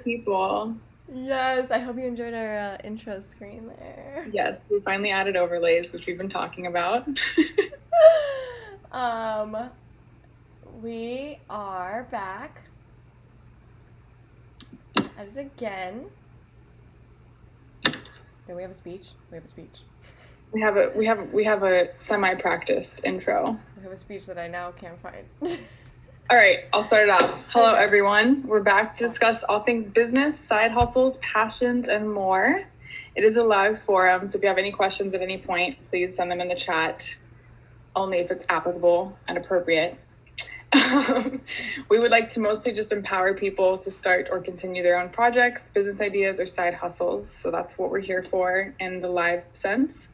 people. Yes, I hope you enjoyed our intro screen there. Yes, we finally added overlays, which we've been talking about. um, we are back at it again. Do we have a speech? We have a speech. We have a semi-practiced intro. We have a speech that I now can't find. All right, I'll start it off. Hello, Okay. everyone. We're back to discuss all things business, side hustles, passions, and more. It is a live forum, so if you have any questions at any point, please send them in the chat, only if it's applicable and appropriate. We would like to mostly just empower people to start or continue their own projects, business ideas, or side hustles. So that's what we're here for in the live sense.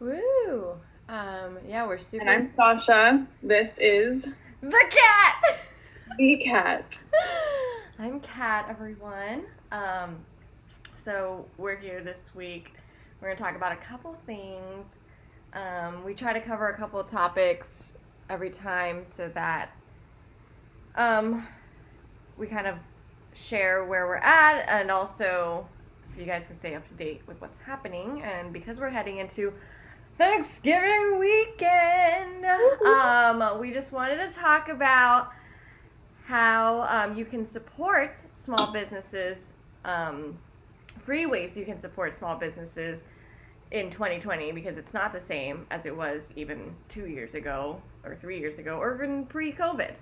Woo! Yeah, we're super. And I'm Sasha. This is the cat. the cat. I'm Kat, everyone. So we're here this week. We're gonna talk about a couple things. We try to cover a couple of topics every time so that we kind of share where we're at, and also so you guys can stay up to date with what's happening. And because we're heading into Thanksgiving weekend, we just wanted to talk about how you can support small businesses, free ways you can support small businesses in 2020, because it's not the same as it was even 2 years ago or 3 years ago or even pre-COVID.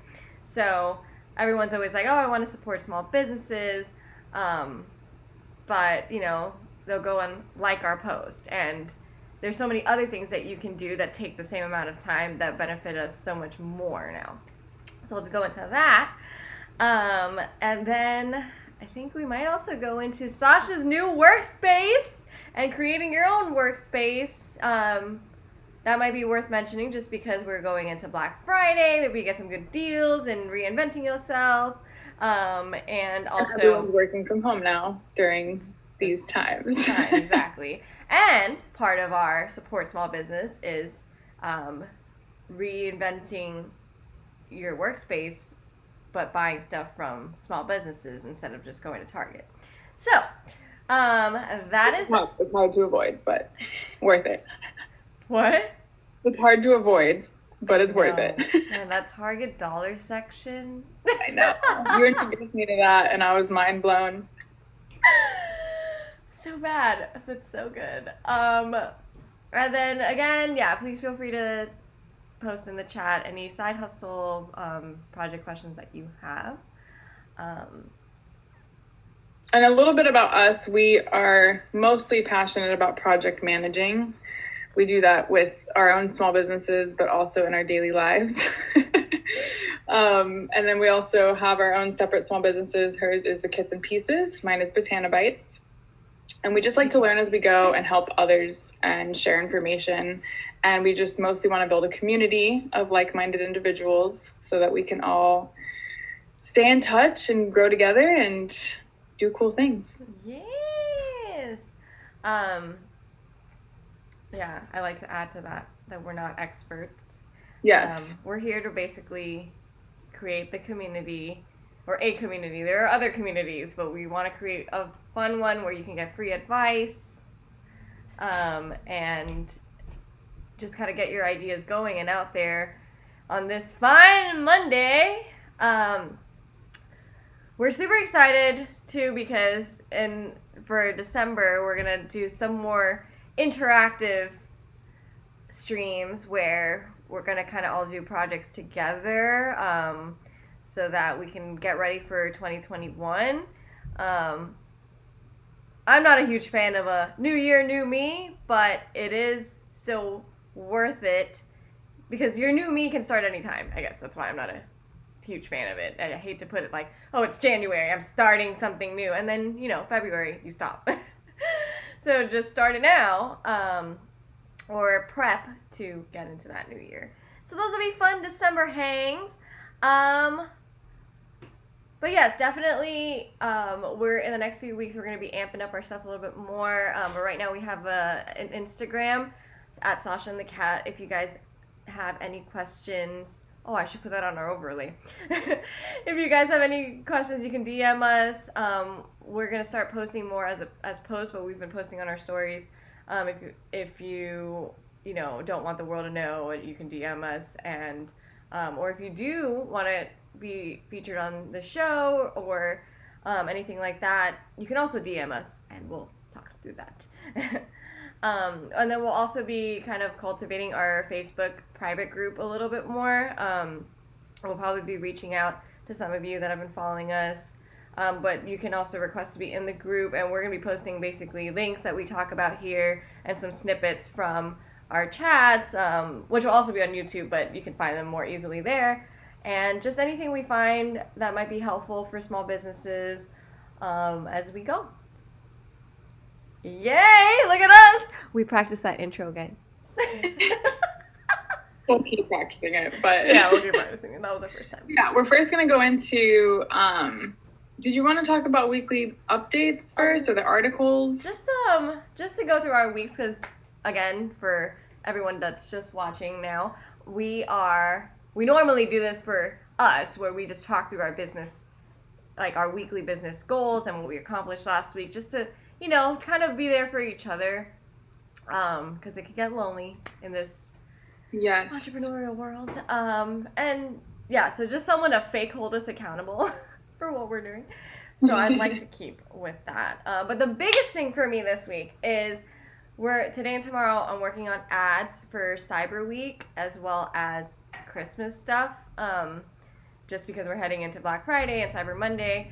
So everyone's always like, oh, I want to support small businesses, but they'll go and like our post, and there's so many other things that you can do that take the same amount of time that benefit us so much more now. So let's go into that. And then I think we might also go into Sasha's new Workspace and creating your own workspace. That might be worth mentioning just because we're going into Black Friday. Maybe you get some good deals and reinventing yourself. And also, everyone's working from home now during these times. Exactly. And part of our support small business is reinventing your workspace, but buying stuff from small businesses instead of just going to Target. So that is it's hard to avoid, but worth it. What? It's hard to avoid, but it's worth it. And that Target dollar section. I know. You introduced me to that, and I was mind blown. So bad, but so good. And then again, yeah, please feel free to post in the chat any side hustle project questions that you have. And a little bit about us, we are mostly passionate about project managing. We do that with our own small businesses, but also in our daily lives. And then we also have our own separate small businesses. Hers is the Kits and Pieces. Mine is Botana Bites. And we just like to learn as we go and help others and share information. And we just mostly want to build a community of like-minded individuals so that we can all stay in touch and grow together and do cool things. Yes. Yeah, I like to add to that we're not experts. Yes. We're here to basically create the community, or a community. There are other communities, but we want to create a fun one where you can get free advice, and just kind of get your ideas going and out there on this fine Monday. We're super excited too, because for December we're gonna do some more interactive streams where we're gonna kind of all do projects together, so that we can get ready for 2021. I'm not a huge fan of a new year, new me, but it is still worth it because your new me can start anytime. I guess that's why I'm not a huge fan of it. I hate to put it like, oh, it's January, I'm starting something new, and then February you stop. So just start it now, or prep to get into that new year. So those will be fun December hangs. But yes, definitely, we're in the next few weeks we're going to be amping up our stuff a little bit more. But right now we have an Instagram at Sasha and the Cat. If you guys have any questions Oh, I should put that on our overlay. If you guys have any questions, you can DM us. We're gonna start posting more as posts, but we've been posting on our stories. If you don't want the world to know, you can DM us, and or if you do want to be featured on the show or anything like that, you can also DM us, and we'll talk through that. And then we'll also be kind of cultivating our Facebook private group a little bit more. We'll probably be reaching out to some of you that have been following us. But you can also request to be in the group, and we're going to be posting basically links that we talk about here and some snippets from our chats, which will also be on YouTube, but you can find them more easily there. And just anything we find that might be helpful for small businesses as we go. Yay! Look at us! We practiced that intro, guys. We'll keep practicing it, but yeah, we'll keep practicing it. That was our first time. Yeah, we're first gonna go into. Did you want to talk about weekly updates first, or the articles? Just to go through our weeks, because again, for everyone that's just watching now, we normally do this for us, where we just talk through our business, like our weekly business goals and what we accomplished last week, just to kind of be there for each other, because it can get lonely in this entrepreneurial world. And yeah, so just someone to fake hold us accountable for what we're doing. So I'd like to keep with that. But the biggest thing for me this week is today and tomorrow I'm working on ads for Cyber Week as well as Christmas stuff. Just because we're heading into Black Friday and Cyber Monday.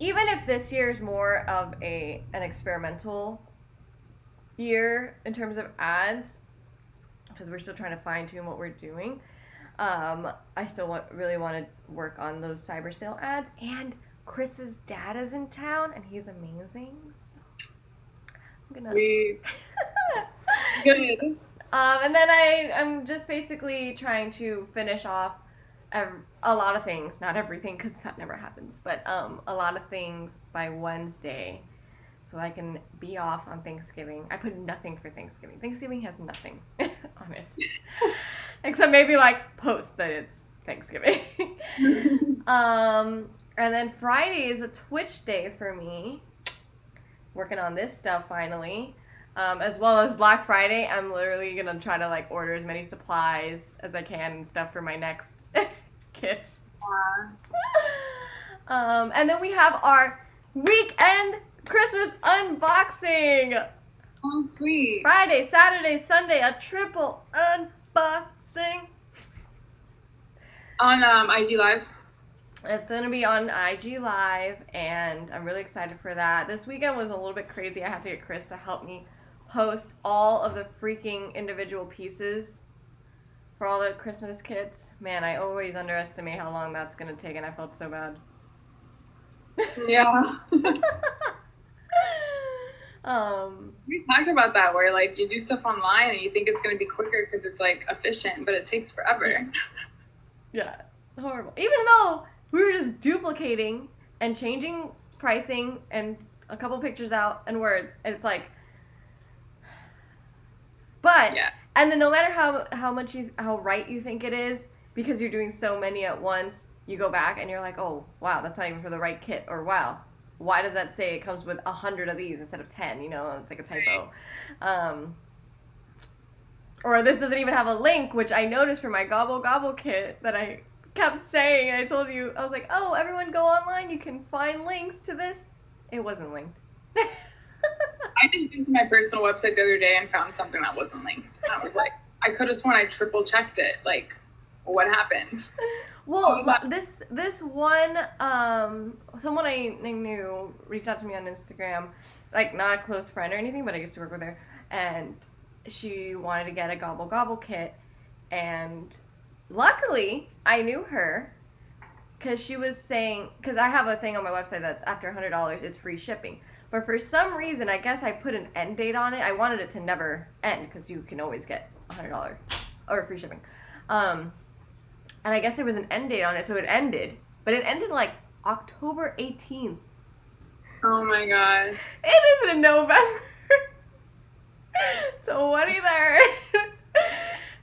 Even if this year is more of an experimental year in terms of ads, because we're still trying to fine tune what we're doing, I still really want to work on those cyber sale ads. And Chris's dad is in town, and he's amazing. So I'm gonna. Good. And then I'm just basically trying to finish off a lot of things, not everything because that never happens, but a lot of things by Wednesday so I can be off on Thanksgiving. I put nothing for Thanksgiving. Thanksgiving has nothing on it. Except maybe like post that it's Thanksgiving. And then Friday is a Twitch day for me. Working on this stuff finally. As well as Black Friday, I'm literally going to try to like order as many supplies as I can and stuff for my next kits. And then we have our weekend Christmas unboxing. Oh, sweet. Friday, Saturday, Sunday, a triple unboxing. On IG Live? It's going to be on IG Live, and I'm really excited for that. This weekend was a little bit crazy. I had to get Chris to help me post all of the freaking individual pieces for all the Christmas kits. Man, I always underestimate how long that's going to take, and I felt so bad. Yeah. We talked about that, where like you do stuff online and you think it's going to be quicker because it's like efficient, but it takes forever. Yeah, horrible. Even though we were just duplicating and changing pricing and a couple pictures out and words, and it's like, but yeah. And then no matter how right you think it is, because you're doing so many at once, you go back and you're like, oh wow, that's not even for the right kit, or wow, why does that say it comes with 100 of these instead of 10? It's like a typo. Or this doesn't even have a link, which I noticed for my Gobble Gobble kit that I kept saying. And I told you, I was like, oh, everyone go online. You can find links to this. It wasn't linked. I just went to my personal website the other day and found something that wasn't linked. And I was like, I could have sworn I triple checked it. Like, what happened? Well, this one, someone I knew reached out to me on Instagram, like not a close friend or anything, but I used to work with her, and she wanted to get a Gobble Gobble kit, and luckily I knew her, because she was saying, because I have a thing on my website that's after $100, it's free shipping, but for some reason, I guess I put an end date on it. I wanted it to never end, because you can always get $100 or free shipping. And I guess there was an end date on it, so it ended. But it ended like October 18th. Oh my god. It is in November. So what either?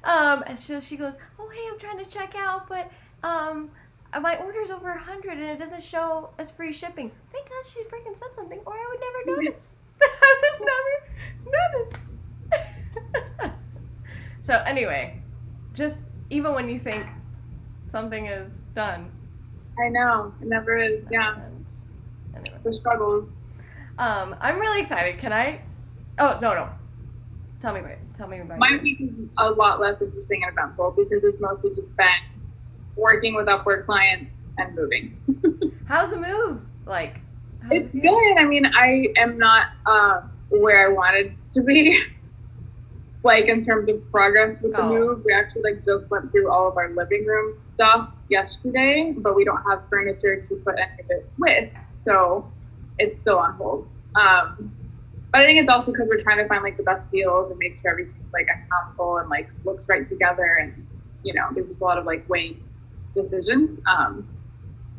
And so she goes, oh, hey, I'm trying to check out, but my order's over 100 and it doesn't show as free shipping. Thank God she freaking said something, or I would never notice. I would never notice. So anyway, just even when you think something is done. I know. It never is. Yeah. Anyway. The struggles. I'm really excited. Can I? Oh, no. Tell me about it. My week is a lot less interesting and eventful because it's mostly just been working with Upwork clients and moving. How's the move like? It's good. I mean, I am not where I wanted to be, like in terms of progress with the move. We actually like just went through all of our living room stuff yesterday, but we don't have furniture to put any of it with, so it's still on hold. But I think it's also because we're trying to find like the best deals and make sure everything's like economical and like looks right together, and you know, there's just a lot of like weighing decisions.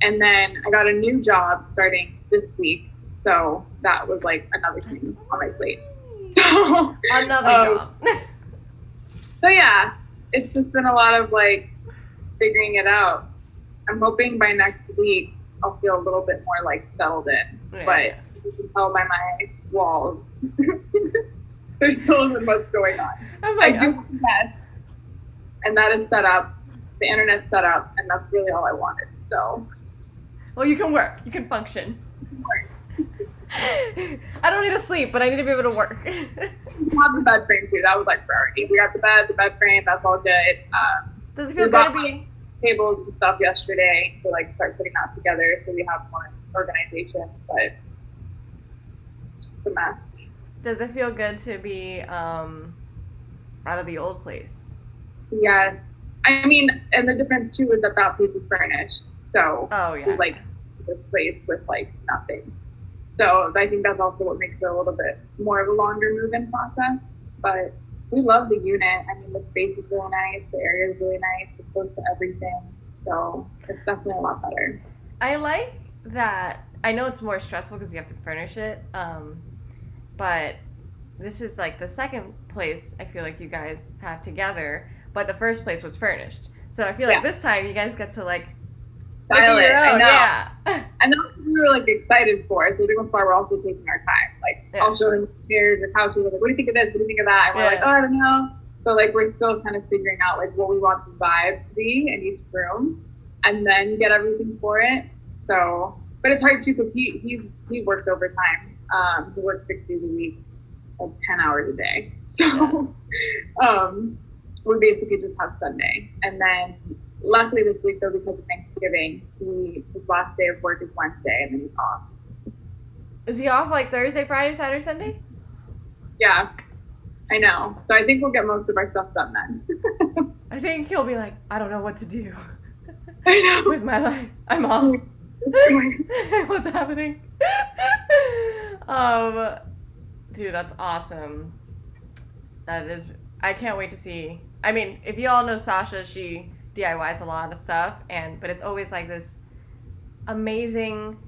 And then I got a new job starting this week, so that was like another thing on my plate. So, another job. So yeah, it's just been a lot of like figuring it out. I'm hoping by next week I'll feel a little bit more like settled in, but you can tell by my walls, there still isn't much going on. I do my best, and that is set up. The internet's set up, and that's really all I wanted. So, well, you can work. You can function. I don't need to sleep, but I need to be able to work. We have the bed frame too. That was like priority. We got the bed frame. That's all good. Does it feel good to be tables and stuff yesterday to like start putting that together so we have more organization, but just a mess. Does it feel good to be out of the old place? Yeah, I mean, and the difference too is that place is furnished, so we like this place with like nothing. So I think that's also what makes it a little bit more of a longer move-in process. But we love the unit. I mean, the space is really nice. The area is really nice. It's close to everything. So it's definitely a lot better. I like that. I know it's more stressful because you have to furnish it. But this is like the second place I feel like you guys have together. But the first place was furnished. So I feel like this time you guys get to like style it. I know. Yeah. And that's what we were like excited for. So the part we're also taking our time. Like I'll show them chairs or couches. We're like, what do you think of this? What do you think of that? And we're like, oh, I don't know. So like we're still kind of figuring out like what we want the vibe to be in each room, and then get everything for it. So, but it's hard too because he works overtime. He works 6 days a week, like 10 hours a day. So, we basically just have Sunday, and then. Luckily this week though, because of Thanksgiving, his last day of work is Wednesday, and then he's off. Is he off like Thursday, Friday, Saturday, Sunday? Yeah, I know. So I think we'll get most of our stuff done then. I think he'll be like, I don't know what to do. I know. With my life. I'm off. What's happening? Dude, that's awesome. That is, I can't wait to see. I mean, if you all know Sasha, she DIYs a lot of stuff, but it's always like this amazing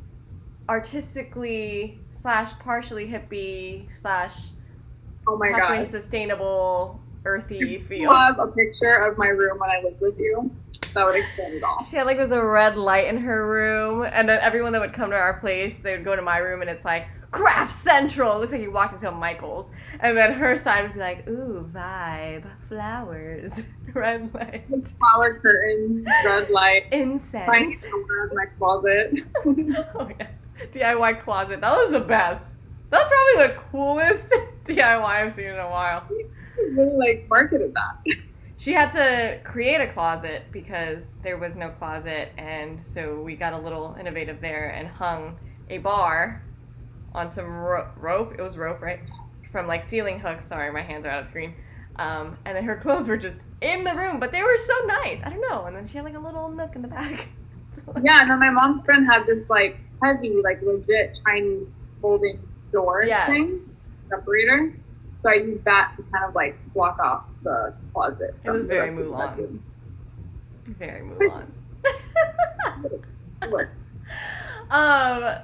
artistically / partially hippie / oh my halfway God, sustainable earthy feel. I have a picture of my room when I lived with you. That would explain it all. She had like this red light in her room, and then everyone that would come to our place, they would go to my room, and it's like Craft Central. It looks like you walked into a Michael's, and then her side would be like, ooh, vibe, flowers, red light, like flower curtains, red light, incense. Tiny over my closet. Oh yeah, DIY closet. That was the best. That's probably the coolest DIY I've seen in a while. Really like marketed that. She had to create a closet because there was no closet, and so we got a little innovative there and hung a bar on some rope. It was rope, right? From like ceiling hooks. Sorry, my hands are out of screen. And then her clothes were just in the room, but they were so nice. I don't know. And then she had like a little nook in the back. Yeah, and then my mom's friend had this like heavy, like legit Chinese folding door thing, separator. So I used that to kind of like block off the closet. It was very Mulan. Very Mulan.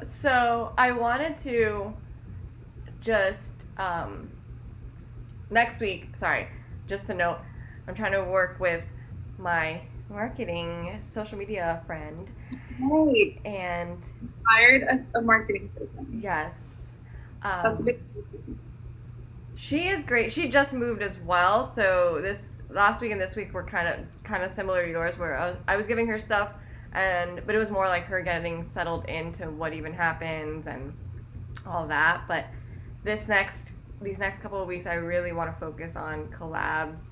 So I wanted to just next week, sorry, just to note, I'm trying to work with my marketing social media friend. Right. And Hired a marketing person. yes, That's a big. she is great. She just moved as well, so this last week and this week were kind of similar to yours, where I was giving her stuff, but it was more like her getting settled into what even happens and all that. But these next couple of weeks, I really want to focus on collabs,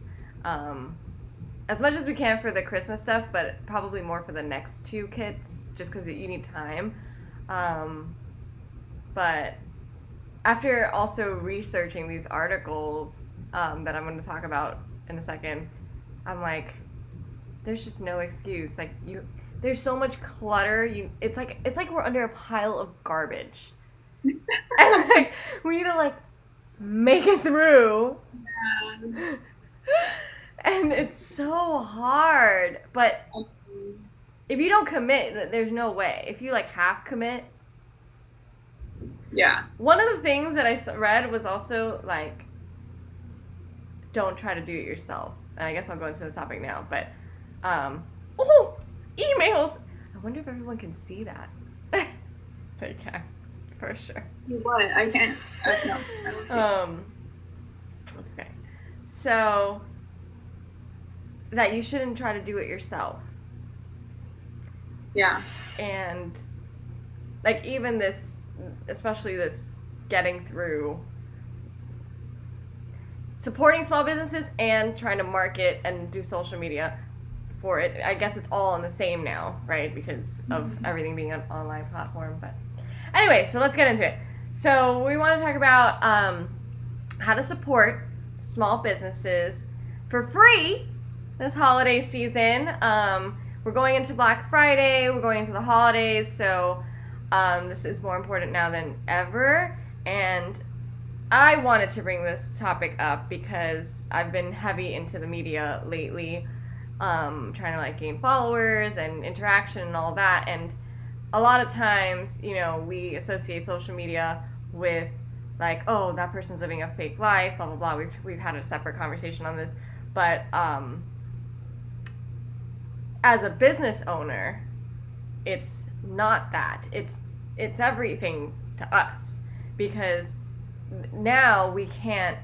as much as we can for the Christmas stuff, but probably more for the next two kits, just because you need time. But after also researching these articles that I'm going to talk about in a second, I'm like, there's just no excuse. Like there's so much clutter. It's like we're under a pile of garbage, and like we need to like make it through. Yeah. And it's so hard. But if you don't commit, there's no way. If you like half commit. Yeah. One of the things that I read was also like, don't try to do it yourself. And I guess I'll go into the topic now. But, emails. I wonder if everyone can see that. They can, for sure. What? I can't. No. That's okay. So, that you shouldn't try to do it yourself. Yeah. And, like, even this, especially this getting through supporting small businesses and trying to market and do social media for it. I guess it's all in the same now, right? Because of everything being an online platform. But anyway, so let's get into it. So we want to talk about how to support small businesses for free this holiday season. We're going into Black Friday. We're going into the holidays. So this is more important now than ever. And I wanted to bring this topic up because I've been heavy into the media lately, trying to like gain followers and interaction and all that. And a lot of times, you know, we associate social media with like, oh, that person's living a fake life, blah blah blah. We've had a separate conversation on this, but as a business owner, it's not that. It's everything to us, because now we can't,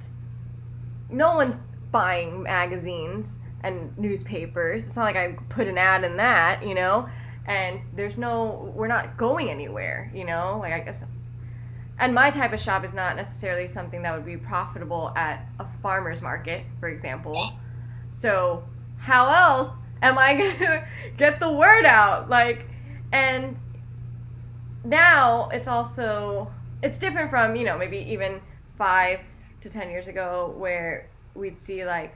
no one's buying magazines and newspapers. It's not like I put an ad in that, you know, and we're not going anywhere, you know, like I guess. And my type of shop is not necessarily something that would be profitable at a farmer's market, for example. So how else am I gonna get the word out? Like, and now it's different from, you know, maybe even 5 to 10 years ago, where we'd see like,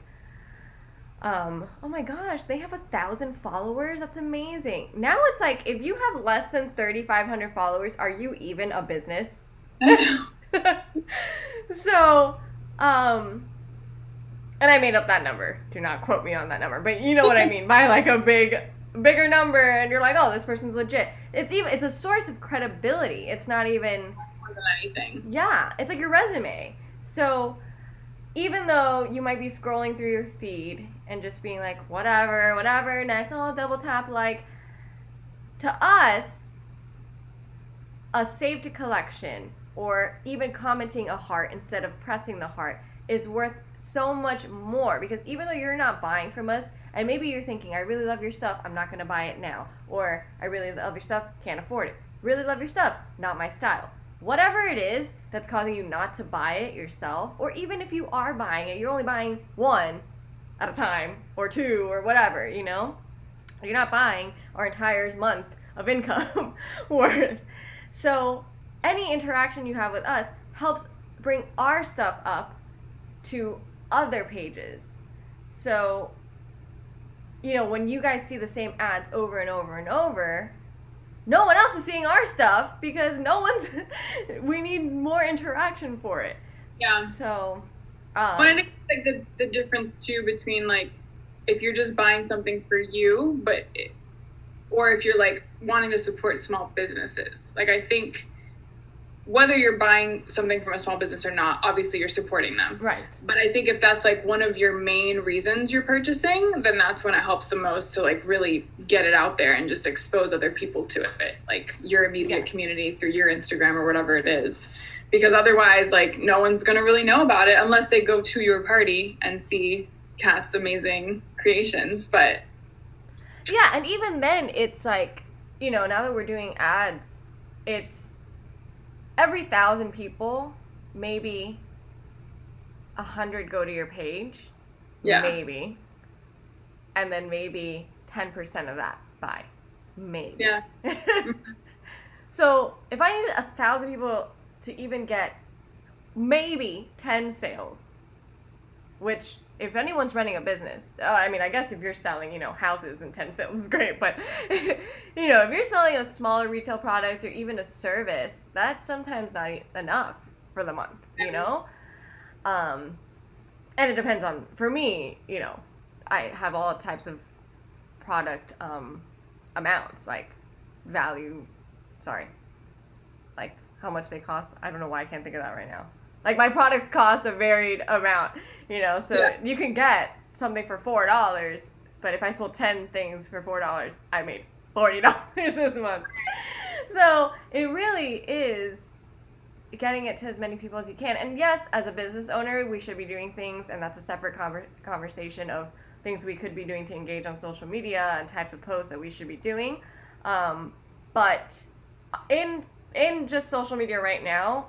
oh my gosh, they have 1,000 followers. That's amazing. Now it's like, if you have less than 3,500 followers, are you even a business? So, and I made up that number. Do not quote me on that number, but you know what I mean by like a bigger number, and you're like, oh, this person's legit. It's a source of credibility. It's not even More than anything. Yeah, it's like your resume. So even though you might be scrolling through your feed and just being like, whatever, next, oh, double tap, like, to us, a save to collection or even commenting a heart instead of pressing the heart is worth so much more, because even though you're not buying from us, and maybe you're thinking, I really love your stuff, I'm not going to buy it now, or I really love your stuff, can't afford it, really love your stuff, not my style. Whatever it is that's causing you not to buy it yourself, or even if you are buying it, you're only buying one at a time, or two, or whatever, you know? You're not buying our entire month of income worth. So any interaction you have with us helps bring our stuff up to other pages. So, you know, when you guys see the same ads over and over and over, no one else is seeing our stuff because we need more interaction for it. Yeah. So, well, I think like the difference too between like if you're just buying something for you, or if you're like wanting to support small businesses. Like I think whether you're buying something from a small business or not, obviously you're supporting them. Right. But I think if that's like one of your main reasons you're purchasing, then that's when it helps the most to like really get it out there and just expose other people to it, like your immediate community through your Instagram or whatever it is. Because otherwise, like, no one's going to really know about it unless they go to your party and see Kat's amazing creations. But yeah, and even then, it's like, you know, now that we're doing ads, it's every 1,000 people, maybe 100 go to your page. Yeah. Maybe. And then maybe 10% of that buy. Maybe. Yeah. So if I needed 1,000 people to even get maybe 10 sales, which if anyone's running a business, I mean, I guess if you're selling, you know, houses, then 10 sales is great. But, you know, if you're selling a smaller retail product or even a service, that's sometimes not enough for the month, you know? And it depends on, for me, you know, I have all types of product amounts, like like how much they cost. I don't know why I can't think of that right now. Like my products cost a varied amount, you know, so you can get something for $4, but if I sold 10 things for $4, I made $40 this month. So it really is getting it to as many people as you can. And yes, as a business owner, we should be doing things, and that's a separate conversation of things we could be doing to engage on social media and types of posts that we should be doing. But in just social media right now,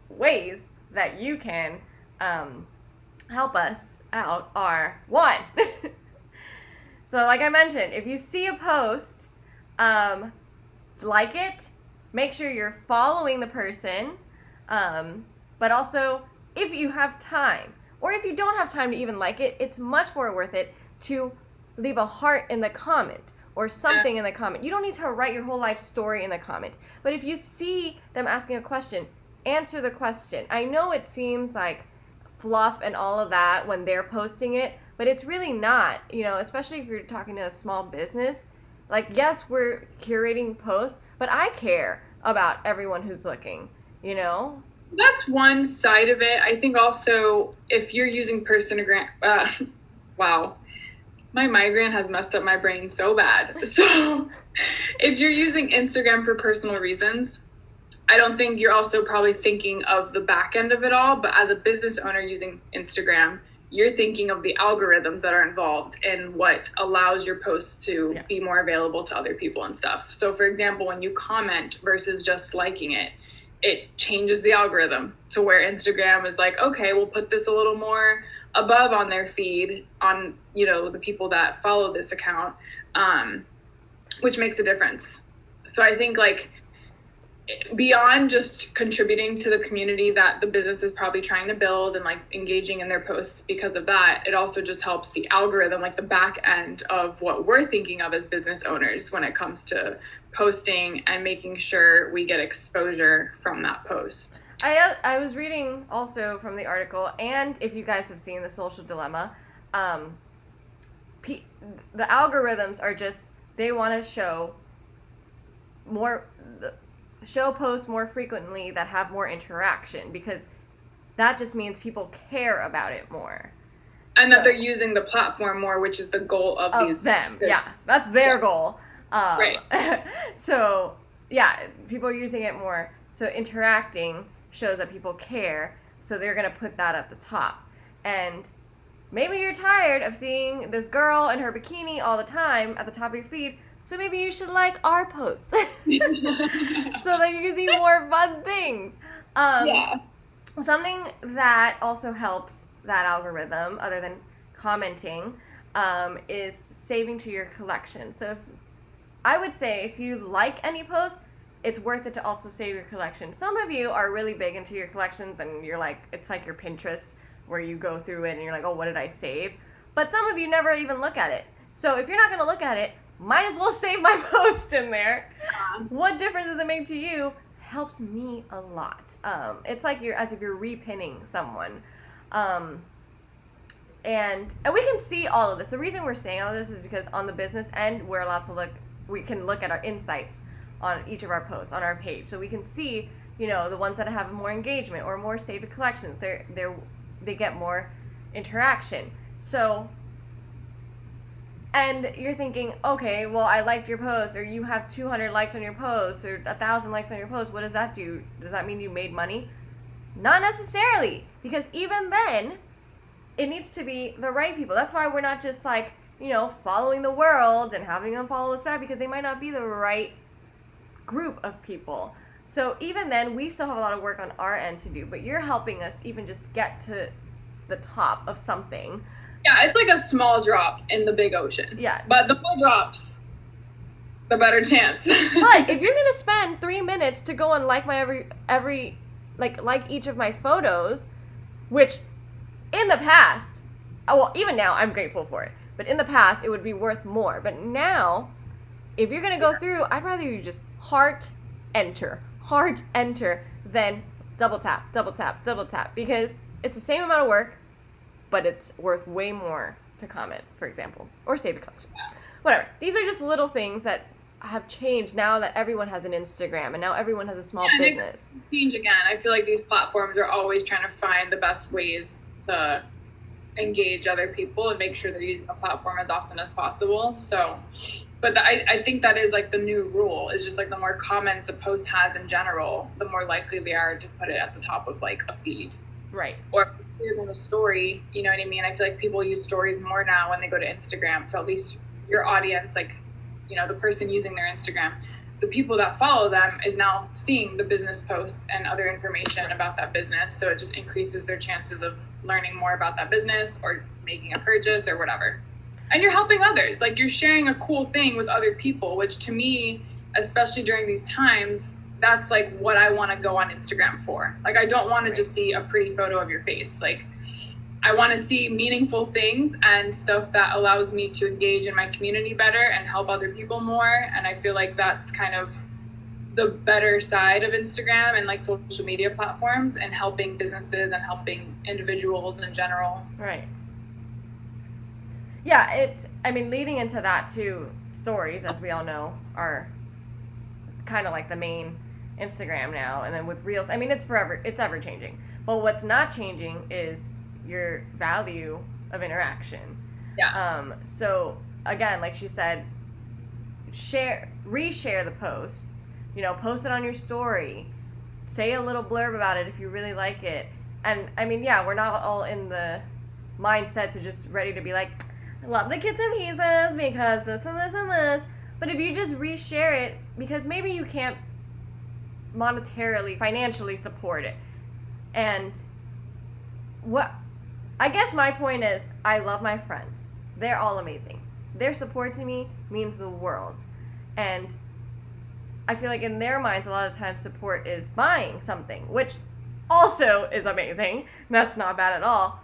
ways that you can help us out are, one, so like I mentioned, if you see a post, like it, make sure you're following the person, but also if you have time, or if you don't have time to even like it, it's much more worth it to leave a heart in the comment or something in the comment. You don't need to write your whole life story in the comment, but if you see them asking a question, answer the question. I know it seems like fluff and all of that when they're posting it, but it's really not, you know, especially if you're talking to a small business. Like, yes, we're curating posts, but I care about everyone who's looking, you know? That's one side of it. I think also if you're using Personagram, wow, my migraine has messed up my brain so bad. So if you're using Instagram for personal reasons, I don't think you're also probably thinking of the back end of it all, but as a business owner using Instagram, you're thinking of the algorithms that are involved and what allows your posts to be more available to other people and stuff. So for example, when you comment versus just liking it, it changes the algorithm to where Instagram is like, okay, we'll put this a little more above on their feed on, you know, the people that follow this account, which makes a difference. So I think like beyond just contributing to the community that the business is probably trying to build and like engaging in their posts because of that, it also just helps the algorithm, like the back end of what we're thinking of as business owners when it comes to posting and making sure we get exposure from that post. I was reading also from the article, and if you guys have seen The Social Dilemma, the algorithms are just, they want to show posts more frequently that have more interaction, because that just means people care about it more. And that they're using the platform more, which is the goal of these. Them, yeah. That's their goal. Right. So, yeah, people are using it more. So interacting shows that people care, so they're going to put that at the top. And maybe you're tired of seeing this girl in her bikini all the time at the top of your feed, so maybe you should like our posts so that you can see more fun things. Something that also helps that algorithm, other than commenting, is saving to your collection. So I would say if you like any post, it's worth it to also save your collection. Some of you are really big into your collections, and you're like, it's like your Pinterest where you go through it and you're like, oh, what did I save? But some of you never even look at it. So if you're not going to look at it, might as well save my post in there. What difference does it make to you? Helps me a lot. It's like as if you're repinning someone. And we can see all of this. The reason we're saying all of this is because on the business end, we're allowed to look, we can look at our insights on each of our posts on our page. So we can see the ones that have more engagement or more saved collections, they get more interaction. So, and you're thinking, okay, well, I liked your post, or you have 200 likes on your post, or 1,000 likes on your post. What does that do? Does that mean you made money? Not necessarily, because even then, it needs to be the right people. That's why we're not just like, following the world and having them follow us back, because they might not be the right group of people. So even then, we still have a lot of work on our end to do, but you're helping us even just get to the top of something. Yeah, it's like a small drop in the big ocean. Yes. But the more drops, the better chance. But if you're gonna spend 3 minutes to go and like my every like each of my photos, which in the past, well, even now I'm grateful for it, but in the past it would be worth more. But now, if you're gonna go through, I'd rather you just heart enter, than double tap, because it's the same amount of work, but it's worth way more to comment, for example, or save a collection. Whatever. These are just little things that have changed now that everyone has an Instagram and now everyone has a small business. Change again. I feel like these platforms are always trying to find the best ways to engage other people and make sure they're using the platform as often as possible. So, but I think that is like the new rule. Is just like the more comments a post has in general, the more likely they are to put it at the top of like a feed. Right. Or on a story, you know what I mean? I feel like people use stories more now when they go to Instagram. So at least your audience, like, the person using their Instagram, the people that follow them is now seeing the business post and other information about that business. So it just increases their chances of learning more about that business or making a purchase or whatever. And you're helping others. Like, you're sharing a cool thing with other people, which to me, especially during these times, that's like what I want to go on Instagram for. Like, I don't want to just see a pretty photo of your face. Like, I want to see meaningful things and stuff that allows me to engage in my community better and help other people more. And I feel like that's kind of the better side of Instagram and like social media platforms, and helping businesses and helping individuals in general. Right. Yeah, leading into that too, stories, as we all know, are kind of like the main Instagram now. And then with Reels, it's ever changing. But what's not changing is your value of interaction. Yeah. So again, like she said, reshare the post, post it on your story, say a little blurb about it if you really like it. And we're not all in the mindset to just ready to be like, I love the kits and pieces because this and this and this. But if you just reshare it, because maybe you can't monetarily, financially support it. And I guess my point is, I love my friends. They're all amazing. Their support to me means the world. And I feel like in their minds, a lot of times support is buying something, which also is amazing. That's not bad at all.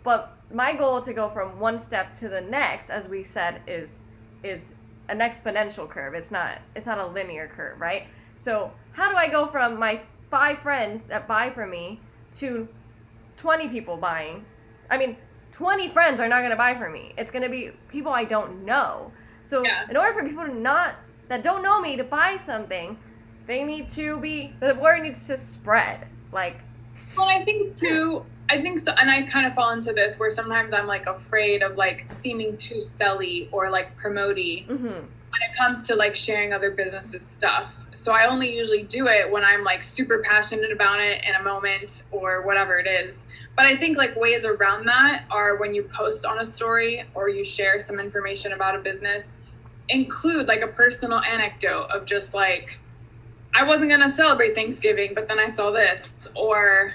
But my goal to go from one step to the next, as we said, is an exponential curve. It's not a linear curve, right? So how do I go from my 5 friends that buy from me to 20 people buying? 20 friends are not going to buy from me. It's going to be people I don't know. So in order for people that don't know me to buy something, the word needs to spread. Well, I think so, and I kind of fall into this where sometimes I'm like afraid of like seeming too selly or like promoty when it comes to like sharing other businesses stuff. So I only usually do it when I'm like super passionate about it in a moment or whatever it is. But I think like ways around that are when you post on a story or you share some information about a business, include like a personal anecdote of just like, I wasn't going to celebrate Thanksgiving, but then I saw this, or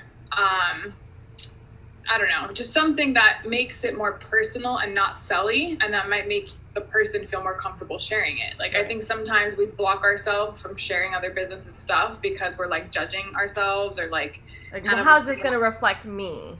I don't know, just something that makes it more personal and not selly, and that might make the person feel more comfortable sharing it. Like, I think sometimes we block ourselves from sharing other businesses' stuff because we're like judging ourselves or like well, how's this going to reflect me?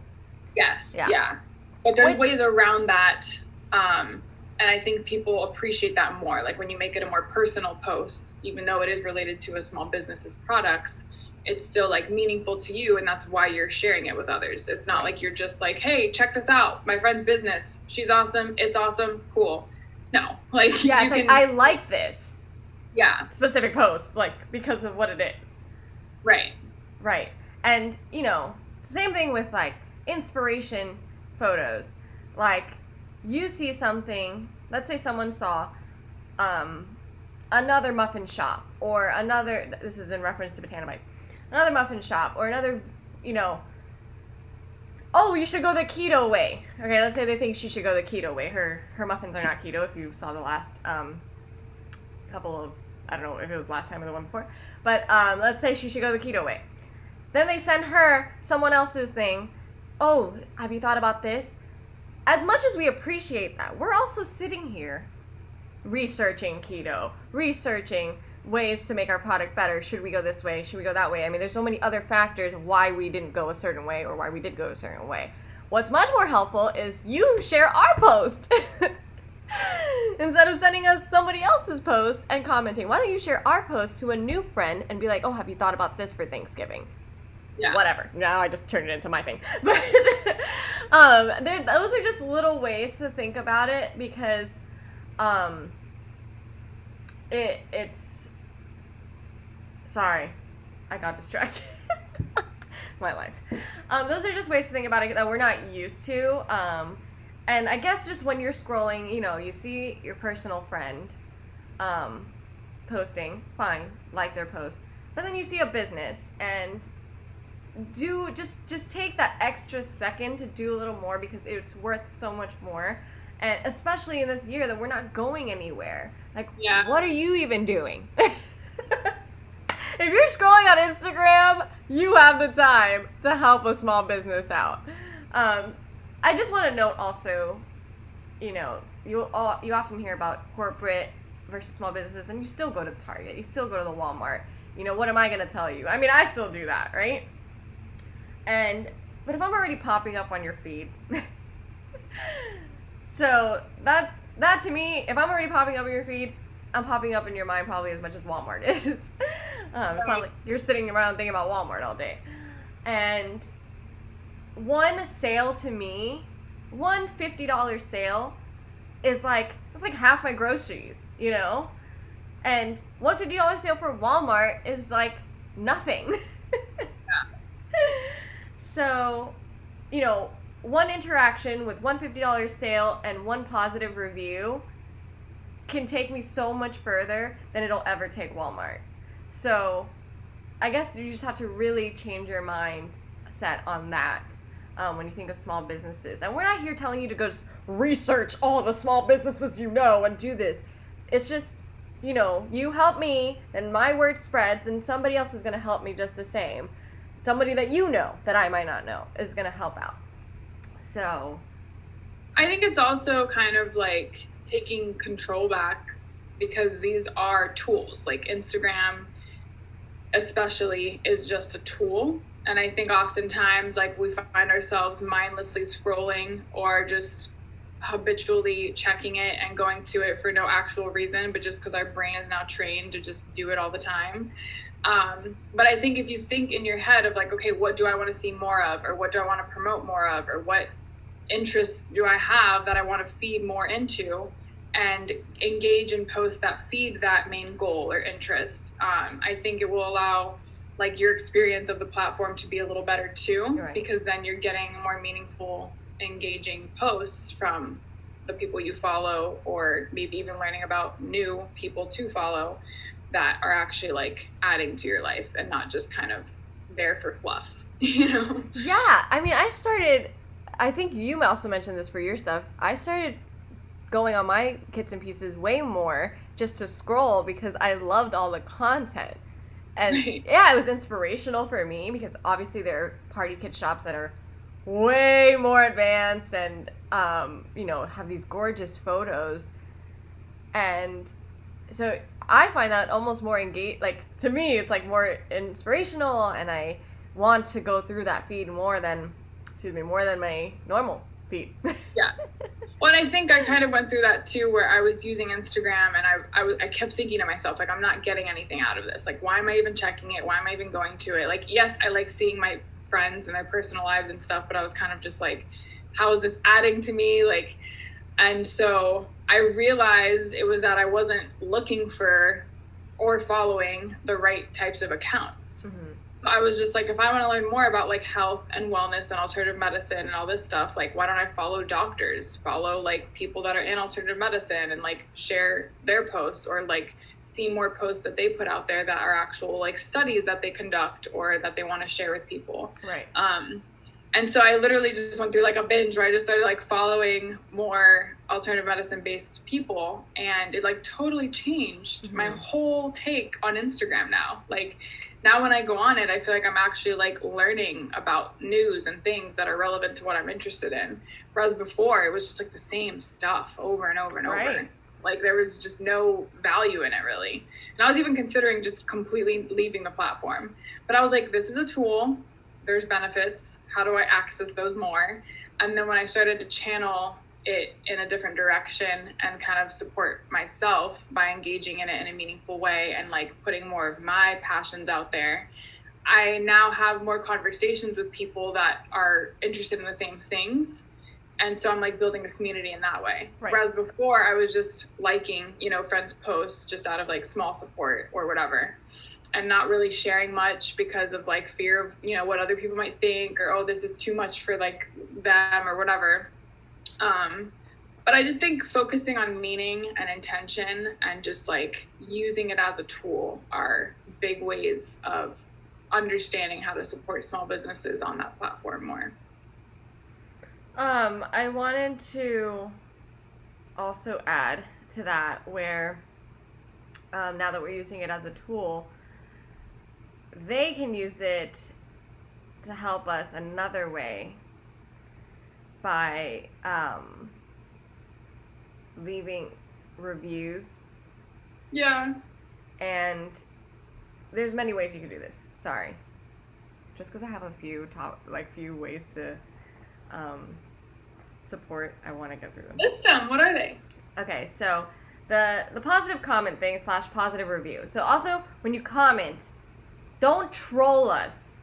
Yes. Yeah. But there's ways around that. And I think people appreciate that more. Like when you make it a more personal post, even though it is related to a small business's products, it's still like meaningful to you, and that's why you're sharing it with others. It's not like you're just like, hey, check this out, my friend's business, she's awesome, it's awesome, cool. No, like it's like, I like this specific post, like, because of what it is. Right. Right. And, you know, same thing with like inspiration photos. Like you see something, let's say someone saw another muffin shop or another, this is in reference to Botana Bites, another muffin shop or another, you know, oh, you should go the keto way. Okay, let's say they think she should go the keto way. Her muffins are not keto if you saw the last couple of, I don't know if it was last time or the one before, but let's say she should go the keto way. Then they send her someone else's thing. Oh, have you thought about this? As much as we appreciate that, we're also sitting here researching keto, researching ways to make our product better. Should we go this way? Should we go that way? I mean, there's so many other factors of why we didn't go a certain way or why we did go a certain way. What's much more helpful is you share our post. Instead of sending us somebody else's post and commenting, why don't you share our post to a new friend and be like, oh, have you thought about this for Thanksgiving? Yeah. Whatever. Now I just turned it into my thing. But those are just little ways to think about it because it's sorry, I got distracted. My life. Those are just ways to think about it that we're not used to. And I guess just when you're scrolling, you know, you see your personal friend posting, fine, like their post. But then you see a business and do just take that extra second to do a little more because it's worth so much more. And especially in this year that we're not going anywhere. Like, what are you even doing? If you're scrolling on Instagram, you have the time to help a small business out. I just want to note also, you know, you often hear about corporate versus small businesses, and you still go to the Target, you still go to the Walmart. You know, what am I going to tell you? I mean, I still do that, right? But if I'm already popping up on your feed, so that to me, if I'm already popping up in your feed, I'm popping up in your mind probably as much as Walmart is. It's not like you're sitting around thinking about Walmart all day. And one sale to me, one $50 sale is like, it's like half my groceries, you know? And one $50 sale for Walmart is like nothing. So, you know, one interaction with one $50 sale and one positive review can take me so much further than it'll ever take Walmart. So I guess you just have to really change your mindset on that when you think of small businesses. And we're not here telling you to go just research all the small businesses you know and do this. It's just, you know, you help me and my word spreads and somebody else is going to help me just the same. Somebody that you know that I might not know is going to help out. So I think it's also kind of like taking control back because these are tools. Like Instagram especially is just a tool. And I think oftentimes like we find ourselves mindlessly scrolling or just habitually checking it and going to it for no actual reason, but just because our brain is now trained to just do it all the time. But I think if you think in your head of like, okay, what do I want to see more of, or what do I want to promote more of, or what interests do I have that I want to feed more into, and engage and post that feed that main goal or interest, I think it will allow like your experience of the platform to be a little better too, right? Because then you're getting more meaningful, engaging posts from the people you follow, or maybe even learning about new people to follow that are actually like adding to your life and not just kind of there for fluff, you know? Yeah, I mean, I think you also mentioned this for your stuff. I started going on my Kits and Pieces way more just to scroll because I loved all the content. And yeah, it was inspirational for me because obviously there are party kit shops that are way more advanced and, you know, have these gorgeous photos. And so I find that almost more like to me, it's like more inspirational and I want to go through that feed more than my normal feed. Yeah. Well, and I think I kind of went through that too, where I was using Instagram and I kept thinking to myself, like, I'm not getting anything out of this. Like, why am I even checking it? Why am I even going to it? Like, yes, I like seeing my friends and their personal lives and stuff, but I was kind of just like, how is this adding to me? Like, and so I realized it was that I wasn't looking for or following the right types of accounts. Mm-hmm. So I was just like, if I want to learn more about like health and wellness and alternative medicine and all this stuff, like, why don't I follow doctors, follow like people that are in alternative medicine and like share their posts, or like see more posts that they put out there that are actual like studies that they conduct or that they want to share with people. Right. And so I literally just went through like a binge where I just started like following more alternative medicine based people, and it like totally changed my whole take on Instagram now. Like, now when I go on it, I feel like I'm actually like learning about news and things that are relevant to what I'm interested in. Whereas before it was just like the same stuff over and over and over. Like, there was just no value in it really. And I was even considering just completely leaving the platform. But I was like, this is a tool. There's benefits. How do I access those more? And then when I started to channel it in a different direction and kind of support myself by engaging in it in a meaningful way and like putting more of my passions out there, I now have more conversations with people that are interested in the same things. And so I'm like building a community in that way. Right. Whereas before I was just liking, you know, friends' posts just out of like small support or whatever, and not really sharing much because of like fear of, you know, what other people might think, or, oh, this is too much for like them or whatever. But I just think focusing on meaning and intention and just like using it as a tool are big ways of understanding how to support small businesses on that platform more. I wanted to also add to that where now that we're using it as a tool, they can use it to help us another way by leaving reviews. Yeah. And there's many ways you can do this. Sorry. Just because I have a few ways to support, I want to get through them. List them. What are they? Okay, so the positive comment thing / positive review. So also, when you comment, don't troll us.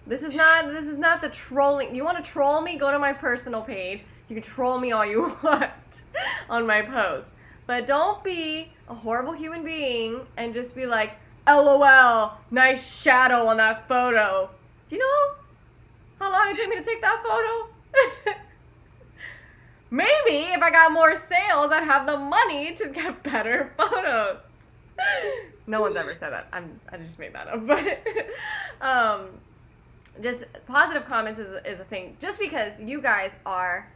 This is not the trolling. You want to troll me? Go to my personal page. You can troll me all you want on my posts. But don't be a horrible human being and just be like, LOL, nice shadow on that photo. Do you know how long it took me to take that photo? Maybe if I got more sales, I'd have the money to get better photos. No one's ever said that. I just made that up. But just positive comments is a thing. Just because you guys are,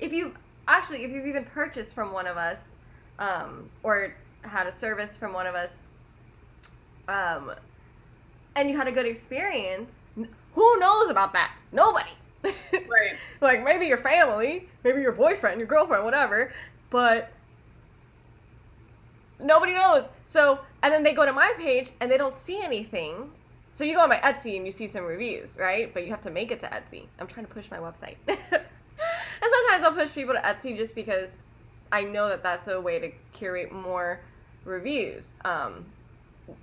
if you've even purchased from one of us, or had a service from one of us, and you had a good experience, who knows about that? Nobody. Right. Like, maybe your family, maybe your boyfriend, your girlfriend, whatever, but nobody knows. So, and then they go to my page and they don't see anything. So you go on my Etsy and you see some reviews, right? But you have to make it to Etsy. I'm trying to push my website. And sometimes I'll push people to Etsy just because I know that that's a way to curate more reviews.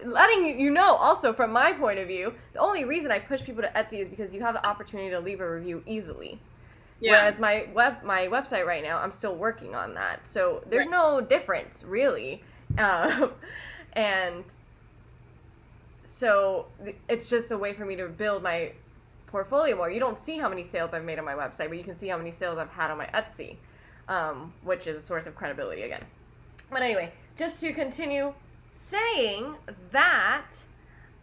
Letting you know also from my point of view, the only reason I push people to Etsy is because you have the opportunity to leave a review easily. Yeah. Whereas my website right now, I'm still working on that. So there's no difference really. And so it's just a way for me to build my portfolio more. You don't see how many sales I've made on my website, but you can see how many sales I've had on my Etsy, which is a source of credibility again. But anyway, just to continue saying that,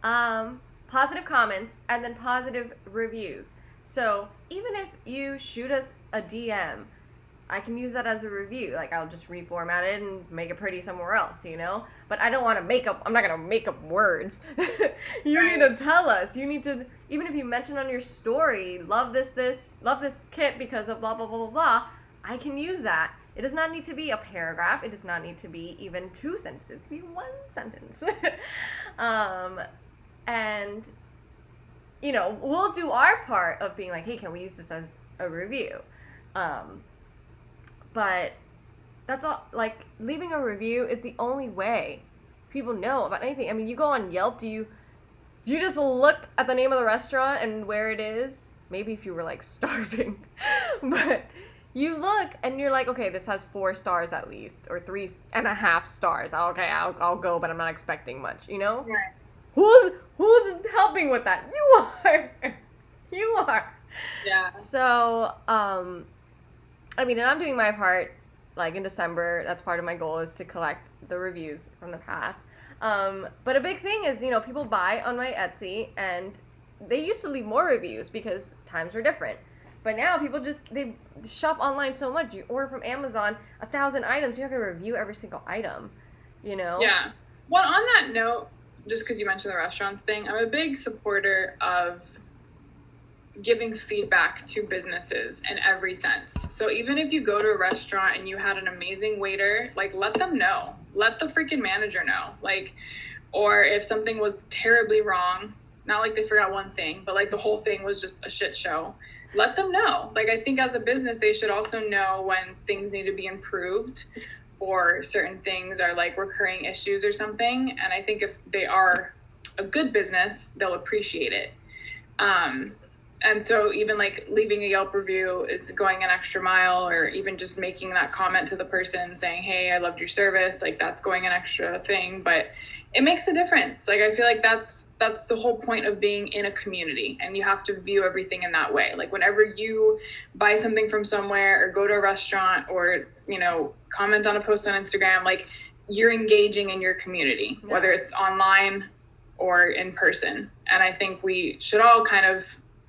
positive comments and then positive reviews. So even if you shoot us a DM, I can use that as a review. Like, I'll just reformat it and make it pretty somewhere else, you know? But I don't want to I'm not going to make up words. You need to tell us. You need to, even if you mention on your story, love this kit because of blah, blah, blah, blah, blah, I can use that. It does not need to be a paragraph. It does not need to be even 2 sentences. It can be 1 sentence. And, you know, we'll do our part of being like, hey, can we use this as a review? But that's all. Like, leaving a review is the only way people know about anything. I mean, you go on Yelp, do you just look at the name of the restaurant and where it is? Maybe if you were, like, starving. But you look and you're like, okay, this has 4 stars at least, or 3.5 stars. Okay, I'll go, but I'm not expecting much, you know? Right. Who's helping with that? You are. You are. Yeah. So, I mean, and I'm doing my part, like in December. That's part of my goal, is to collect the reviews from the past. But a big thing is, people buy on my Etsy, and they used to leave more reviews because times were different. But now people they shop online so much. You order from Amazon 1,000 items, you're not gonna review every single item, Yeah. Well, on that note, just because you mentioned the restaurant thing, I'm a big supporter of giving feedback to businesses in every sense. So even if you go to a restaurant and you had an amazing waiter, like, let them know. Let the freaking manager know. Like, or if something was terribly wrong, not like they forgot one thing, but like the whole thing was just a shit show, let them know. Like, I think as a business, they should also know when things need to be improved or certain things are like recurring issues or something. And I think if they are a good business, they'll appreciate it. And so even like leaving a Yelp review is going an extra mile, or even just making that comment to the person saying, hey, I loved your service. Like, that's going an extra thing, but it makes a difference. Like, I feel like that's the whole point of being in a community, and you have to view everything in that way. Like, whenever you buy something from somewhere or go to a restaurant or, comment on a post on Instagram, like, you're engaging in your community, whether it's online or in person. And I think we should all kind of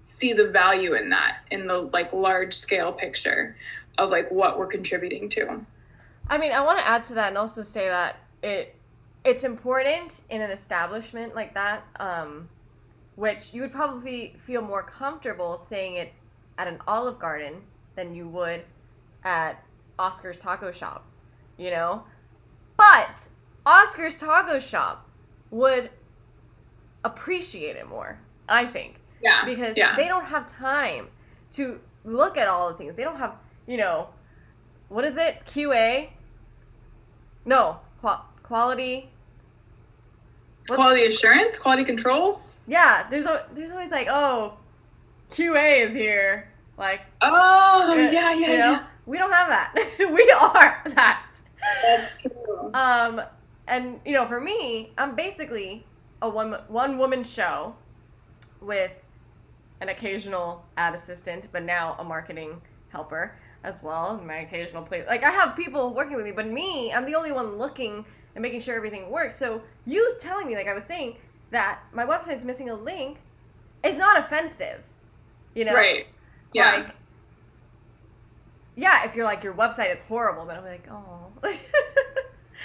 see the value in that, in the like large scale picture of like what we're contributing to. I mean, I want to add to that and also say that it's important in an establishment like that, which you would probably feel more comfortable saying it at an Olive Garden than you would at Oscar's Taco Shop, But Oscar's Taco Shop would appreciate it more, I think. Yeah. Because they don't have time to look at all the things. They don't have, what is it? QA? No, quality. Quality assurance? Quality control? Yeah, there's always like, oh, QA is here. Like, oh, yeah. We don't have that. We are that. That's true. And for me, I'm basically a one woman show with an occasional ad assistant, but now a marketing helper as well. My occasional play, like, I have people working with me, but me, I'm the only one looking and making sure everything works. So you telling me, like I was saying, that my website's missing a link is not offensive, Right. Yeah. Like, yeah, if you're like, your website is horrible, then I'm like, oh.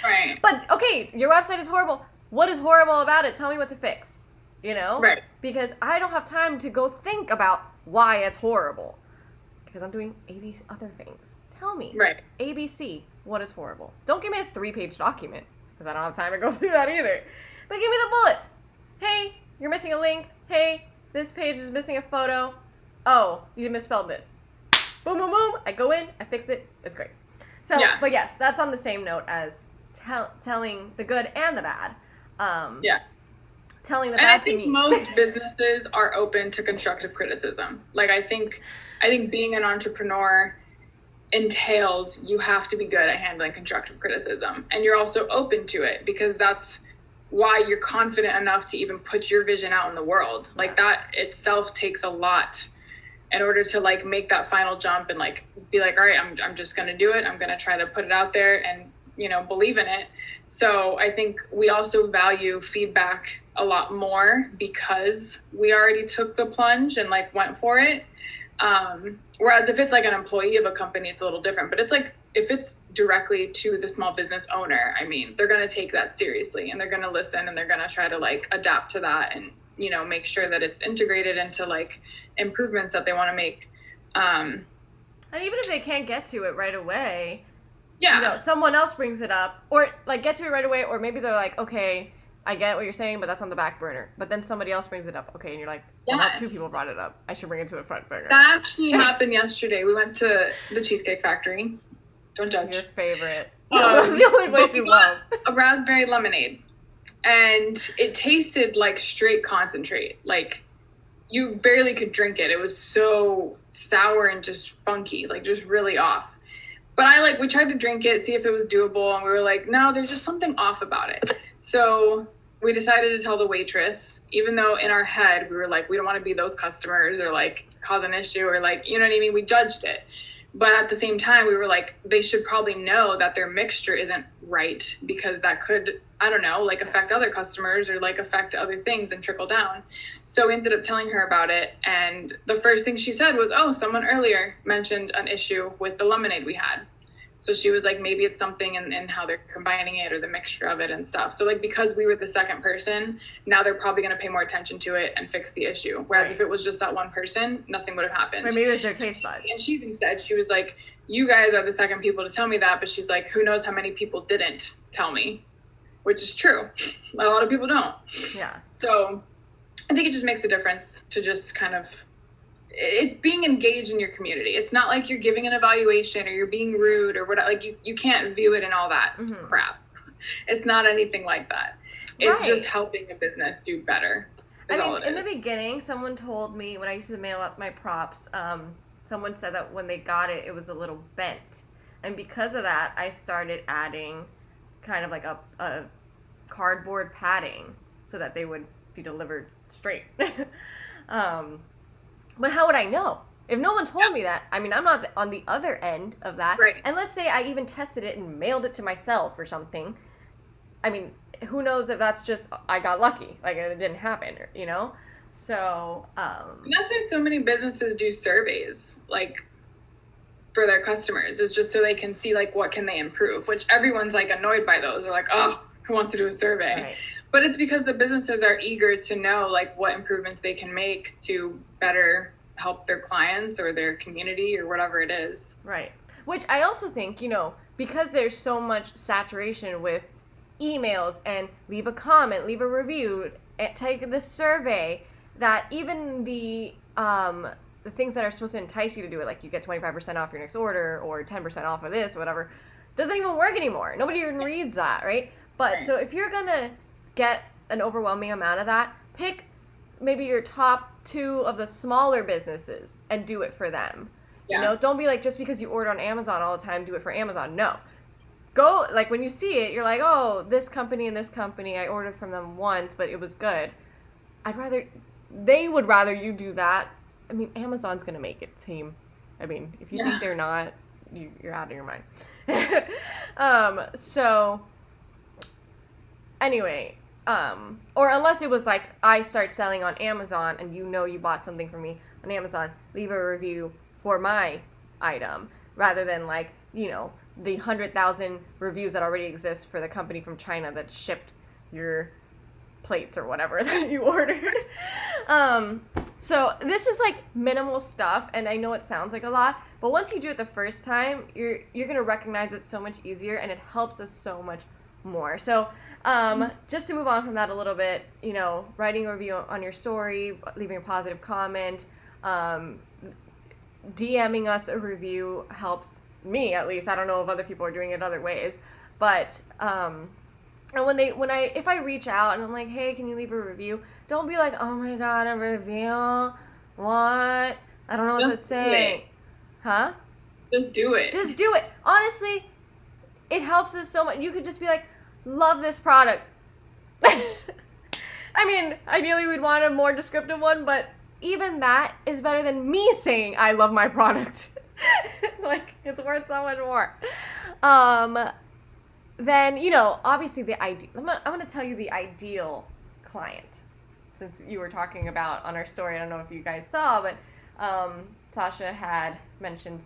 Right. But okay, your website is horrible. What is horrible about it? Tell me what to fix. Right. Because I don't have time to go think about why it's horrible. Because I'm doing 80 other things. Tell me. Right. ABC, what is horrible? Don't give me a 3-page document, because I don't have time to go through that either. But give me the bullets. Hey, you're missing a link. Hey, this page is missing a photo. Oh, you misspelled this. Boom, boom, boom. I go in, I fix it. It's great. So, But yes, that's on the same note as telling the good and the bad. Telling the bad to me. And I think most businesses are open to constructive criticism. Like, I think being an entrepreneur entails you have to be good at handling constructive criticism, and you're also open to it, because that's why you're confident enough to even put your vision out in the world. Like, that itself takes a lot in order to like make that final jump and like be like, all right, I'm just going to do it. I'm going to try to put it out there and, believe in it. So I think we also value feedback a lot more because we already took the plunge and like went for it. Whereas if it's like an employee of a company, it's a little different, but it's like, if it's directly to the small business owner, I mean, they're going to take that seriously, and they're going to listen, and they're going to try to like adapt to that and, make sure that it's integrated into like improvements that they want to make. And even if they can't get to it right away, yeah, someone else brings it up, or like get to it right away, or maybe they're like, okay, I get what you're saying, but that's on the back burner. But then somebody else brings it up. Okay, and you're like, well, not 2 people brought it up. I should bring it to the front burner. That actually happened yesterday. We went to the Cheesecake Factory. Don't judge. Your favorite. That's the only place you love. A raspberry lemonade. And it tasted like straight concentrate. Like, you barely could drink it. It was so sour and just funky, like just really off. But we tried to drink it, see if it was doable. And we were like, no, there's just something off about it. So we decided to tell the waitress, even though in our head we were like, we don't want to be those customers or like cause an issue or like, you know what I mean? We judged it. But at the same time, we were like, they should probably know that their mixture isn't right, because that could, I don't know, like affect other customers or like affect other things and trickle down. So we ended up telling her about it. And the first thing she said was, oh, someone earlier mentioned an issue with the lemonade we had. So she was like, maybe it's something in how they're combining it or the mixture of it and stuff. So like, because we were the second person, now they're probably going to pay more attention to it and fix the issue. Whereas Right. if it was just that one person, nothing would have happened. Or maybe it was their taste buds. And she even said, she was like, you guys are the second people to tell me that. But she's like, who knows how many people didn't tell me, which is true. A lot of people don't. Yeah. So I think it just makes a difference to just kind of, it's being engaged in your community. It's not like you're giving an evaluation or you're being rude or whatever. Like you can't view it in all that crap. It's not anything like that. It's just helping a business do better. I mean, in the beginning, someone told me when I used to mail up my props, someone said that when they got it, it was a little bent. And because of that, I started adding kind of like a cardboard padding so that they would be delivered straight. But how would I know? If no one told me that, I mean, I'm not on the other end of that. Right. And let's say I even tested it and mailed it to myself or something. I mean, who knows if that's just, I got lucky, like it didn't happen, you know? So, and that's why so many businesses do surveys, like, for their customers, is just so they can see, like, what can they improve, which everyone's, like, annoyed by those. They're like, oh, who wants to do a survey? Right. But it's because the businesses are eager to know, like, what improvements they can make to better help their clients or their community or whatever it is. Right. Which I also think, you know, because there's so much saturation with emails and leave a comment, leave a review, take this survey, that even the things that are supposed to entice you to do it, like you get 25% off your next order or 10% off of this, whatever, doesn't even work anymore. Nobody even reads that, right? But so if you're gonna get an overwhelming amount of that, pick maybe your top 2 of the smaller businesses and do it for them. Yeah. You know, don't be like, just because you order on Amazon all the time, do it for Amazon. No. Go, like, when you see it, you're like, oh, this company and this company, I ordered from them once, but it was good. They would rather you do that. I mean, Amazon's going to make it seem, I mean, if you think they're not, you're out of your mind. So, anyway, or unless it was like, I start selling on Amazon and you know you bought something from me on Amazon, leave a review for my item, rather than like, you know, the 100,000 reviews that already exist for the company from China that shipped your plates or whatever that you ordered. So this is like minimal stuff, and I know it sounds like a lot, but once you do it the first time, you're gonna recognize it so much easier, and it helps us so much more. So just to move on from that a little bit, you know, writing a review on your story, leaving a positive comment, DMing us a review helps me, at least. I don't know if other people are doing it other ways, but and if I reach out and I'm like, hey, can you leave a review? Don't be like, oh my god, a review? What? I don't know what to say. Huh? Just do it. Just do it. Honestly, it helps us so much. You could just be like, love this product. I mean, ideally we'd want a more descriptive one, but even that is better than me saying I love my product. Like, it's worth so much more. Then, you know, obviously the ideal, I'm going to tell you the ideal client, since you were talking about on our story. I don't know if you guys saw, but Sasha had mentioned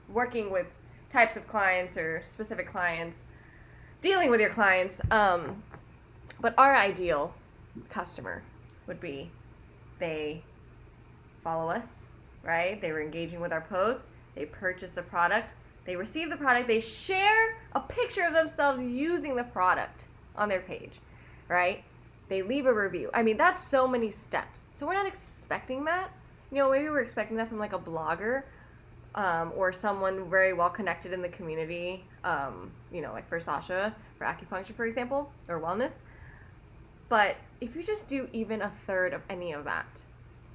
working with types of clients or specific clients, dealing with your clients. But our ideal customer would be, they follow us, right? They were engaging with our posts. They purchase the product. They receive the product. They share a picture of themselves using the product on their page, right? They leave a review. I mean, that's so many steps. So we're not expecting that. You know, maybe we're expecting that from like a blogger or someone very well connected in the community. You know, like for Sasha, for acupuncture, for example, or wellness. But if you just do even a third of any of that,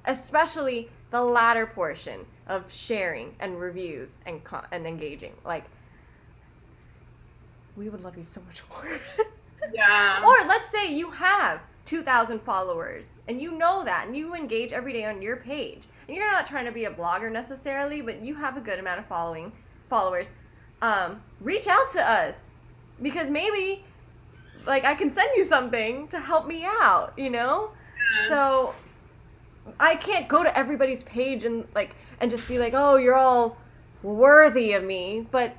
especially the latter portion of sharing and reviews and engaging, like, we would love you so much more. Yeah. Or let's say you have 2,000 followers and you know that and you engage every day on your page. And you're not trying to be a blogger necessarily, but you have a good amount of followers. Reach out to us because maybe like I can send you something to help me out, you know? Yeah. So I can't go to everybody's page and just be like, "Oh, you're all worthy of me." But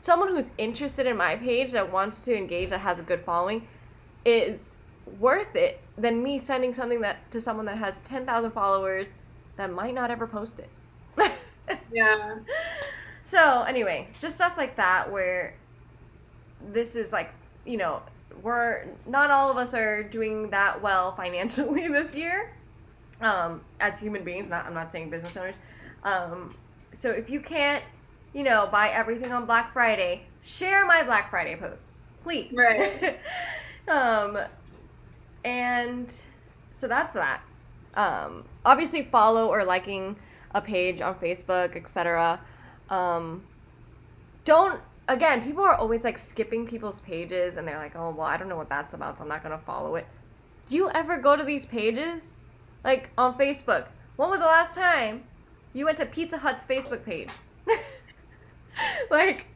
someone who's interested in my page that wants to engage, that has a good following, is worth it than me sending something that to someone that has 10,000 followers that might not ever post it. Yeah. So anyway, just stuff like that where this is like, you know, we're not all of us are doing that well financially this year, as human beings. I'm not saying business owners. So if you can't, you know, buy everything on Black Friday, share my Black Friday posts, please. Right. And so that's that. Obviously follow or liking a page on Facebook, etc. Again, people are always like skipping people's pages and they're like, "Oh, well, I don't know what that's about, so I'm not going to follow it." Do you ever go to these pages? Like on Facebook. When was the last time you went to Pizza Hut's Facebook page? Like,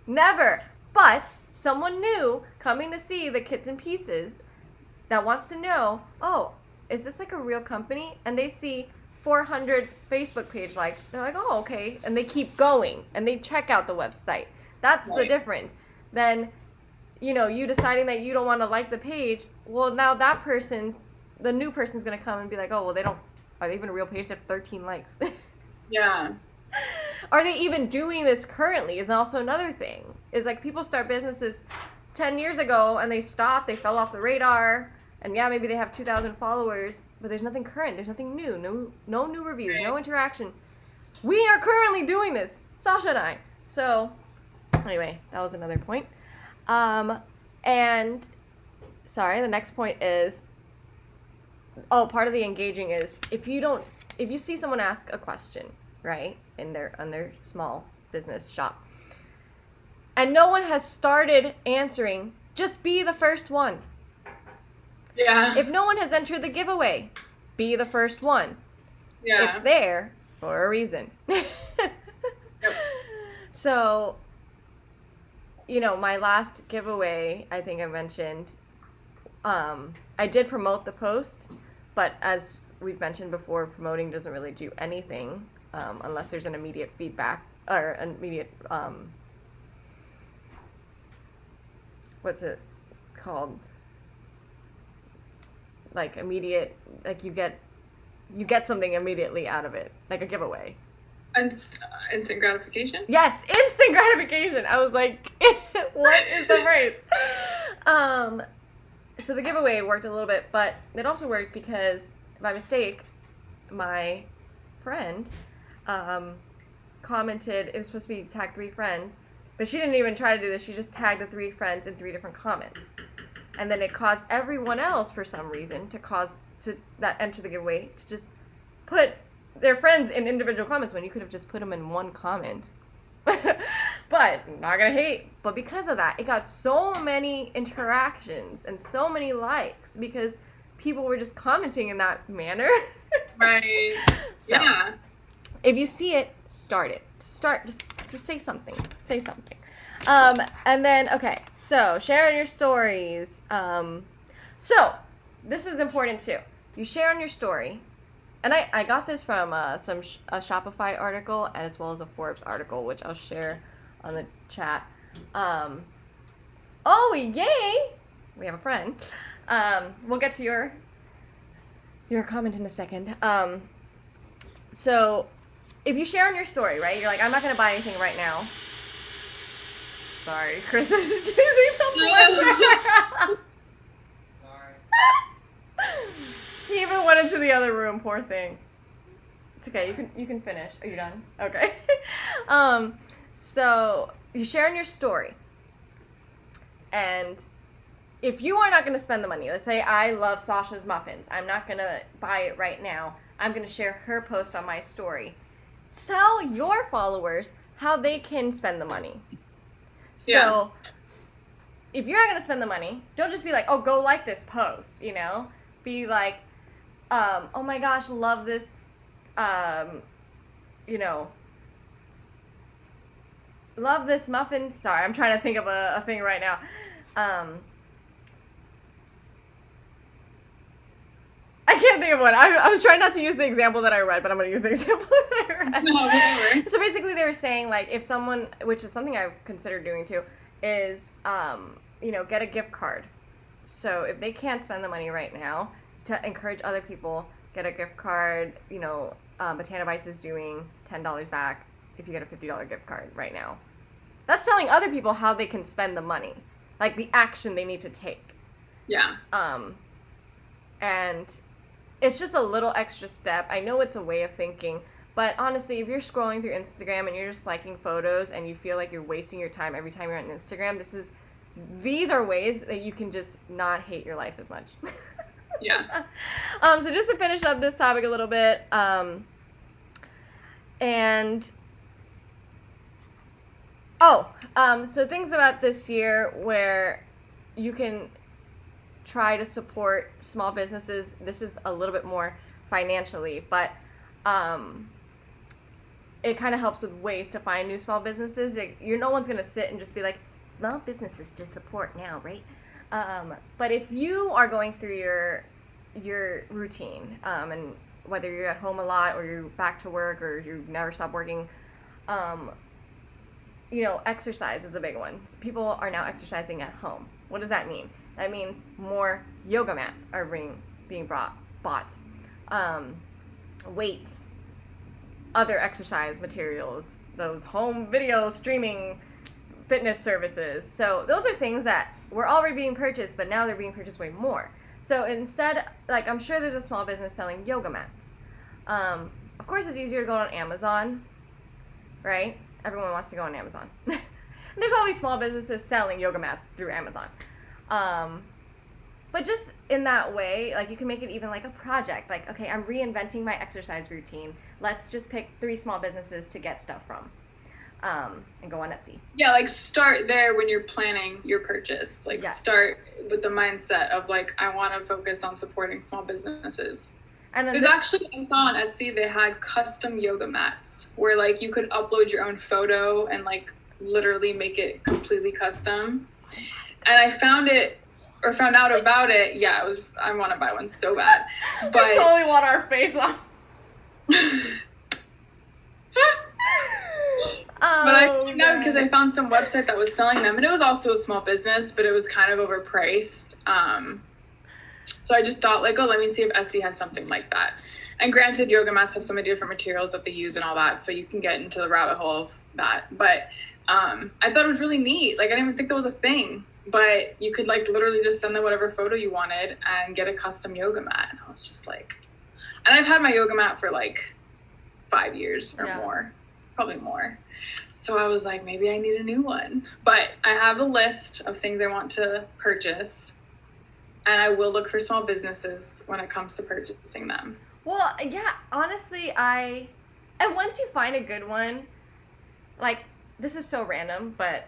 never. But someone new coming to see the Kits and Pieces that wants to know, "Oh, is this like a real company?" And they see 400 Facebook page likes. They're like, "Oh, okay." And they keep going and they check out the website. That's the difference. Then, you know, you deciding that you don't want to like the page, well, now the new person's going to come and be like, "Oh, well, are they even a real page? They have 13 likes." Yeah. Are they even doing this currently is also another thing. Is like people start businesses 10 years ago and they stopped, they fell off the radar, and yeah, maybe they have 2,000 followers, but there's nothing current, there's nothing new, no new reviews, no interaction. We are currently doing this, Sasha and I. So, anyway, that was another point. And, sorry, the next point is, part of the engaging is, if you see someone ask a question, right, on their small business shop, and no one has started answering, just be the first one. Yeah. If no one has entered the giveaway, be the first one. Yeah. It's there for a reason. Yep. So, you know, my last giveaway, I think I mentioned, I did promote the post, but as we've mentioned before, promoting doesn't really do anything unless there's an immediate feedback or an immediate, what's it called? Like immediate, like you get something immediately out of it, like a giveaway. Instant gratification? Yes, instant gratification. I was like, what is the phrase? So the giveaway worked a little bit, but it also worked because by mistake, my friend commented, it was supposed to be tag 3 friends, but she didn't even try to do this. She just tagged the 3 friends in 3 different comments. And then it caused everyone else, for some reason, that enter the giveaway to just put their friends in individual comments when you could have just put them in one comment. But, not gonna hate. But because of that, it got so many interactions and so many likes because people were just commenting in that manner. Right. So, yeah. If you see it, start it. Just say something. Say something. And then, okay, so share on your stories. So this is important too. You share on your story, and I got this from a Shopify article as well as a Forbes article, which I'll share on the chat. Oh, yay! We have a friend. We'll get to your comment in a second. So if you share on your story, right, you're like, "I'm not going to buy anything right now." Sorry, Chris is using the blender. Sorry. He even went into the other room, poor thing. It's okay, you can finish. Are you done? Okay. So you share in your story. And if you are not going to spend the money, let's say I love Sasha's muffins. I'm not going to buy it right now. I'm going to share her post on my story. Tell your followers how they can spend the money. So, if you're not going to spend the money, don't just be like, oh, go like this post, you know? Be like, oh my gosh, love this, you know, love this muffin. Sorry, I'm trying to think of a thing right now. I can't think of one. I was trying not to use the example that I read, but I'm going to use the example that I read. No, whatever. So basically they were saying, like, if someone, which is something I've considered doing too, is, you know, get a gift card. So if they can't spend the money right now, to encourage other people, get a gift card. You know, Botana Vice is doing $10 back if you get a $50 gift card right now. That's telling other people how they can spend the money, like the action they need to take. Yeah. And it's just a little extra step. I know it's a way of thinking, but honestly, if you're scrolling through Instagram and you're just liking photos and you feel like you're wasting your time every time you're on Instagram, these are ways that you can just not hate your life as much. Yeah. So just to finish up this topic a little bit, so things about this year where you can try to support small businesses. This is a little bit more financially, but it kind of helps with ways to find new small businesses. No one's gonna sit and just be like, small businesses just support now, right? But if you are going through your routine, and whether you're at home a lot or you're back to work or you never stop working, you know, exercise is a big one. People are now exercising at home. What does that mean? That means more yoga mats are being bought. Weights, other exercise materials, those home video streaming fitness services. So those are things that were already being purchased, but now they're being purchased way more. So instead, like, I'm sure there's a small business selling yoga mats. Of course, it's easier to go on Amazon, right? Everyone wants to go on Amazon. There's probably small businesses selling yoga mats through Amazon. But just in that way, like, you can make it even like a project. Like, okay, I'm reinventing my exercise routine. Let's just pick 3 small businesses to get stuff from. And go on Etsy. Yeah, like, start there when you're planning your purchase. Like, yes. Start with the mindset of, like, I want to focus on supporting small businesses. And then actually, I saw on Etsy, they had custom yoga mats where, like, you could upload your own photo and, like, literally make it completely custom. And I found out about it. Yeah, I want to buy one so bad. But I totally want our face on. But I found out because I found some website that was selling them, and it was also a small business, but it was kind of overpriced. So I just thought, like, oh, let me see if Etsy has something like that. And granted, yoga mats have so many different materials that they use and all that, so you can get into the rabbit hole of that. But I thought it was really neat. Like, I didn't even think that was a thing. But you could, like, literally just send them whatever photo you wanted and get a custom yoga mat. And I was just like... And I've had my yoga mat for, like, 5 years or more. Probably more. So I was like, maybe I need a new one. But I have a list of things I want to purchase. And I will look for small businesses when it comes to purchasing them. Well, yeah, honestly, and once you find a good one, like, this is so random, but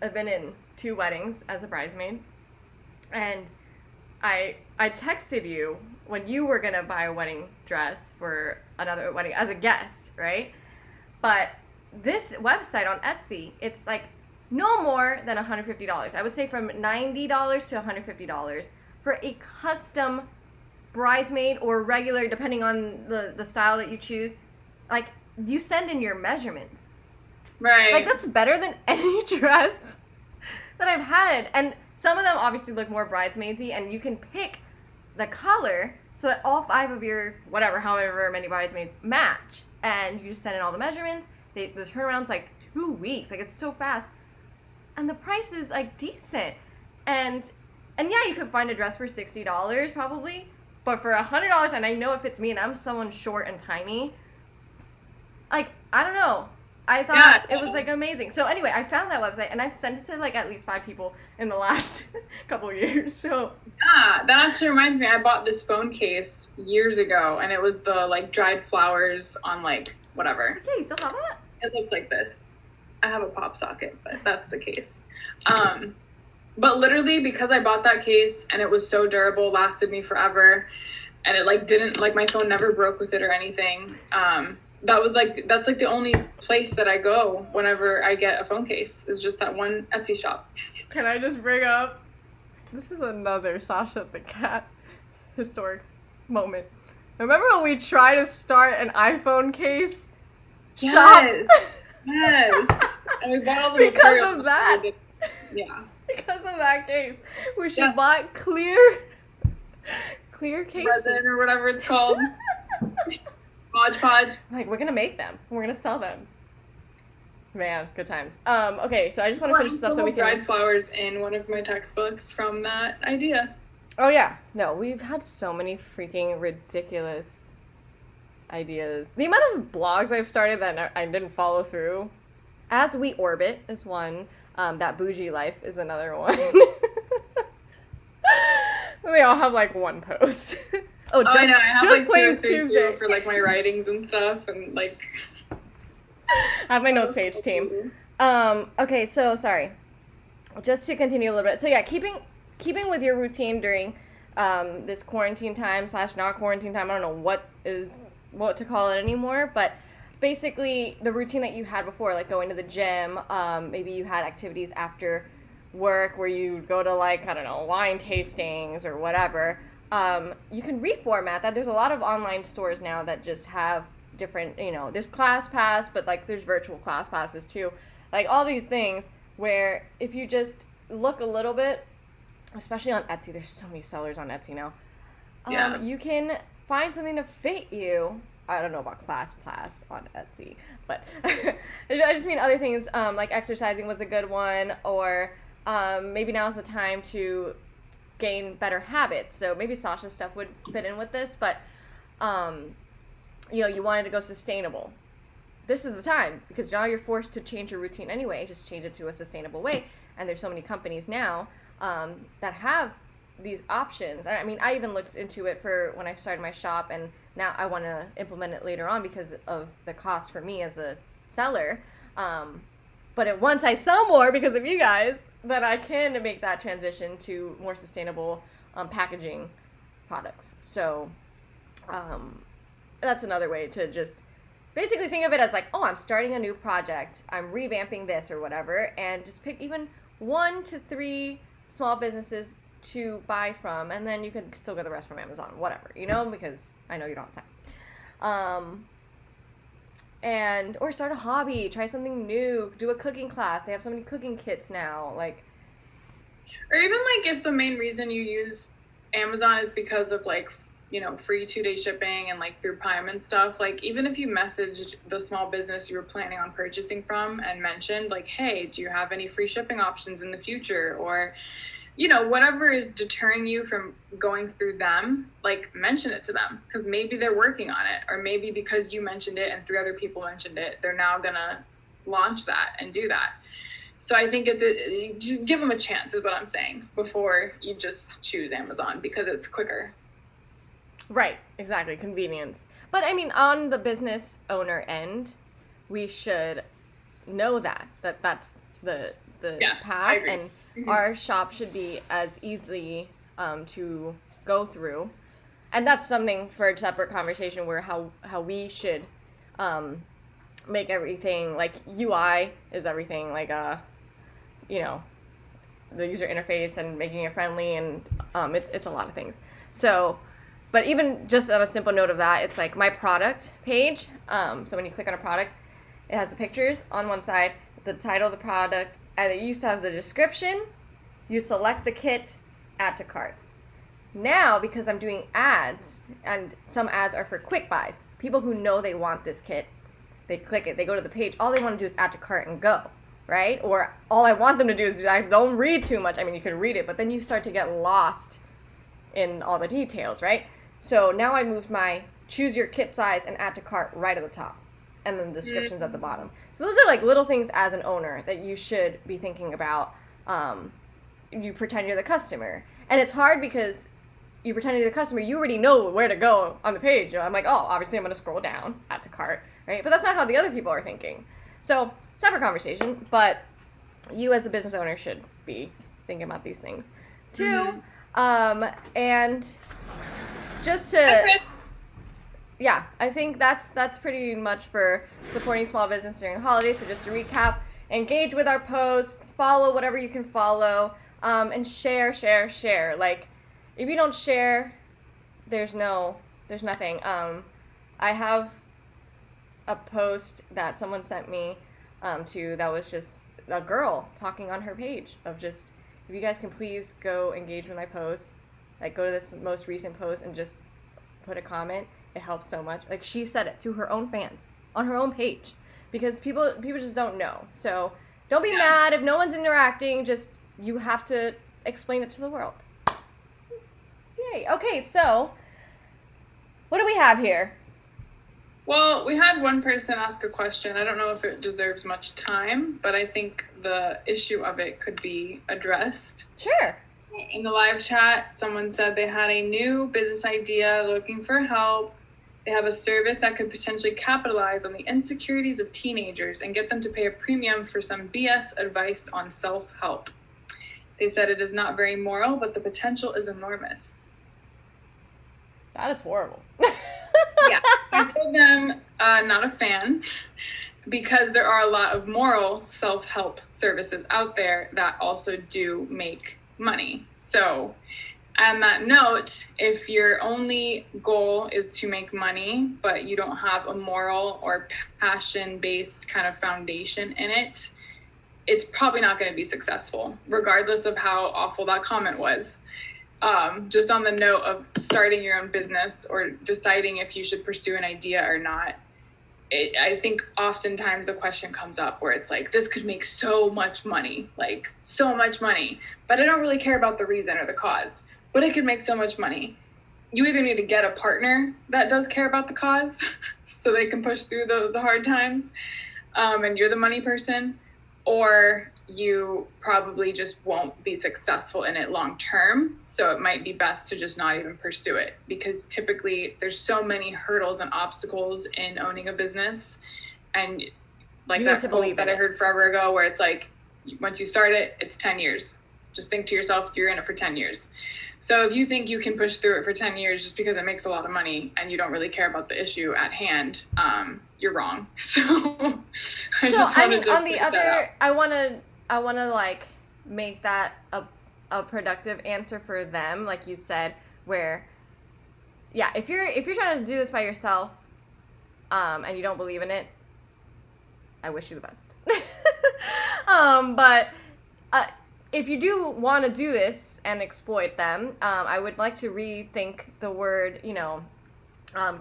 I've been in 2 weddings as a bridesmaid, and I texted you when you were gonna buy a wedding dress for another wedding as a guest, right? But this website on Etsy, it's like no more than $150. I would say from $90 to $150 for a custom bridesmaid or regular, depending on the style that you choose. Like, you send in your measurements. Right. Like, that's better than any dress that I've had. And some of them obviously look more bridesmaidsy, and you can pick the color so that all 5 of your however many bridesmaids match. And you just send in all the measurements. The turnaround's like 2 weeks. Like, it's so fast. And the price is, like, decent. And yeah, you could find a dress for $60 probably. But for $100, and I know it fits me, and I'm someone short and tiny, like, I don't know. I thought it was, like, amazing. So anyway, I found that website, and I've sent it to, like, at least 5 people in the last couple of years. So yeah, that actually reminds me. I bought this phone case years ago, and it was the, like, dried flowers on, like, whatever. Yeah, you still have that? It looks like this. I have a pop socket, but that's the case. But literally, because I bought that case and it was so durable, lasted me forever, and it like didn't like my phone never broke with it or anything. That's like the only place that I go whenever I get a phone case is just that one Etsy shop. Can I just bring up? This is another Sasha the cat historic moment. Remember when we tried to start an iPhone case shop? Yes. And we bought all the because materials of that. Yeah. Because of that case, we should Yeah. buy clear cases. Resin or whatever it's called. Mod Podge. Like, we're gonna make them. We're gonna sell them. Man, good times. Okay, so I just want to finish this up so we can. Dried flowers in one of my textbooks from that idea. Oh yeah, no, we've had so many freaking ridiculous ideas. The amount of blogs I've started that I didn't follow through. As We Orbit is one. That Bougie Life is another one. They all have like one post. I know. I have just like 2 or 3 Tuesday. too for like my writings and stuff, and like. I have my notes page, team. Okay, so sorry. Just to continue a little bit. So yeah, keeping with your routine during this quarantine time / not quarantine time. I don't know what to call it anymore, but basically the routine that you had before, like going to the gym, maybe you had activities after work where you go to like, I don't know, wine tastings or whatever. You can reformat that. There's a lot of online stores now that just have different, there's ClassPass, but like there's virtual class passes too. Like all these things where if you just look a little bit, especially on Etsy, there's so many sellers on Etsy now. Yeah. You can find something to fit you. I don't know about ClassPass on Etsy, but I just mean other things, like exercising was a good one, or maybe now's the time to gain better habits. So maybe Sasha's stuff would fit in with this, but you wanted to go sustainable. This is the time, because now you're forced to change your routine anyway. Just change it to a sustainable way. And there's so many companies now that have these options. I mean, I even looked into it for when I started my shop, and now I want to implement it later on because of the cost for me as a seller. But once I sell more because of you guys, then I can make that transition to more sustainable packaging products. So that's another way to just basically think of it as like, oh, I'm starting a new project. I'm revamping this or whatever, and just pick even 1 to 3 small businesses to buy from, and then you can still get the rest from Amazon, whatever, because I know you don't have time. Or start a hobby, try something new, do a cooking class. They have so many cooking kits now, like. Or even like if the main reason you use Amazon is because of like, free 2-day shipping and like through Prime and stuff, like even if you messaged the small business you were planning on purchasing from and mentioned like, hey, do you have any free shipping options in the future? Or, whatever is deterring you from going through them, like mention it to them, because maybe they're working on it, or maybe because you mentioned it and 3 other people mentioned it, they're now gonna launch that and do that. So I think just give them a chance is what I'm saying before you just choose Amazon, because it's quicker. Right, exactly, convenience. But I mean, on the business owner end, we should know that's the Yes, path, I agree. and our shop should be as easy to go through. And that's something for a separate conversation, where how we should make everything, like UI is everything, like the user interface and making it friendly, and it's a lot of things. So, but even just on a simple note of that, it's like my product page. So when you click on a product, it has the pictures on one side, the title of the product, and it used to have the description. You select the kit, add to cart. Now, because I'm doing ads, and some ads are for quick buys, people who know they want this kit, they click it, they go to the page, all they want to do is add to cart and go, right? Or all I want them to do is, I don't read too much. I mean, you can read it, but then you start to get lost in all the details, right? So now I moved my choose your kit size and add to cart right at the top, and then the descriptions at the bottom. So those are like little things as an owner that you should be thinking about. You pretend you're the customer, and it's hard because you pretend you're the customer, you already know where to go on the page. I'm like, oh, obviously I'm going to scroll down, add to cart, right? But that's not how the other people are thinking. So separate conversation, but you as a business owner should be thinking about these things. Mm-hmm. 2, and just to, yeah, I think that's pretty much for supporting small business during the holidays. So just to recap, engage with our posts, follow whatever you can follow, and share. Like, if you don't share, there's nothing. I have a post that someone sent me that was just a girl talking on her page of just, if you guys can please go engage with my posts, like go to this most recent post and just put a comment. It helps so much. Like, she said it to her own fans on her own page, because people just don't know. So don't be mad if no one's interacting. Just, you have to explain it to the world. Yay. Okay, so what do we have here? Well, we had one person ask a question. I don't know if it deserves much time, but I think the issue of it could be addressed. Sure. In the live chat, someone said they had a new business idea, looking for help. They have a service that could potentially capitalize on the insecurities of teenagers and get them to pay a premium for some BS advice on self-help. They said it is not very moral, but the potential is enormous. That is horrible. Yeah, I told them not a fan, because there are a lot of moral self-help services out there that also do make money. So on that note, if your only goal is to make money, but you don't have a moral or passion-based kind of foundation in it, it's probably not going to be successful, regardless of how awful that comment was. Just on the note of starting your own business or deciding if you should pursue an idea or not, I think oftentimes the question comes up where it's like, this could make so much money, like so much money, but I don't really care about the reason or the cause, but it could make so much money. You either need to get a partner that does care about the cause so they can push through the hard times, and you're the money person, or you probably just won't be successful in it long term. So it might be best to just not even pursue it, because typically there's so many hurdles and obstacles in owning a business. And like that quote that I heard forever ago where it's like, once you start it, it's 10 years. Just think to yourself, you're in it for 10 years. So if you think you can push through it for 10 years just because it makes a lot of money and you don't really care about the issue at hand, you're wrong. So on the other, I want to like make that a productive answer for them, like you said, where, yeah, if you're trying to do this by yourself, and you don't believe in it, I wish you the best. But if you do want to do this and exploit them, I would like to rethink the word,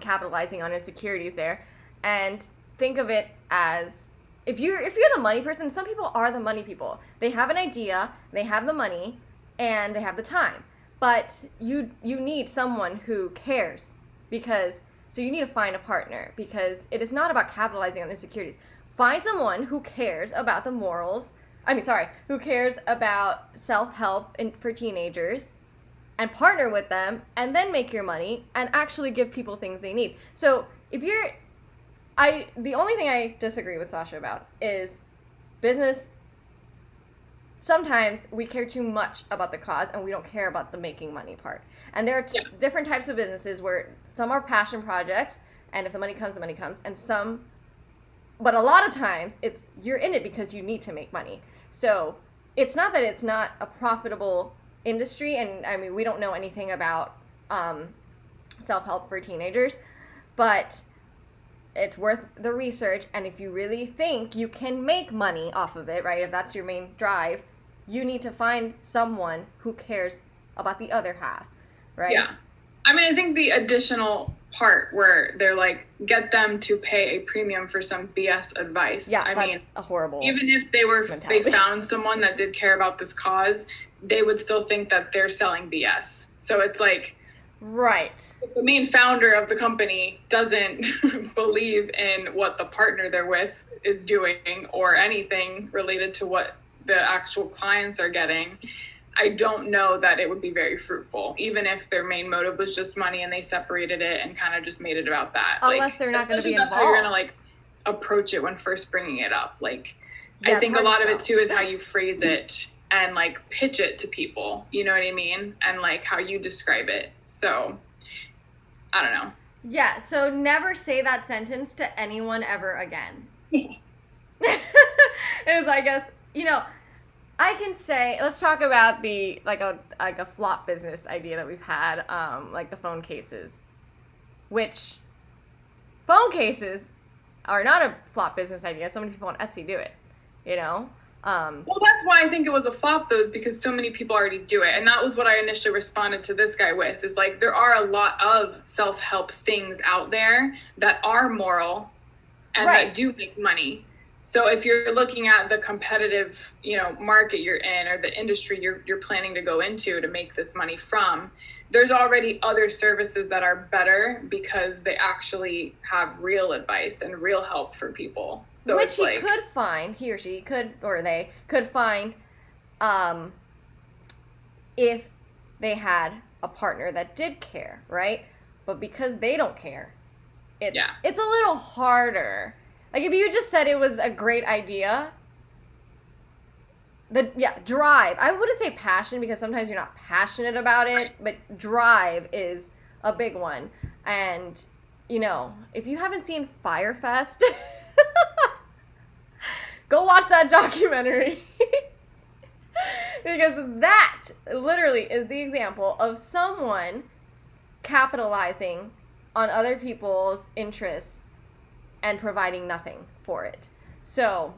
capitalizing on insecurities there, and think of it as, if you're the money person, some people are the money people. They have an idea, they have the money, and they have the time. But you need someone who cares, so you need to find a partner, because it is not about capitalizing on insecurities. Find someone who cares about who cares about self-help for teenagers, and partner with them, and then make your money and actually give people things they need. So the only thing I disagree with Sasha about is business. Sometimes we care too much about the cause and we don't care about the making money part. And there are different types of businesses where some are passion projects, and if the money comes, but a lot of times you're in it because you need to make money. So it's not that it's not a profitable industry, and I mean, we don't know anything about self-help for teenagers, but it's worth the research. And if you really think you can make money off of it, right, if that's your main drive, you need to find someone who cares about the other half, right? Yeah. I mean, I think the additional part where they're like, get them to pay a premium for some BS advice. Yeah, that's a horrible even if they found someone that did care about this cause, they would still think that they're selling BS. So it's like, right, if the main founder of the company doesn't believe in what the partner they're with is doing or anything related to what the actual clients are getting, I don't know that it would be very fruitful, even if their main motive was just money and they separated it and kind of just made it about that. Unless they're not going to be involved. That's how you're going to approach it when first bringing it up. I think a lot of it too is how you phrase it and like pitch it to people, you know what I mean? And like how you describe it. So I don't know. Yeah, so never say that sentence to anyone ever again. It was, I guess, I can say, let's talk about the like a flop business idea that we've had, like the phone cases, which phone cases are not a flop business idea. So many people on Etsy do it, Well, that's why I think it was a flop, though, is because so many people already do it. And that was what I initially responded to this guy with, is like, there are a lot of self-help things out there that are moral and Right. that do make money. So if you're looking at the competitive, market you're in, or the industry you're planning to go into to make this money from, there's already other services that are better because they actually have real advice and real help for people. So which could find, he or she could, or they could find, if they had a partner that did care, right? But because they don't care, it's a little harder. Like, if you just said it was a great idea, drive. I wouldn't say passion, because sometimes you're not passionate about it, but drive is a big one. And, if you haven't seen Firefest, go watch that documentary. Because that literally is the example of someone capitalizing on other people's interests and providing nothing for it. So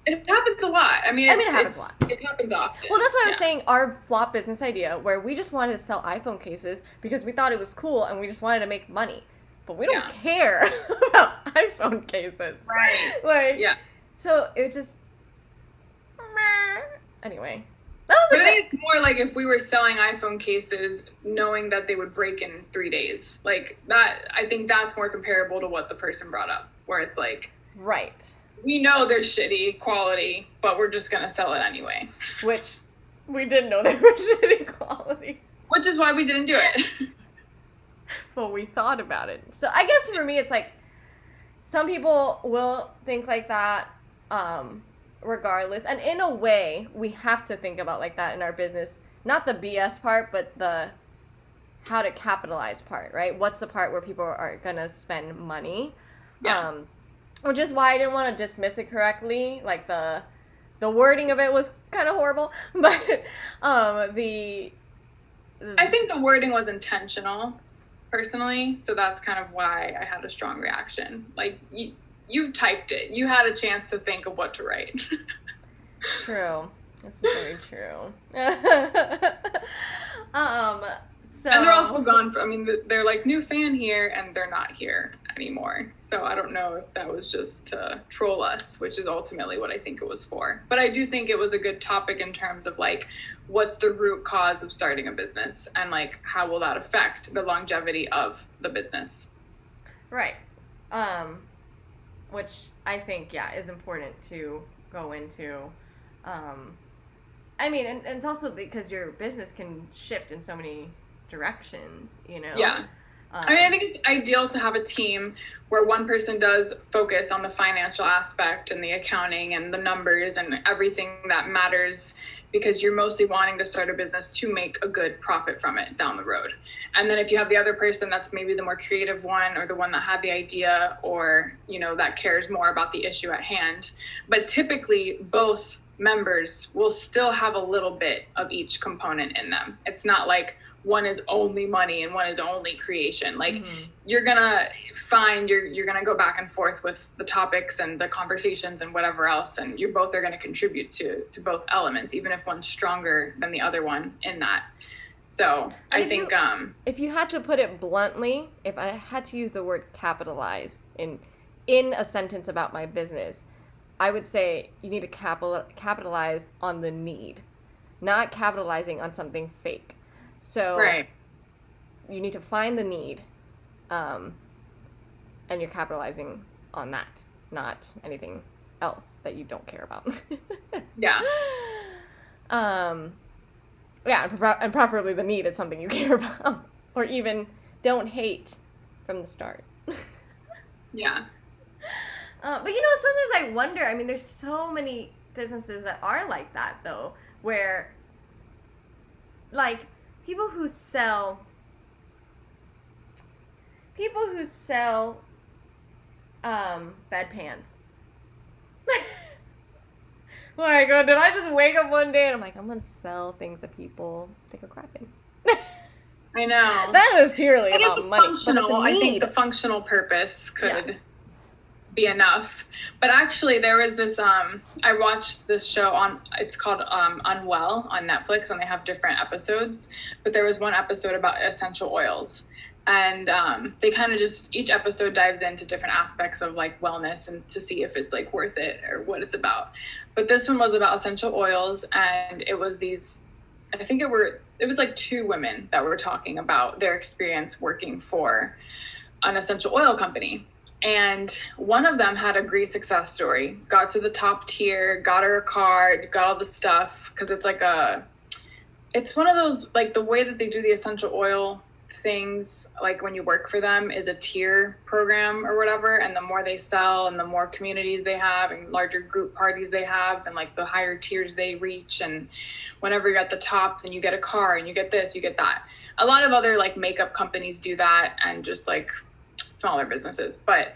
it happens a lot. I mean, it happens a lot. It happens often. Well, that's why I was saying our flop business idea, where we just wanted to sell iPhone cases because we thought it was cool and we just wanted to make money. But we don't care about iPhone cases. Right. So it just... Anyway. That was but I think it's more like if we were selling iPhone cases knowing that they would break in 3 days. Like that, I think that's more comparable to what the person brought up, where it's like... Right. We know they're shitty quality, but we're just going to sell it anyway. Which we didn't know they were shitty quality. Which is why we didn't do it. Well, we thought about it. So I guess for me, it's like, some people will think like that, regardless. And in a way, we have to think about like that in our business. Not the BS part, but the how to capitalize part, right? What's the part where people are going to spend money? Yeah. Which is why I didn't want to dismiss it correctly. Like, the wording of it was kind of horrible. But I think the wording was intentional, personally. So that's kind of why I had a strong reaction. Like, you typed it. You had a chance to think of what to write. True. This is very true. So... And they're also gone they're like, new fan here, and they're not here anymore. So I don't know if that was just to troll us, which is ultimately what I think it was for. But I do think it was a good topic in terms of like, what's the root cause of starting a business, and like, how will that affect the longevity of the business? Right. Which I think, is important to go into. I mean, and it's also because your business can shift in so many directions, Yeah. I think it's ideal to have a team where one person does focus on the financial aspect and the accounting and the numbers and everything that matters, because you're mostly wanting to start a business to make a good profit from it down the road. And then if you have the other person that's maybe the more creative one, or the one that had the idea, or, that cares more about the issue at hand. But typically both members will still have a little bit of each component in them. It's not like one is only money and one is only creation. Like, you're gonna find you're gonna go back and forth with the topics and the conversations and whatever else, and you both are gonna contribute to both elements, even if one's stronger than the other one in that. So I think if you had to put it bluntly, if I had to use the word capitalize in a sentence about my business, I would say you need to capitalize on the need, not capitalizing on something fake. So right. You need to find the need, and you're capitalizing on that, not anything else that you don't care about. Yeah. And preferably the need is something you care about, or even don't hate from the start. Yeah. But sometimes I wonder, there's so many businesses that are like that, though, where, like, people who sell bedpans. Like, did I just wake up one day and I'm like, I'm gonna sell things that people think are crappy? I know. That was purely I about money. I think the functional purpose could be enough. But actually, there was this, I watched this show it's called Unwell on Netflix, and they have different episodes. But there was one episode about essential oils. And they kind of just, each episode dives into different aspects of like wellness and to see if it's like worth it or what it's about. But this one was about essential oils, and it was it was like two women that were talking about their experience working for an essential oil company. And one of them had a great success story, got to the top tier, got her a card, got all the stuff. Cause it's one of those, like the way that they do the essential oil things, like when you work for them, is a tier program or whatever. And the more they sell and the more communities they have and larger group parties they have, and like the higher tiers they reach. And whenever you're at the top, then you get a car and you get this, you get that. A lot of other like makeup companies do that, and just like smaller businesses. But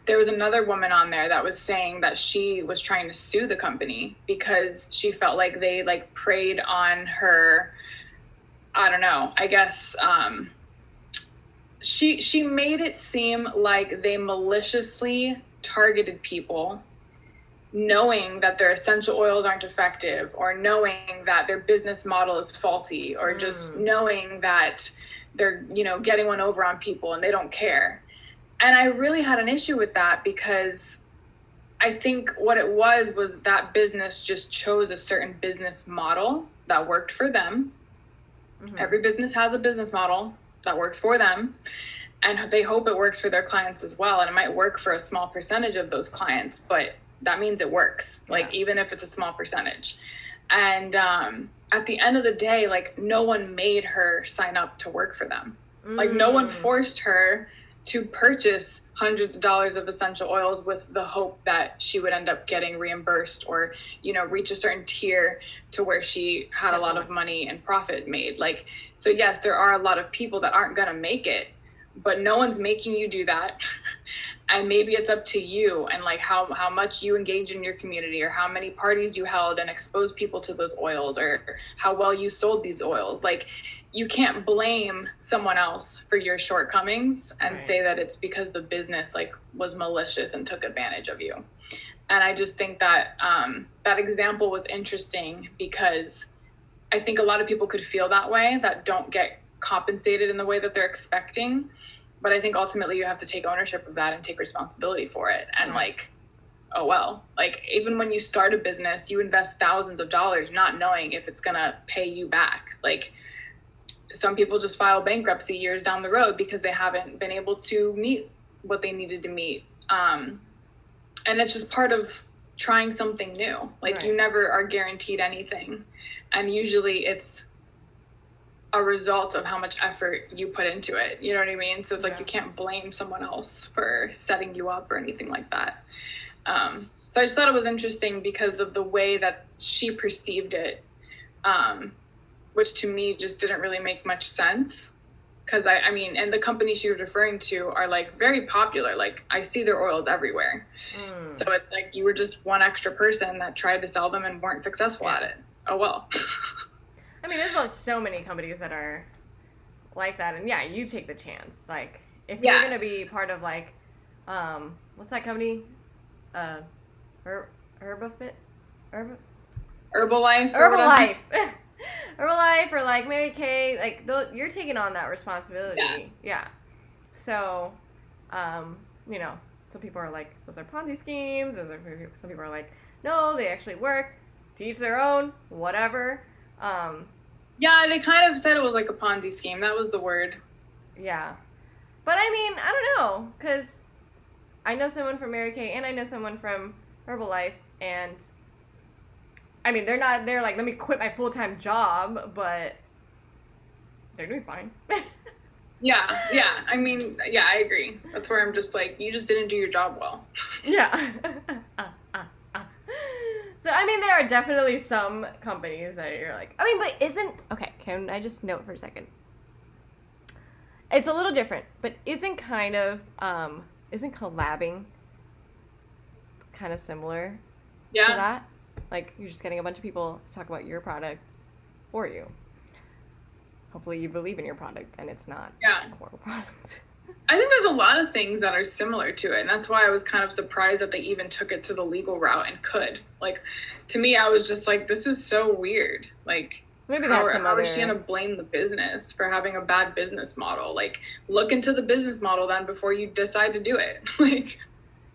there was another woman on there that was saying that she was trying to sue the company because she felt like they like preyed on her. I don't know, I guess she made it seem like they maliciously targeted people, knowing that their essential oils aren't effective, or knowing that their business model is faulty, or just knowing that they're, getting one over on people and they don't care. And I really had an issue with that, because I think what it was that business just chose a certain business model that worked for them. Mm-hmm. Every business has a business model that works for them, and they hope it works for their clients as well. And it might work for a small percentage of those clients, but that means it works, like even if it's a small percentage. And at the end of the day, like no one made her sign up to work for them. Like no one forced her to purchase hundreds of dollars of essential oils with the hope that she would end up getting reimbursed, or, reach a certain tier to where she had a lot of money and profit made. Like, so yes, there are a lot of people that aren't going to make it, but no one's making you do that. And maybe it's up to you, and like how much you engage in your community, or how many parties you held and exposed people to those oils, or how well you sold these oils. Like, you can't blame someone else for your shortcomings and say that it's because the business like was malicious and took advantage of you. And I just think that that example was interesting, because I think a lot of people could feel that way, that don't get compensated in the way that they're expecting. But I think ultimately you have to take ownership of that and take responsibility for it. And like, oh, well, like even when you start a business, you invest thousands of dollars not knowing if it's going to pay you back. Like, some people just file bankruptcy years down the road because they haven't been able to meet what they needed to meet. And it's just part of trying something new. Like you never are guaranteed anything. And usually it's a result of how much effort you put into it. You know what I mean? So it's like you can't blame someone else for setting you up or anything like that. So I just thought it was interesting because of the way that she perceived it. Which to me just didn't really make much sense. Because I mean, and the companies she was referring to are like very popular. Like I see their oils everywhere. So it's like you were just one extra person that tried to sell them and weren't successful at it. Oh, well. I mean, there's so many companies that are like that. And you take the chance. Like if you're going to be part of like, what's that company? Herbalife? Herbalife. Herbalife or like Mary Kay, like you're taking on that responsibility. Yeah. So, some people are like, those are Ponzi schemes. Some people are like, no, they actually work. To each their own. Whatever. Yeah, they kind of said it was like a Ponzi scheme. That was the word. Yeah, but I mean, I don't know, because I know someone from Mary Kay and I know someone from Herbalife, and I mean, they're like, let me quit my full-time job, but they're doing fine. Yeah. I mean, I agree. That's where I'm just like, you just didn't do your job well. Yeah. So, I mean, there are definitely some companies that you're like, I mean, but okay, can I just note for a second? It's a little different, but isn't collabing kind of similar to that? Like, you're just getting a bunch of people to talk about your product for you. Hopefully you believe in your product and it's not a horrible product. I think there's a lot of things that are similar to it, and that's why I was kind of surprised that they even took it to the legal route and could. Like, to me, I was just like, this is so weird. Like, maybe how is she going to blame the business for having a bad business model? Like, look into the business model then before you decide to do it. Like,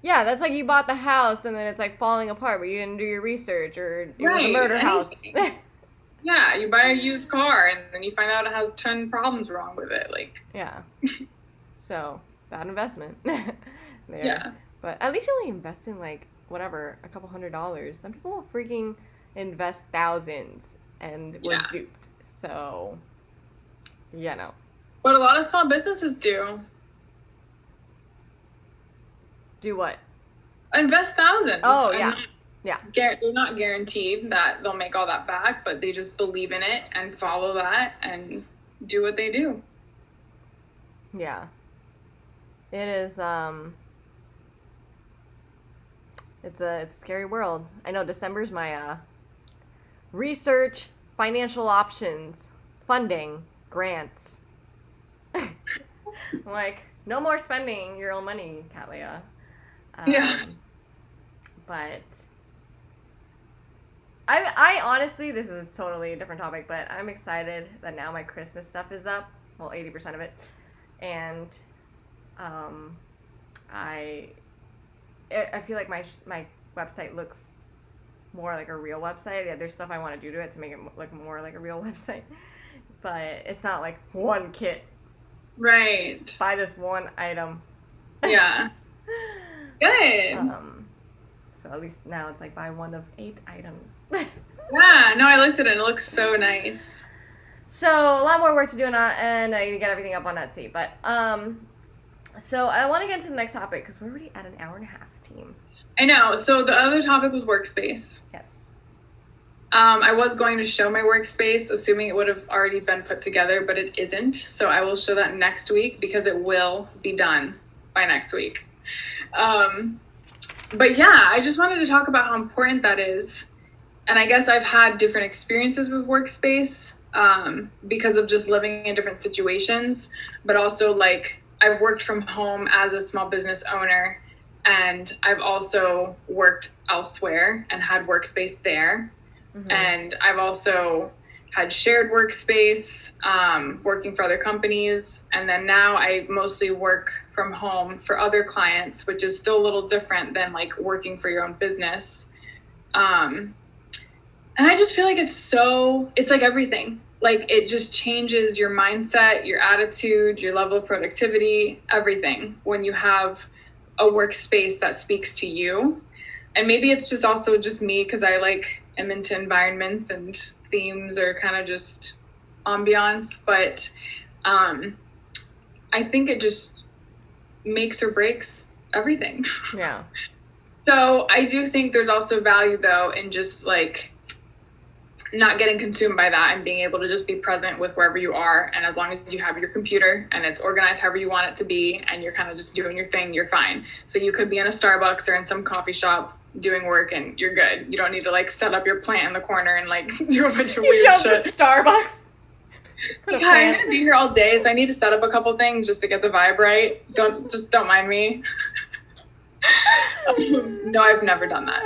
yeah, that's like you bought the house and then it's like falling apart, but you didn't do your research, or it was a murder house. Yeah, you buy a used car and then you find out it has 10 problems wrong with it. Like, yeah. So, bad investment. Yeah. But at least you only invest in, like, whatever, a couple $100s. Some people freaking invest thousands and were duped. So, yeah, no. But a lot of small businesses do. Do what? Invest thousands. Oh, yeah. They're not guaranteed that they'll make all that back, but they just believe in it and follow that and do what they do. Yeah. It is, it's a scary world. I know December's my, research, financial options, funding, grants. I'm like, no more spending your own money, Kalia. But I honestly, this is totally a different topic, but I'm excited that now my Christmas stuff is up. Well, 80% of it. And I feel like my website looks more like a real website. Yeah, there's stuff I want to do to it to make it look more like a real website, but it's not like one kit. Right. Buy this one item. Yeah. Good. So at least now it's like buy one of 8 items. Yeah. No, I looked at it. It looks so nice. So a lot more work to do on that, and I need to get everything up on Etsy. But so I want to get into the next topic because we're already at an hour and a half, team. I know. So the other topic was Workspace. Yes. I was going to show my Workspace, assuming it would have already been put together, but it isn't. So I will show that next week because it will be done by next week. But yeah, I just wanted to talk about how important that is. And I guess I've had different experiences with Workspace because of just living in different situations, but also like I've worked from home as a small business owner, and I've also worked elsewhere and had Workspace there. Mm-hmm. And I've also had shared workspace, working for other companies. And then now I mostly work from home for other clients, which is still a little different than like working for your own business. And I just feel like it's like everything. Like it just changes your mindset, your attitude, your level of productivity, everything when you have a workspace that speaks to you. And maybe it's just also just me because I like am into environments and themes or kind of just ambiance, but I think it just makes or breaks everything. Yeah. So I do think there's also value though in just like not getting consumed by that and being able to just be present with wherever you are. And as long as you have your computer and it's organized however you want it to be and you're kind of just doing your thing, you're fine. So you could be in a Starbucks or in some coffee shop doing work and you're good. You don't need to like set up your plant in the corner and like do a bunch of weird shit. You show up to Starbucks. Yeah, I'm gonna be here all day, so I need to set up a couple things just to get the vibe right. Don't mind me. No, I've never done that.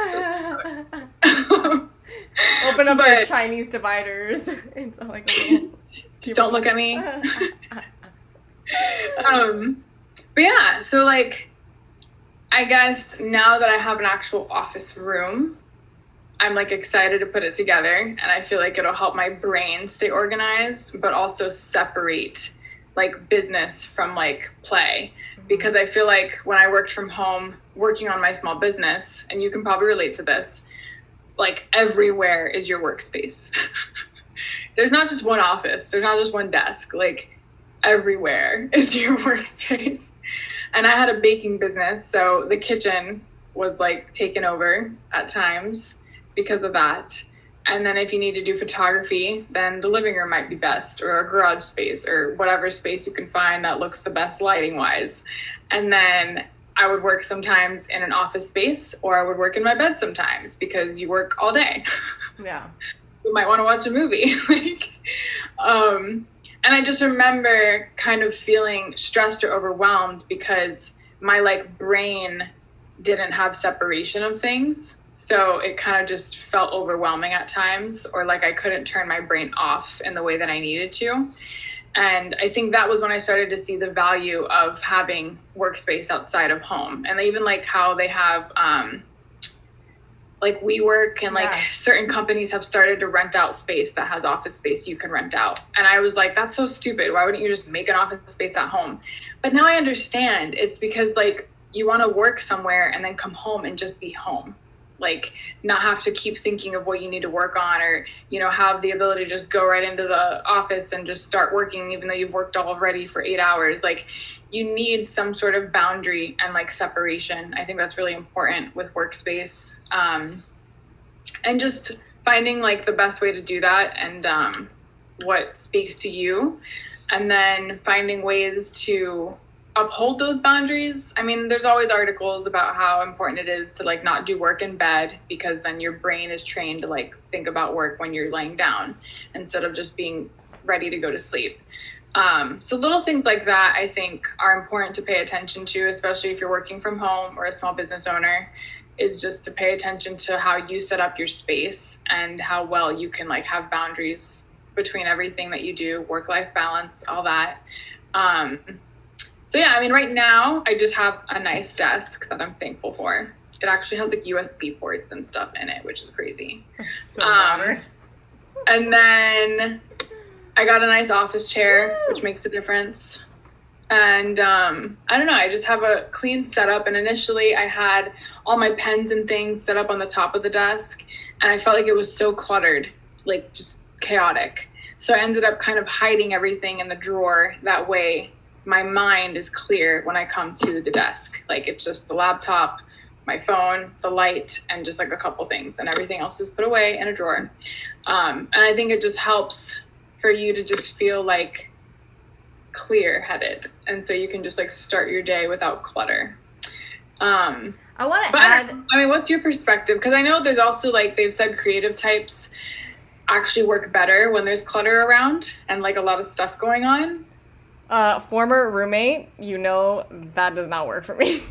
Open up your Chinese dividers. It's like a little... Just don't look at me. But yeah, so like, I guess now that I have an actual office room, I'm like excited to put it together, and I feel like it'll help my brain stay organized, but also separate like business from like play. Mm-hmm. Because I feel like when I worked from home, working on my small business, and you can probably relate to this, like everywhere is your workspace. There's not just one office. There's not just one desk. Like everywhere is your workspace. And I had a baking business, so the kitchen was like taken over at times. because of that. And then if you need to do photography, then the living room might be best, or a garage space, or whatever space you can find that looks the best lighting wise. And then I would work sometimes in an office space, or I would work in my bed sometimes, because you work all day. Yeah. You might want to watch a movie. And I just remember kind of feeling stressed or overwhelmed because my like brain didn't have separation of things. So it kind of just felt overwhelming at times, or like I couldn't turn my brain off in the way that I needed to. And I think that was when I started to see the value of having workspace outside of home. And even like how they have like WeWork and like certain companies have started to rent out space that has office space you can rent out. And I was like, that's so stupid. Why wouldn't you just make an office space at home? But now I understand. It's because like you want to work somewhere and then come home and just be home. Like not have to keep thinking of what you need to work on, or, you know, have the ability to just go right into the office and just start working, even though you've worked already for 8 hours. Like you need some sort of boundary and like separation. I think that's really important with workspace. And just finding like the best way to do that, and what speaks to you, and then finding ways to uphold those boundaries. I mean, there's always articles about how important it is to like not do work in bed, because then your brain is trained to like think about work when you're laying down instead of just being ready to go to sleep. So little things like that I think are important to pay attention to, especially if you're working from home or a small business owner, is just to pay attention to how you set up your space and how well you can like have boundaries between everything that you do, work-life balance, all that. So yeah, I mean, right now I just have a nice desk that I'm thankful for. It actually has like USB ports and stuff in it, which is crazy. That's so modern. And then I got a nice office chair, which makes a difference. And I don't know, I just have a clean setup. And initially I had all my pens and things set up on the top of the desk, and I felt like it was so cluttered, like just chaotic. So I ended up kind of hiding everything in the drawer. That way my mind is clear when I come to the desk. Like it's just the laptop, my phone, the light, and just like a couple things, and everything else is put away in a drawer. And I think it just helps for you to just feel like clear-headed, and so you can just like start your day without clutter. I want to add, I mean, what's your perspective? Because I know there's also like they've said creative types actually work better when there's clutter around and like a lot of stuff going on. Former roommate, you know that does not work for me.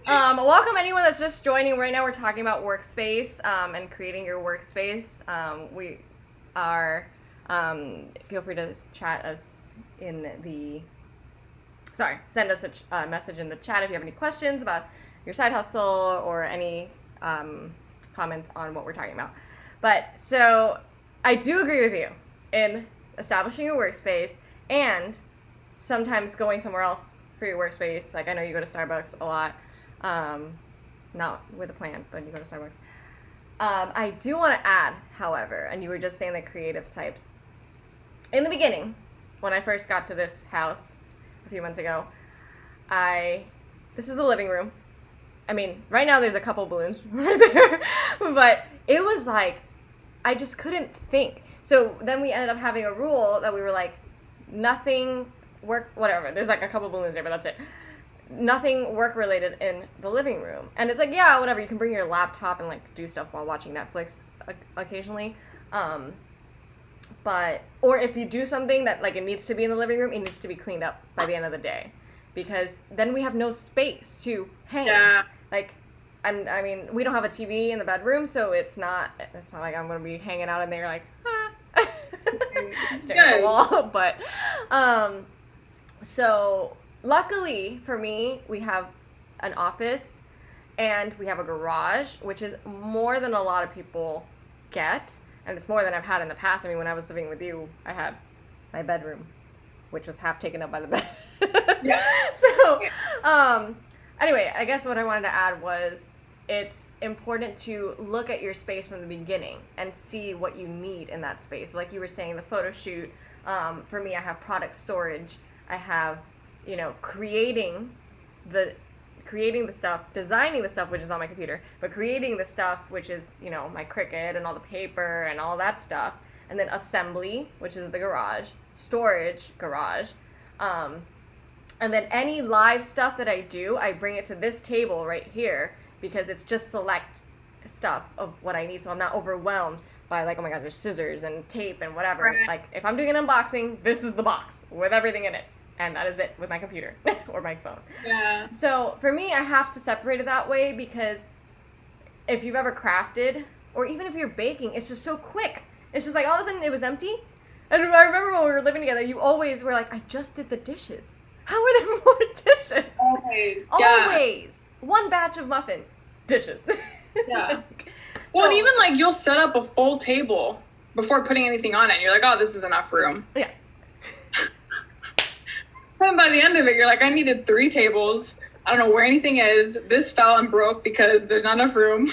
Welcome anyone that's just joining. Right now we're talking about workspace and creating your workspace. We are feel free to chat us in the send us a message in the chat if you have any questions about your side hustle or any comments on what we're talking about. But so I do agree with you in establishing a workspace and sometimes going somewhere else for your workspace. Like I know you go to Starbucks a lot, not with a plan, but you go to Starbucks. I do want to add, however, and you were just saying the creative types. In the beginning, when I first got to this house a few months ago, this is the living room. I mean, right now there's a couple balloons right there, but it was like, I just couldn't think. So then we ended up having a rule that we were like, nothing work, whatever. There's like a couple balloons there, but that's it. Nothing work related in the living room. And it's like, yeah, whatever. You can bring your laptop and like do stuff while watching Netflix occasionally. But, or if you do something that like it needs to be in the living room, it needs to be cleaned up by the end of the day, because then we have no space to hang. Yeah. Like, and I mean, we don't have a TV in the bedroom, so it's not like I'm going to be hanging out in there like, staring at the wall. But, so luckily for me, we have an office and we have a garage, which is more than a lot of people get. And it's more than I've had in the past. I mean, when I was living with you, I had my bedroom, which was half taken up by the bed. Yeah. So, anyway, I guess what I wanted to add was it's important to look at your space from the beginning and see what you need in that space. Like you were saying, the photo shoot. For me, I have product storage. I have, creating the creating the stuff, designing the stuff, which is on my computer, but creating the stuff, which is, you know, my Cricut and all the paper and all that stuff, and then assembly, which is the garage, storage, garage, and then any live stuff that I do, I bring it to this table right here because it's just select stuff of what I need, so I'm not overwhelmed by like, oh my god, there's scissors and tape and whatever. Right. Like, if I'm doing an unboxing, this is the box with everything in it, and that is it with my computer or my phone. Yeah. So for me, I have to separate it that way because if you've ever crafted, or even if you're baking, it's just so quick. It's just like all of a sudden it was empty. And I remember when we were living together, you always were like, I just did the dishes. How are there more dishes? Always. Yeah. Always. One batch of muffins. Dishes. Yeah. Well, and even like you'll set up a full table before putting anything on it. And you're like, oh, this is enough room. Yeah. And by the end of it, you're like, I needed 3 tables. I don't know where anything is. This fell and broke because there's not enough room.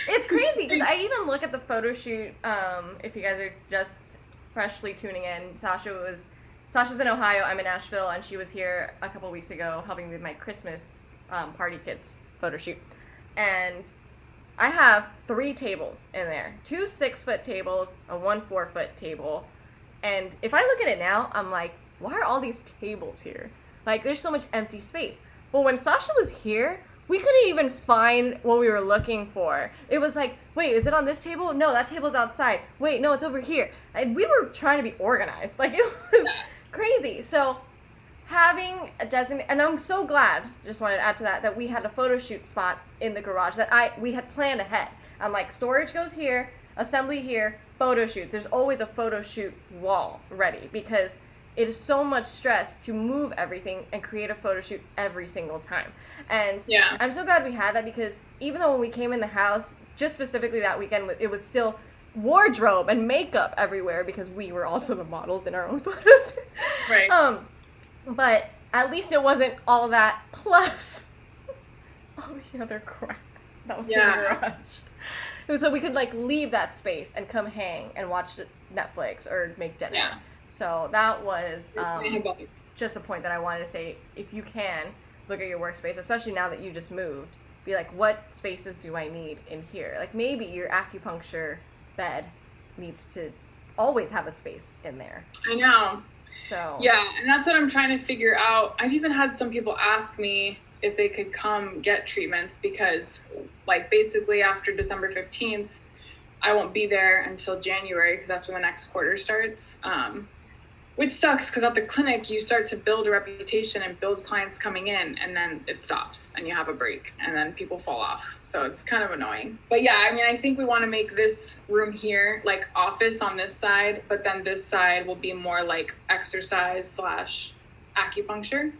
It's crazy because I even look at the photo shoot. If you guys are just freshly tuning in, Sasha's in Ohio. I'm in Nashville, and she was here a couple weeks ago helping me with my Christmas party kits photo shoot. And I have 3 tables in there, 2 6-foot tables and 1 4-foot table. And if I look at it now, I'm like, why are all these tables here? Like, there's so much empty space. But when Sasha was here, we couldn't even find what we were looking for. It was like, wait, is it on this table? No, that table's outside. Wait, no, it's over here. And we were trying to be organized. Like, it was crazy. So having a designated, and I'm so glad, just wanted to add to that we had a photo shoot spot in the garage that we had planned ahead. I'm like, storage goes here, assembly here, photo shoots. There's always a photo shoot wall ready because it is so much stress to move everything and create a photo shoot every single time. And yeah. I'm so glad we had that because even though when we came in the house, just specifically that weekend, it was still wardrobe and makeup everywhere because we were also the models in our own photos. Right. But at least it wasn't all that plus all the other crap that was in the garage. And so we could like leave that space and come hang and watch Netflix or make dinner. Yeah. So that was just the point that I wanted to say. If you can, look at your workspace, especially now that you just moved. Be like, what spaces do I need in here? Like maybe your acupuncture bed needs to always have a space in there. I know. So yeah, and that's what I'm trying to figure out. I've even had some people ask me if they could come get treatments because like basically after December 15th, I won't be there until January because that's when the next quarter starts. Which sucks because at the clinic, you start to build a reputation and build clients coming in, and then it stops and you have a break and then people fall off. So it's kind of annoying. But yeah, I mean, I think we want to make this room here like office on this side, but then this side will be more like exercise / acupuncture.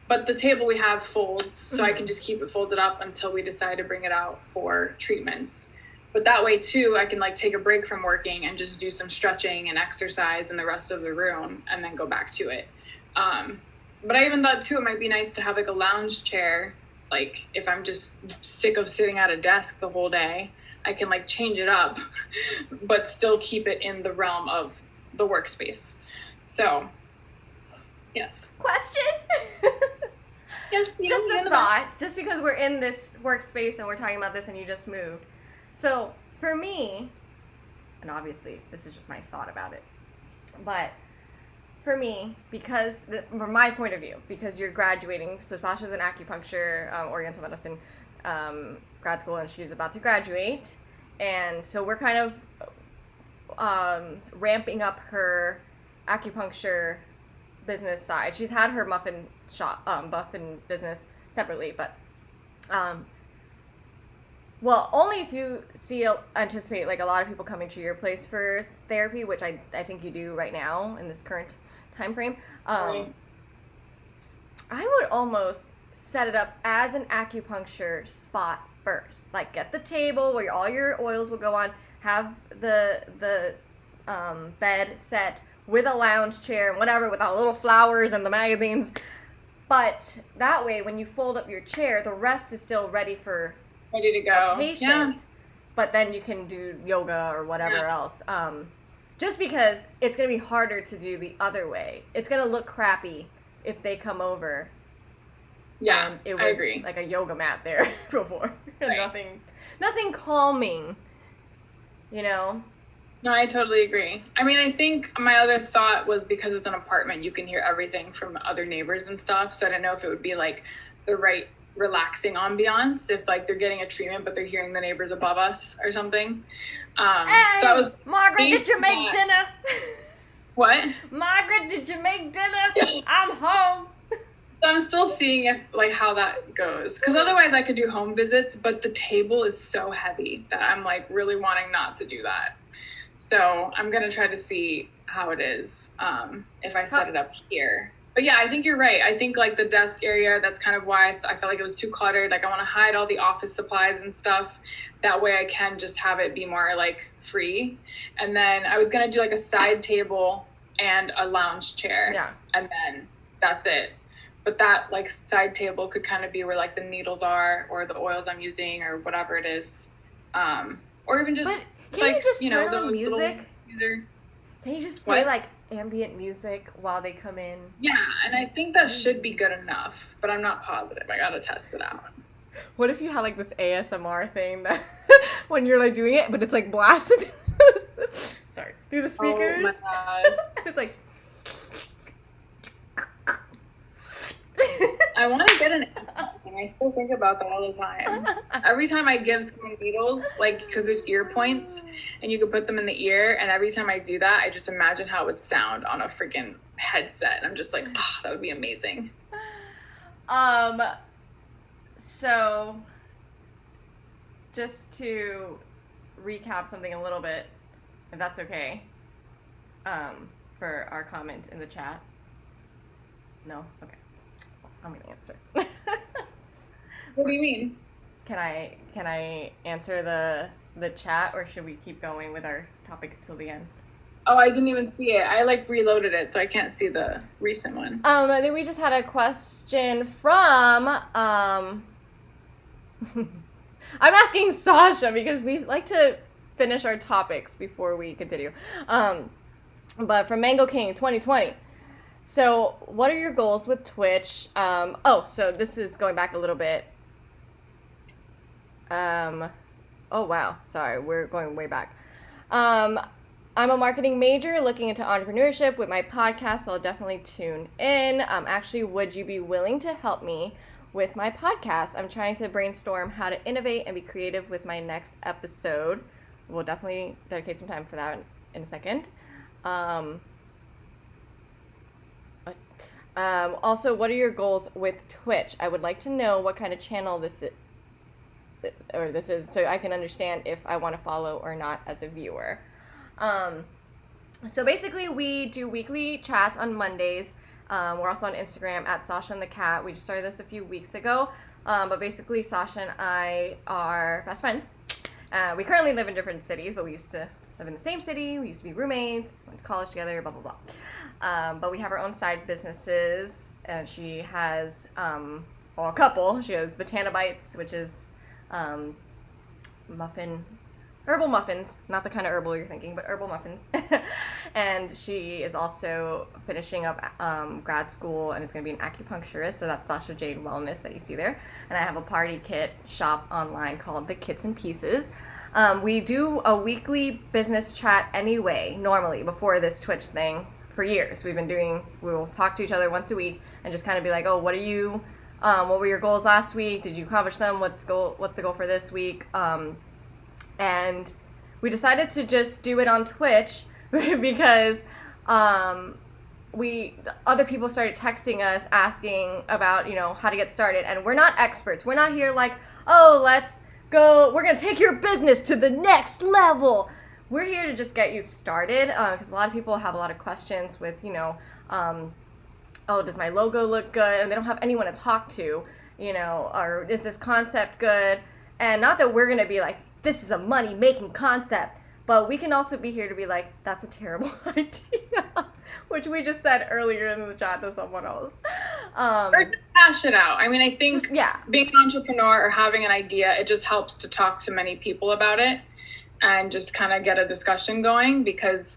But the table we have folds, so I can just keep it folded up until we decide to bring it out for treatments. But that way too, I can like take a break from working and just do some stretching and exercise in the rest of the room and then go back to it. But I even thought too, it might be nice to have like a lounge chair. Like if I'm just sick of sitting at a desk the whole day, I can like change it up, but still keep it in the realm of the workspace. So, yes. Question? Yes. Just a thought, just because we're in this workspace and we're talking about this and you just moved. So for me, and obviously this is just my thought about it, but for me, because from my point of view, because you're graduating, so Sasha's in acupuncture, Oriental medicine grad school, and she's about to graduate, and so we're kind of ramping up her acupuncture business side. She's had her muffin shop, muffin business separately, but well, only if you anticipate like a lot of people coming to your place for therapy, which I think you do right now in this current time frame. Right. I would almost set it up as an acupuncture spot first. Like get the table where all your oils will go on, have the bed set with a lounge chair and whatever, with all the little flowers and the magazines. But that way, when you fold up your chair, the rest is still ready for ready to go. Patient, yeah. But then you can do yoga or whatever else. Just because it's going to be harder to do the other way. It's going to look crappy if they come over Yeah, and it I was agree. like a yoga mat there before. Right. Nothing calming, you know? No, I totally agree. I mean, I think my other thought was because it's an apartment, you can hear everything from other neighbors and stuff. So I don't know if it would be like the right relaxing ambiance if like they're getting a treatment, but they're hearing the neighbors above us or something. Hey, So I was. Margaret, did you make dinner? What? Margaret, did you make dinner? I'm home. So I'm still seeing if like how that goes, because otherwise I could do home visits, but the table is so heavy that I'm like really wanting not to do that. So I'm gonna try to see how it is if I set it up here. But yeah, I think you're right. I think like the desk area, that's kind of why I felt like it was too cluttered. Like I want to hide all the office supplies and stuff. That way I can just have it be more like free. And then I was gonna do like a side table and a lounge chair. Yeah. And then that's it. But that like side table could kind of be where like the needles are or the oils I'm using or whatever it is. Or even just can you just turn the on music? Can you just play like ambient music while they come in? Yeah, and I think that should be good enough, but I'm not positive. I gotta test it out. What if you had like this ASMR thing that when you're like doing it, but it's like blasted sorry, through the speakers? Oh my god. It's like I want to get an thing. I still think about that all the time. Every time I give someone needles, like because there's ear points and you can put them in the ear, and every time I do that, I just imagine how it would sound on a freaking headset, and I'm just like, oh, that would be amazing. So just to recap something a little bit, if that's okay, for our comment in the chat. No? Okay. I'm gonna answer. What do you mean? Can I answer the chat, or should we keep going with our topic until the end? Oh, I didn't even see it. I like reloaded it, so I can't see the recent one. I think we just had a question from I'm asking Sasha because we like to finish our topics before we continue. But from Mango King 2020. So, what are your goals with Twitch? So this is going back a little bit. Oh, wow. Sorry, we're going way back. I'm a marketing major looking into entrepreneurship with my podcast, so I'll definitely tune in. Actually, would you be willing to help me with my podcast? I'm trying to brainstorm how to innovate and be creative with my next episode. We'll definitely dedicate some time for that in a second. Also, what are your goals with Twitch? I would like to know what kind of channel this is, so I can understand if I want to follow or not as a viewer. So basically, we do weekly chats on Mondays. We're also on Instagram at Sasha and the Cat. We just started this a few weeks ago. But basically, Sasha and I are best friends. We currently live in different cities, but we used to live in the same city. We used to be roommates, went to college together, blah, blah, blah. But we have our own side businesses, and she has, a couple. She has Botana Bites, which is herbal muffins, not the kind of herbal you're thinking, but herbal muffins. And she is also finishing up grad school, and it's going to be an acupuncturist, so that's Sasha Jade Wellness that you see there. And I have a party kit shop online called The Kits and Pieces. We do a weekly business chat anyway, normally, before this Twitch thing. For years, we will talk to each other once a week and just kind of be like, oh, what were your goals last week? Did you accomplish them? What's the goal for this week? And we decided to just do it on Twitch because other people started texting us asking about, how to get started. And we're not experts. We're not here like, oh, let's go. We're going to take your business to the next level. We're here to just get you started because a lot of people have a lot of questions with, oh, does my logo look good? And they don't have anyone to talk to, or is this concept good? And not that we're going to be like, this is a money-making concept, but we can also be here to be like, that's a terrible idea, which we just said earlier in the chat to someone else. Or just hash it out. I mean, I think being an entrepreneur or having an idea, it just helps to talk to many people about it and just kind of get a discussion going, because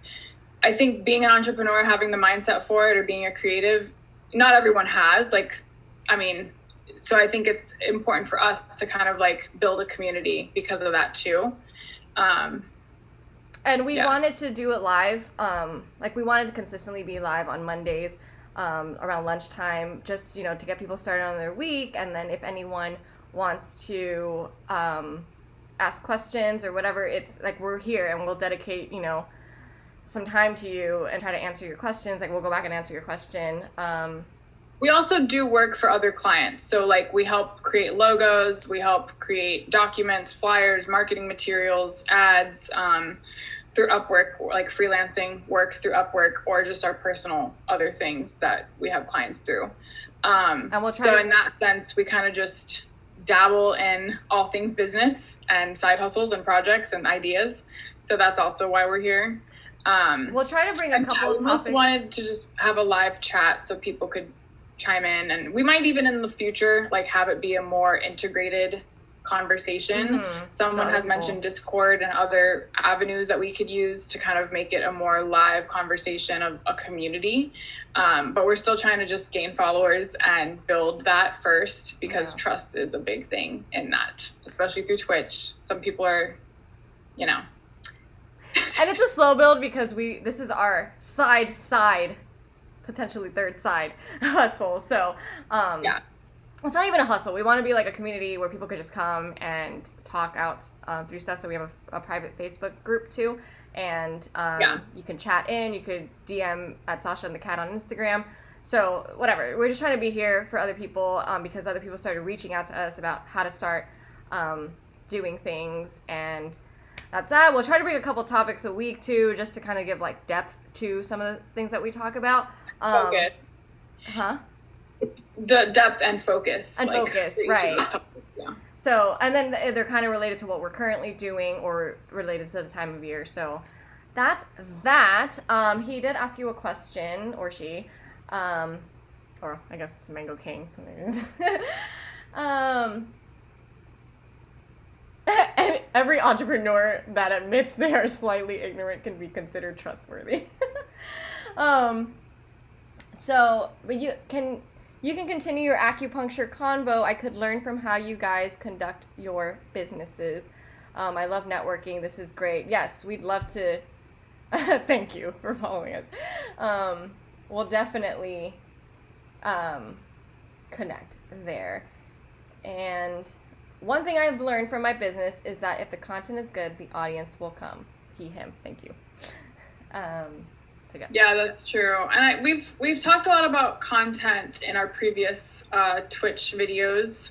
I think being an entrepreneur, having the mindset for it, or being a creative, not everyone has. Like, I mean, so I think it's important for us to kind of like build a community because of that too. And we wanted to do it live. Like we wanted to consistently be live on Mondays around lunchtime, just, to get people started on their week. And then if anyone wants to ask questions or whatever, it's like we're here and we'll dedicate, some time to you and try to answer your questions. Like we'll go back and answer your question. We also do work for other clients. So like we help create logos, we help create documents, flyers, marketing materials, ads, through Upwork, like freelancing work through Upwork, or just our personal other things that we have clients through. And we'll try in that sense, we kind of just dabble in all things business and side hustles and projects and ideas. So that's also why we're here. We'll try to bring a couple of topics. We just wanted to just have a live chat so people could chime in, and we might even in the future like have it be a more integrated conversation. Someone has mentioned Discord and other avenues that we could use to kind of make it a more live conversation of a community, but we're still trying to just gain followers and build that first, because trust is a big thing in that, especially through Twitch. Some people are, and it's a slow build because this is our side potentially third side hustle. So it's not even a hustle. We want to be like a community where people could just come and talk out through stuff. So we have a private Facebook group too, and you can chat in. You could DM at Sasha and the Cat on Instagram. So whatever. We're just trying to be here for other people because other people started reaching out to us about how to start doing things, and that's that. We'll try to bring a couple topics a week too, just to kind of give like depth to some of the things that we talk about. Focus. The depth and focus. And focus, right. Yeah. So, and then they're kind of related to what we're currently doing or related to the time of year. So that's that. He did ask you a question, or she, or I guess it's Mango King. And every entrepreneur that admits they are slightly ignorant can be considered trustworthy. So, but you can continue your acupuncture convo. I could learn from how you guys conduct your businesses. I love networking. This is great. Yes, we'd love to. Thank you for following us. We'll definitely connect there. And one thing I've learned from my business is that if the content is good, the audience will come. He, him. Thank you. Yeah, that's true. And we've talked a lot about content in our previous Twitch videos,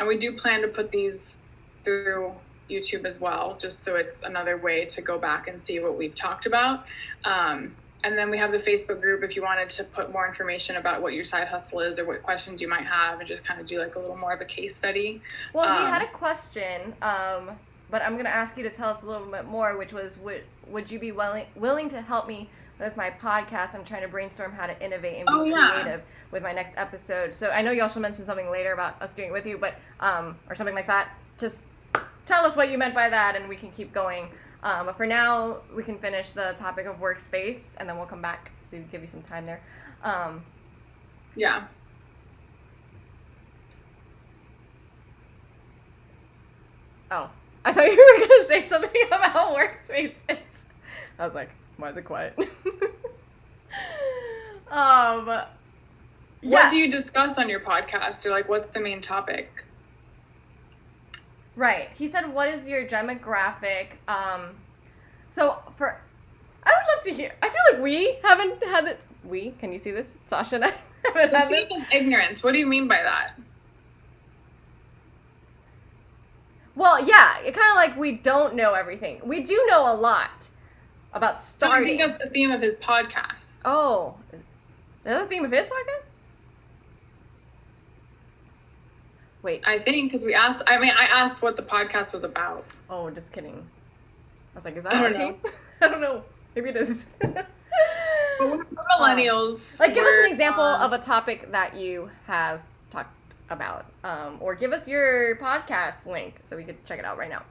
and we do plan to put these through YouTube as well, just so it's another way to go back and see what we've talked about. And then we have the Facebook group if you wanted to put more information about what your side hustle is or what questions you might have, and just kind of do like a little more of a case study. Well, we had a question, but I'm going to ask you to tell us a little bit more, which was, would you be willing to help me with my podcast? I'm trying to brainstorm how to innovate and be creative with my next episode. So I know you also mentioned something later about us doing it with you, but or something like that. Just tell us what you meant by that, and we can keep going. But for now, we can finish the topic of Workspace, and then we'll come back to give you some time there. Yeah. Oh, I thought you were going to say something about Workspaces. I was like, why is it quiet? What do you discuss on your podcast, or like what's the main topic? Right. He said, what is your demographic? So I would love to hear. I feel like we haven't had it. Can you see this? Sasha and I haven't had this. The theme is ignorance. What do you mean by that? Well, yeah, it kind of like we don't know everything. We do know a lot about starting. I think that's the theme of his podcast. Oh, is that the theme of his podcast? Wait. I think because I asked what the podcast was about. Oh, just kidding. I was like, is that I don't know. I don't know. Maybe it is. But we're millennials. Like, give us an example of a topic that you have talked about. Or give us your podcast link so we could check it out right now.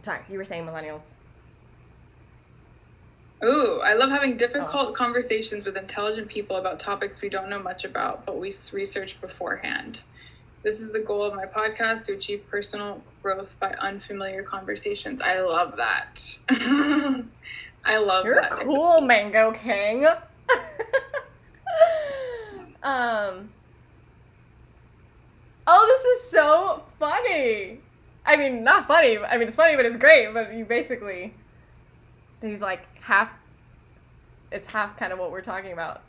Sorry, you were saying millennials. Ooh, I love having difficult conversations with intelligent people about topics we don't know much about, but we research beforehand. This is the goal of my podcast, to achieve personal growth by unfamiliar conversations. I love that. I love You're that. cool, Mango King. Oh, this is so funny. I mean, not funny. I mean, it's funny, but it's great. But you basically, he's like half. It's half kind of what we're talking about.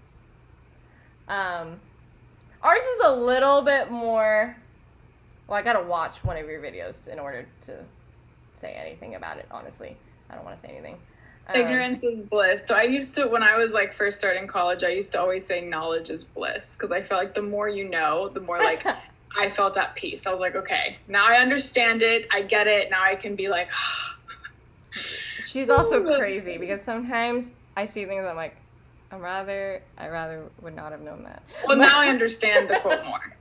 Ours is a little bit more. Well, I gotta watch one of your videos in order to say anything about it. Honestly, I don't want to say anything. Ignorance is bliss. So I used to, when I was like first starting college, I used to always say knowledge is bliss, because I felt like the more you know, the more like I felt at peace. I was like, okay, now I understand it. I get it. Now I can be like. She's also crazy, because sometimes I see things I'm like, I rather would not have known that. Well, now I understand the quote more.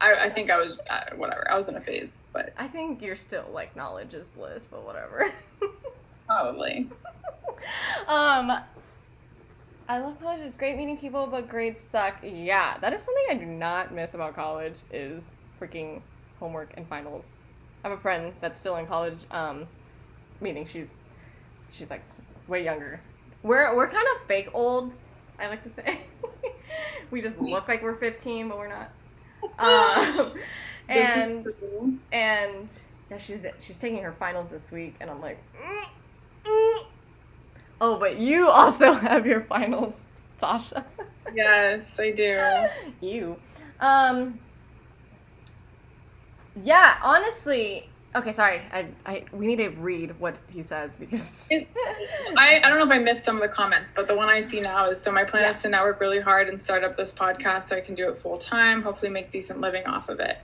I think I was whatever. I was in a phase, but I think you're still like knowledge is bliss, but whatever. probably. I love college. It's great meeting people, but grades suck. Yeah, that is something I do not miss about college, is freaking homework and finals. I have a friend that's still in college, meaning she's like way younger. We're kind of fake old, I like to say. We just look like we're 15, but we're not. And yeah, she's taking her finals this week, and I'm like, oh, but you also have your finals, Sasha. Yes, I do. You. Yeah, honestly. Okay, sorry. We need to read what he says, because I don't know if I missed some of the comments, but the one I see now is, so my plan is to now work really hard and start up this podcast so I can do it full time, hopefully make decent living off of it.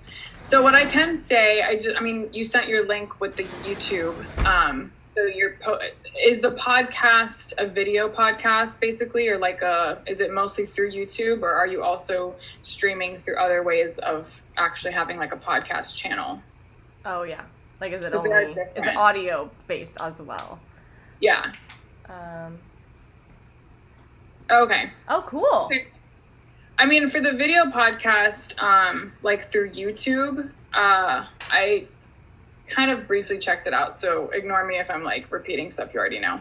So what I can say, I mean, you sent your link with the YouTube. So is the podcast a video podcast basically, or like is it mostly through YouTube, or are you also streaming through other ways of actually having like a podcast channel? Oh yeah. Like, is it audio based as well? Yeah. Okay. Oh, cool. Okay. I mean, for the video podcast, like through YouTube, I kind of briefly checked it out, so ignore me if I'm like repeating stuff you already know.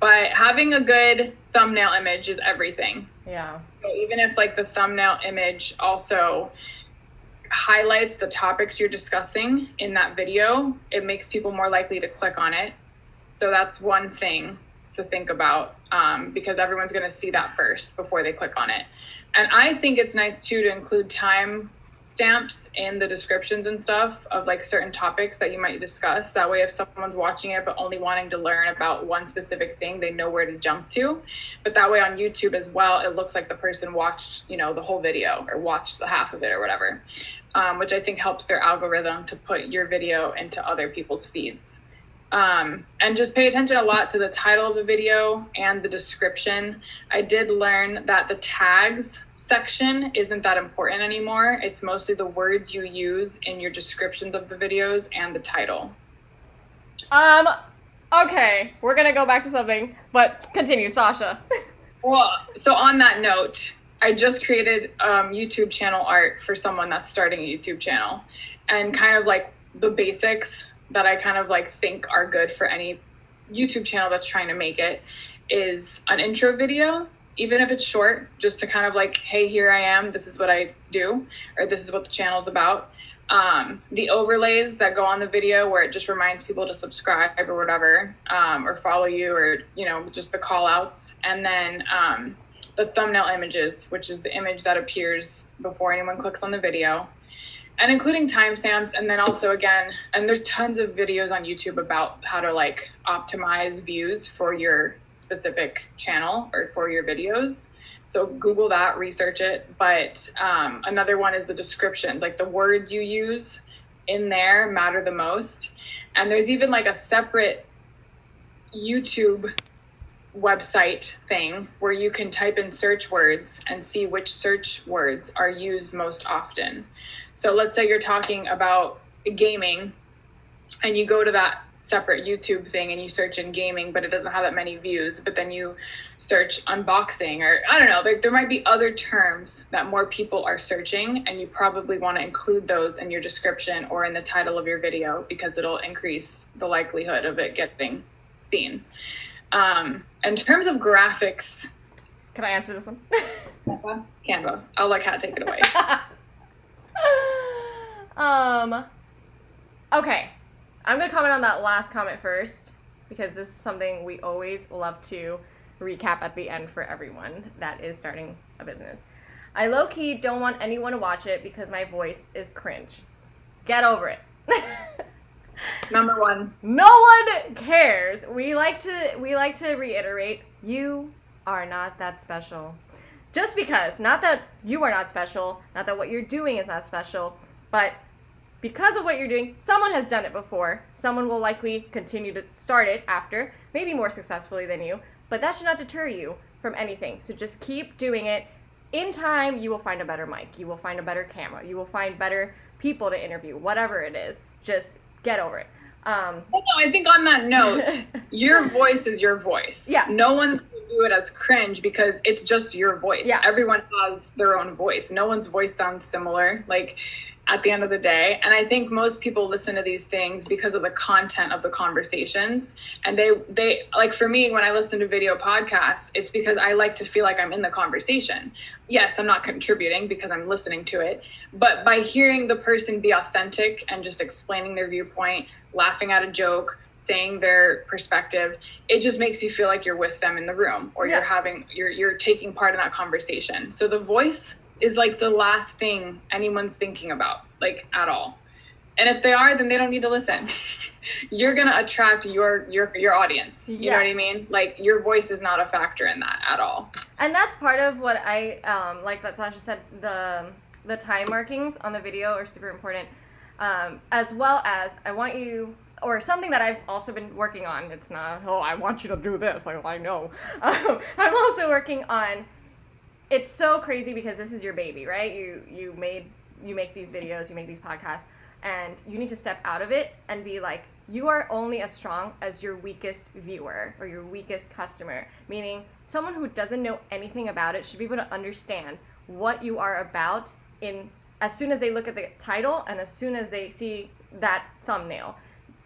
But having a good thumbnail image is everything. Yeah. So even if like the thumbnail image also highlights the topics you're discussing in that video, it makes people more likely to click on it. So that's one thing to think about, because everyone's going to see that first before they click on it. And I think it's nice too to include time stamps in the descriptions and stuff of like certain topics that you might discuss. That way, if someone's watching it but only wanting to learn about one specific thing, they know where to jump to. But that way on YouTube as well, it looks like the person watched, the whole video, or watched the half of it or whatever, which I think helps their algorithm to put your video into other people's feeds. And just pay attention a lot to the title of the video and the description. I did learn that the tags section isn't that important anymore. It's mostly the words you use in your descriptions of the videos and the title. Okay, we're gonna go back to something, but continue, Sasha. Well, so on that note, I just created YouTube channel art for someone that's starting a YouTube channel, and kind of like the basics that I kind of like think are good for any YouTube channel that's trying to make it is an intro video, even if it's short, just to kind of like, hey, here I am, this is what I do, or this is what the channel's about. The overlays that go on the video where it just reminds people to subscribe or whatever, or follow you, or, just the call outs. And then the thumbnail images, which is the image that appears before anyone clicks on the video. And including timestamps. And then also, again, and there's tons of videos on YouTube about how to like optimize views for your specific channel or for your videos. So Google that, research it. But another one is the descriptions, like the words you use in there matter the most. And there's even like a separate YouTube website thing where you can type in search words and see which search words are used most often. So let's say you're talking about gaming and you go to that separate YouTube thing and you search in gaming, but it doesn't have that many views, but then you search unboxing, or I don't know, like there might be other terms that more people are searching, and you probably want to include those in your description or in the title of your video, because it'll increase the likelihood of it getting seen. In terms of graphics, can I answer this one? Canva. I'll let Kat take it away. Okay. I'm going to comment on that last comment first, because this is something we always love to recap at the end for everyone that is starting a business. I low-key don't want anyone to watch it because my voice is cringe. Get over it. Number one. No one cares. We like to reiterate, you are not that special. Just because, not that you are not special, not that what you're doing is not special, but because of what you're doing, someone has done it before. Someone will likely continue to start it after, maybe more successfully than you, but that should not deter you from anything. So just keep doing it. In time, you will find a better mic. You will find a better camera. You will find better people to interview, whatever it is. Just get over it. No, I think on that note, your voice is your voice. Yeah. No one can do it as cringe because it's just your voice. Yeah. Everyone has their own voice. No one's voice sounds similar. Like, at the end of the day. And I think most people listen to these things because of the content of the conversations. And they like, for me, when I listen to video podcasts, it's because I like to feel like I'm in the conversation. Yes, I'm not contributing because I'm listening to it, but by hearing the person be authentic and just explaining their viewpoint, laughing at a joke, saying their perspective, it just makes you feel like you're with them in the room, or you're taking part in that conversation. So the voice is like the last thing anyone's thinking about, like, at all. And if they are, then they don't need to listen. You're gonna attract your audience. You know what I mean? Like, your voice is not a factor in that at all. And that's part of what I like that Sasha said. The time markings on the video are super important, as well as I want you, or something that I've also been working on. It's not, oh, I want you to do this. Like, I know. I'm also working on. It's so crazy because this is your baby, right? You make these videos, you make these podcasts, and you need to step out of it and be like, you are only as strong as your weakest viewer or your weakest customer. Meaning, someone who doesn't know anything about it should be able to understand what you are about as soon as they look at the title and as soon as they see that thumbnail.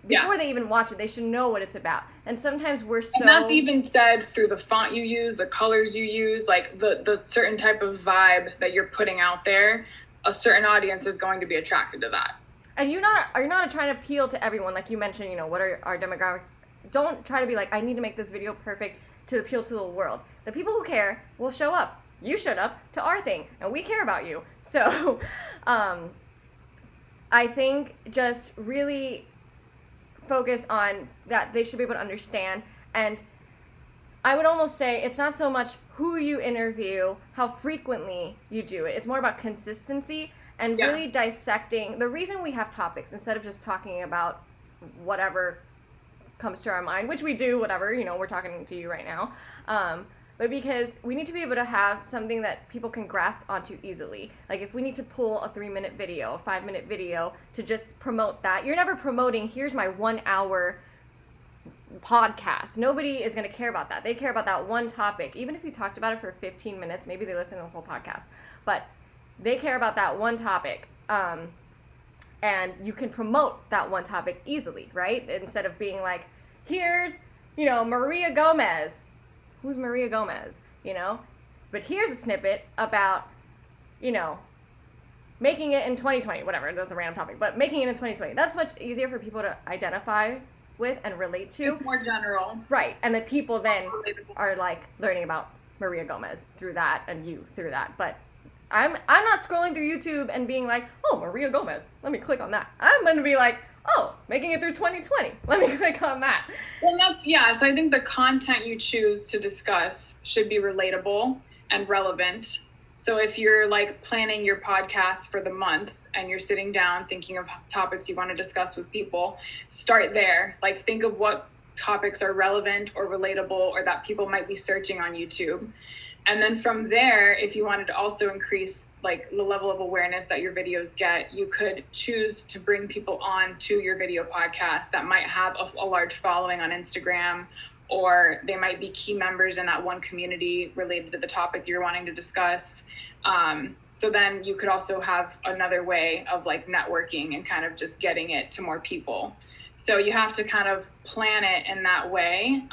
Before they even watch it, they should know what it's about. And sometimes we're so... And that's even said through the font you use, the colors you use, like the certain type of vibe that you're putting out there. A certain audience is going to be attracted to that. And you're not trying to appeal to everyone. Like you mentioned, what are our demographics? Don't try to be like, I need to make this video perfect to appeal to the world. The people who care will show up. You showed up to our thing, and we care about you. So I think just really focus on that. They should be able to understand. And I would almost say it's not so much who you interview, how frequently you do it. It's more about consistency and really dissecting. The reason we have topics instead of just talking about whatever comes to our mind, which we do, whatever, we're talking to you right now. But because we need to be able to have something that people can grasp onto easily. Like if we need to pull a 3-minute video, a 5-minute video to just promote that, you're never promoting, here's my 1-hour podcast. Nobody is going to care about that. They care about that one topic. Even if you talked about it for 15 minutes, maybe they listen to the whole podcast. But they care about that one topic. And you can promote that one topic easily, right? Instead of being like, here's, Maria Gomez. Who's Maria Gomez, But here's a snippet about, making it in 2020, whatever, that's a random topic, but making it in 2020. That's much easier for people to identify with and relate to. It's more general. Right, and the people then are like learning about Maria Gomez through that and you through that. But I'm not scrolling through YouTube and being like, oh, Maria Gomez, let me click on that. I'm going to be like, oh, making it through 2020. Let me click on that. Well, so I think the content you choose to discuss should be relatable and relevant. So if you're like planning your podcast for the month and you're sitting down thinking of topics you want to discuss with people, start there. Like think of what topics are relevant or relatable or that people might be searching on YouTube. And then from there, if you wanted to also increase like the level of awareness that your videos get, you could choose to bring people on to your video podcast that might have a large following on Instagram, or they might be key members in that one community related to the topic you're wanting to discuss. So then you could also have another way of like networking and kind of just getting it to more people. So you have to kind of plan it in that way,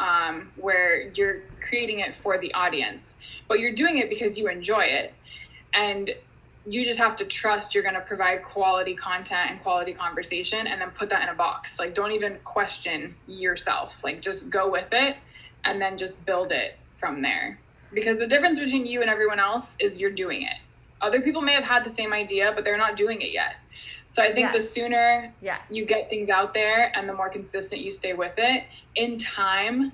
where you're creating it for the audience, but you're doing it because you enjoy it. And you just have to trust you're going to provide quality content and quality conversation, and then put that in a box. Like, don't even question yourself. Like, just go with it and then just build it from there. Because the difference between you and everyone else is you're doing it. Other people may have had the same idea, but they're not doing it yet. So I think the sooner you get things out there and the more consistent you stay with it, in time,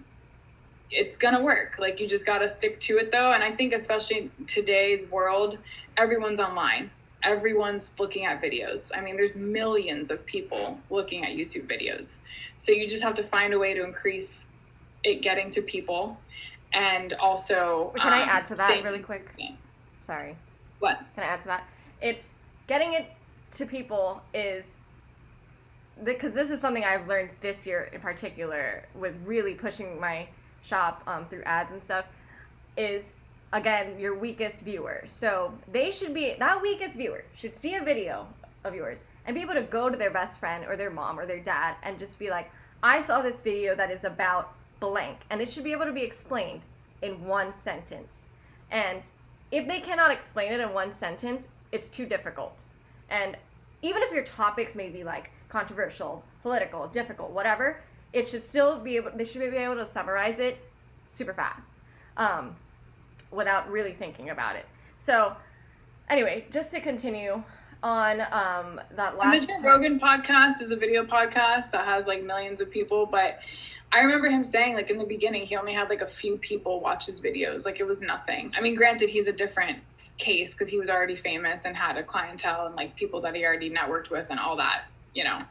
it's going to work. Like, you just got to stick to it though. And I think especially in today's world, everyone's online. Everyone's looking at videos. I mean, there's millions of people looking at YouTube videos. So you just have to find a way to increase it getting to people. And also, can I add to that really quick? Yeah. Sorry. What? Can I add to that? It's getting it to people is, because this is something I've learned this year in particular with really pushing my shop through ads and stuff, is again your weakest viewer. So they should be, that weakest viewer should see a video of yours and be able to go to their best friend or their mom or their dad and just be like, I saw this video that is about blank, and it should be able to be explained in one sentence. And if they cannot explain it in one sentence, it's too difficult. And even if your topics may be like controversial, political, difficult, whatever, it should still be able, they should be able to summarize it super fast, without really thinking about it. So anyway, just to continue on that last. And the Joe Rogan podcast is a video podcast that has like millions of people, but I remember him saying like in the beginning he only had like a few people watch his videos. Like, it was nothing. I mean, granted, he's a different case because he was already famous and had a clientele and like people that he already networked with and all that, you know.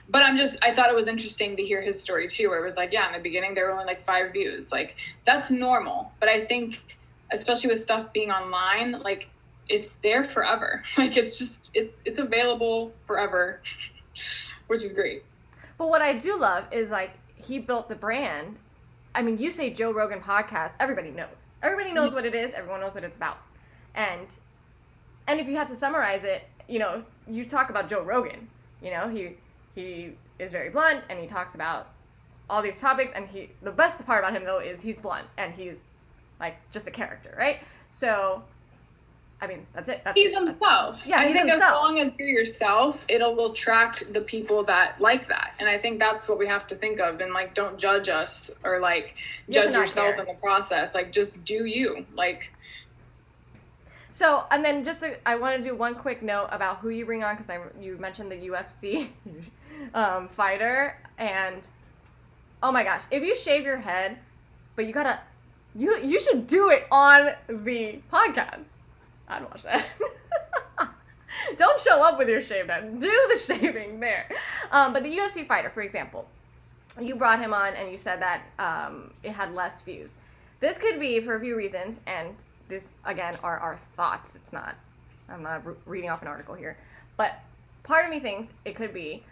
But I thought it was interesting to hear his story too, where it was like, yeah, in the beginning there were only like 5 views. Like, that's normal. But I think especially with stuff being online, like, it's there forever. Like, it's available forever, which is great. But what I do love is like, he built the brand. I mean, you say Joe Rogan podcast, everybody knows. Everybody knows what it is. Everyone knows what it's about. And if you had to summarize it, you know, you talk about Joe Rogan. You know, he is very blunt and he talks about all these topics. And the best part about him though is he's blunt and he's like just a character, right? So, I mean, that's it. He's himself. Yeah, I think himself. As long as you're yourself, it'll attract the people that like that. And I think that's what we have to think of. And like, don't judge us or like judge yourself in the process. Like, just do you. Like. So, and then I want to do one quick note about who you bring on, because you mentioned the UFC fighter, and oh my gosh, if you shave your head, but you should do it on the podcast. I'd watch that. Don't show up with your shaved head. Do the shaving there. But the UFC fighter, for example, you brought him on and you said that it had less views. This could be for a few reasons, and this, again, are our thoughts. I'm not reading off an article here. But part of me thinks it could be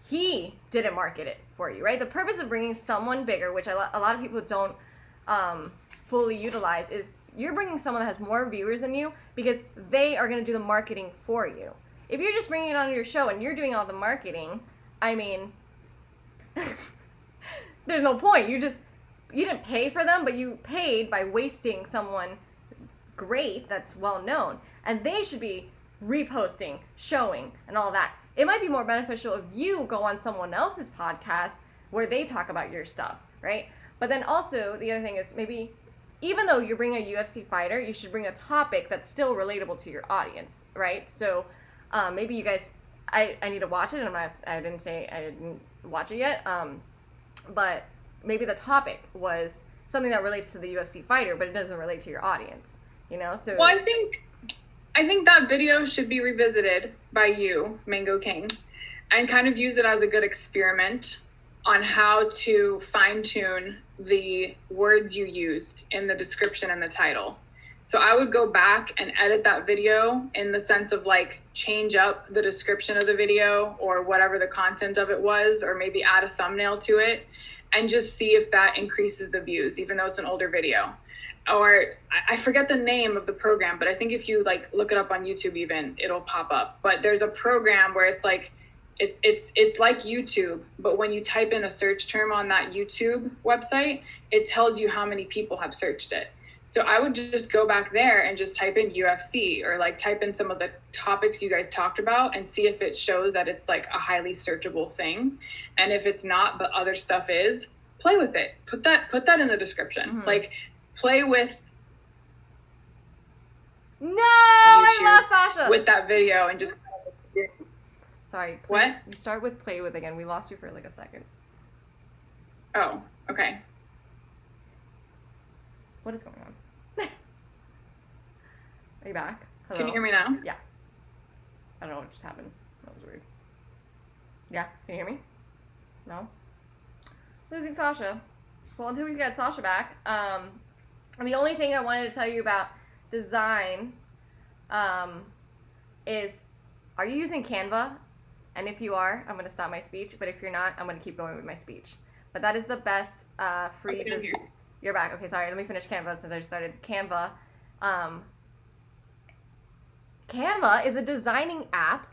he didn't market it for you, right? The purpose of bringing someone bigger, which a lot of people don't fully utilize, is you're bringing someone that has more viewers than you because they are going to do the marketing for you. If you're just bringing it on your show and you're doing all the marketing, I mean, there's no point. You didn't pay for them, but you paid by wasting someone great that's well known. And they should be reposting, showing, and all that. It might be more beneficial if you go on someone else's podcast where they talk about your stuff, right? But then also, the other thing is maybe, even though you're bringing a UFC fighter, you should bring a topic that's still relatable to your audience, right? So maybe you guys, I need to watch it. I didn't say I didn't watch it yet. But maybe the topic was something that relates to the UFC fighter, but it doesn't relate to your audience, you know? So. Well, I think that video should be revisited by you, Mango King, and kind of use it as a good experiment on how to fine tune the words you used in the description and the title. So I would go back and edit that video in the sense of like change up the description of the video or whatever the content of it was, or maybe add a thumbnail to it and just see if that increases the views, even though it's an older video. Or I forget the name of the program, but I think if you like look it up on YouTube even, it'll pop up. But there's a program where it's like, it's like YouTube, but when you type in a search term on that YouTube website, it tells you how many people have searched it. So I would just go back there and just type in UFC or like type in some of the topics you guys talked about and see if it shows that it's like a highly searchable thing. And if it's not, but other stuff is, play with it. Put that in the description. Mm-hmm. Like play with No, YouTube I lost Sasha. with that video and just Sorry. What? You start with play with again. We lost you for like a second. Oh, okay. What is going on? Are you back? Hello? Can you hear me now? Yeah. I don't know what just happened. That was weird. Yeah, can you hear me? No? Losing Sasha. Well, until we get Sasha back, and the only thing I wanted to tell you about design is, are you using Canva? And if you are, I'm going to stop my speech. But if you're not, I'm going to keep going with my speech. But that is the best free design. You're back. Okay, sorry. Let me finish Canva since I just started. Canva. Canva is a designing app,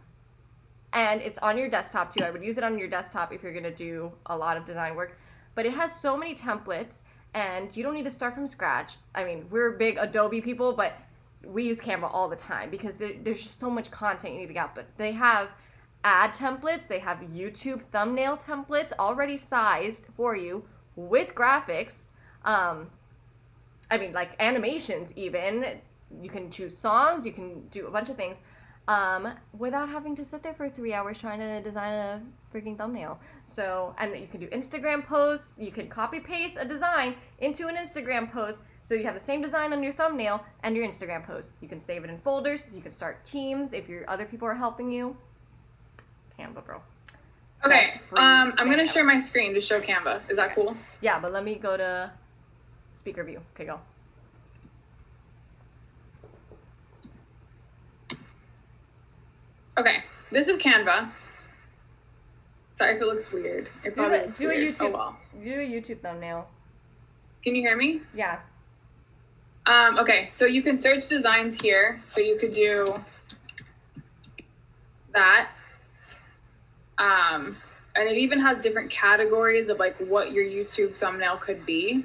and it's on your desktop too. I would use it on your desktop if you're going to do a lot of design work. But it has so many templates, and you don't need to start from scratch. I mean, we're big Adobe people, but we use Canva all the time because there's just so much content you need to get. But they have ad templates. They have YouTube thumbnail templates already sized for you with graphics. I mean, like animations even. You can choose songs. You can do a bunch of things without having to sit there for 3 hours trying to design a freaking thumbnail. So, and you can do Instagram posts. You can copy paste a design into an Instagram post. So you have the same design on your thumbnail and your Instagram post. You can save it in folders. You can start teams if your other people are helping you. Canva, bro. Okay, I'm going to share my screen to show Canva. Is that cool? Yeah, but let me go to speaker view. Okay, go. Okay, this is Canva. Sorry if it looks weird. It probably looks do weird. a YouTube. Oh well. Do a YouTube thumbnail. Can you hear me? Yeah. Okay, so you can search designs here. So you could do that. And it even has different categories of like what your YouTube thumbnail could be.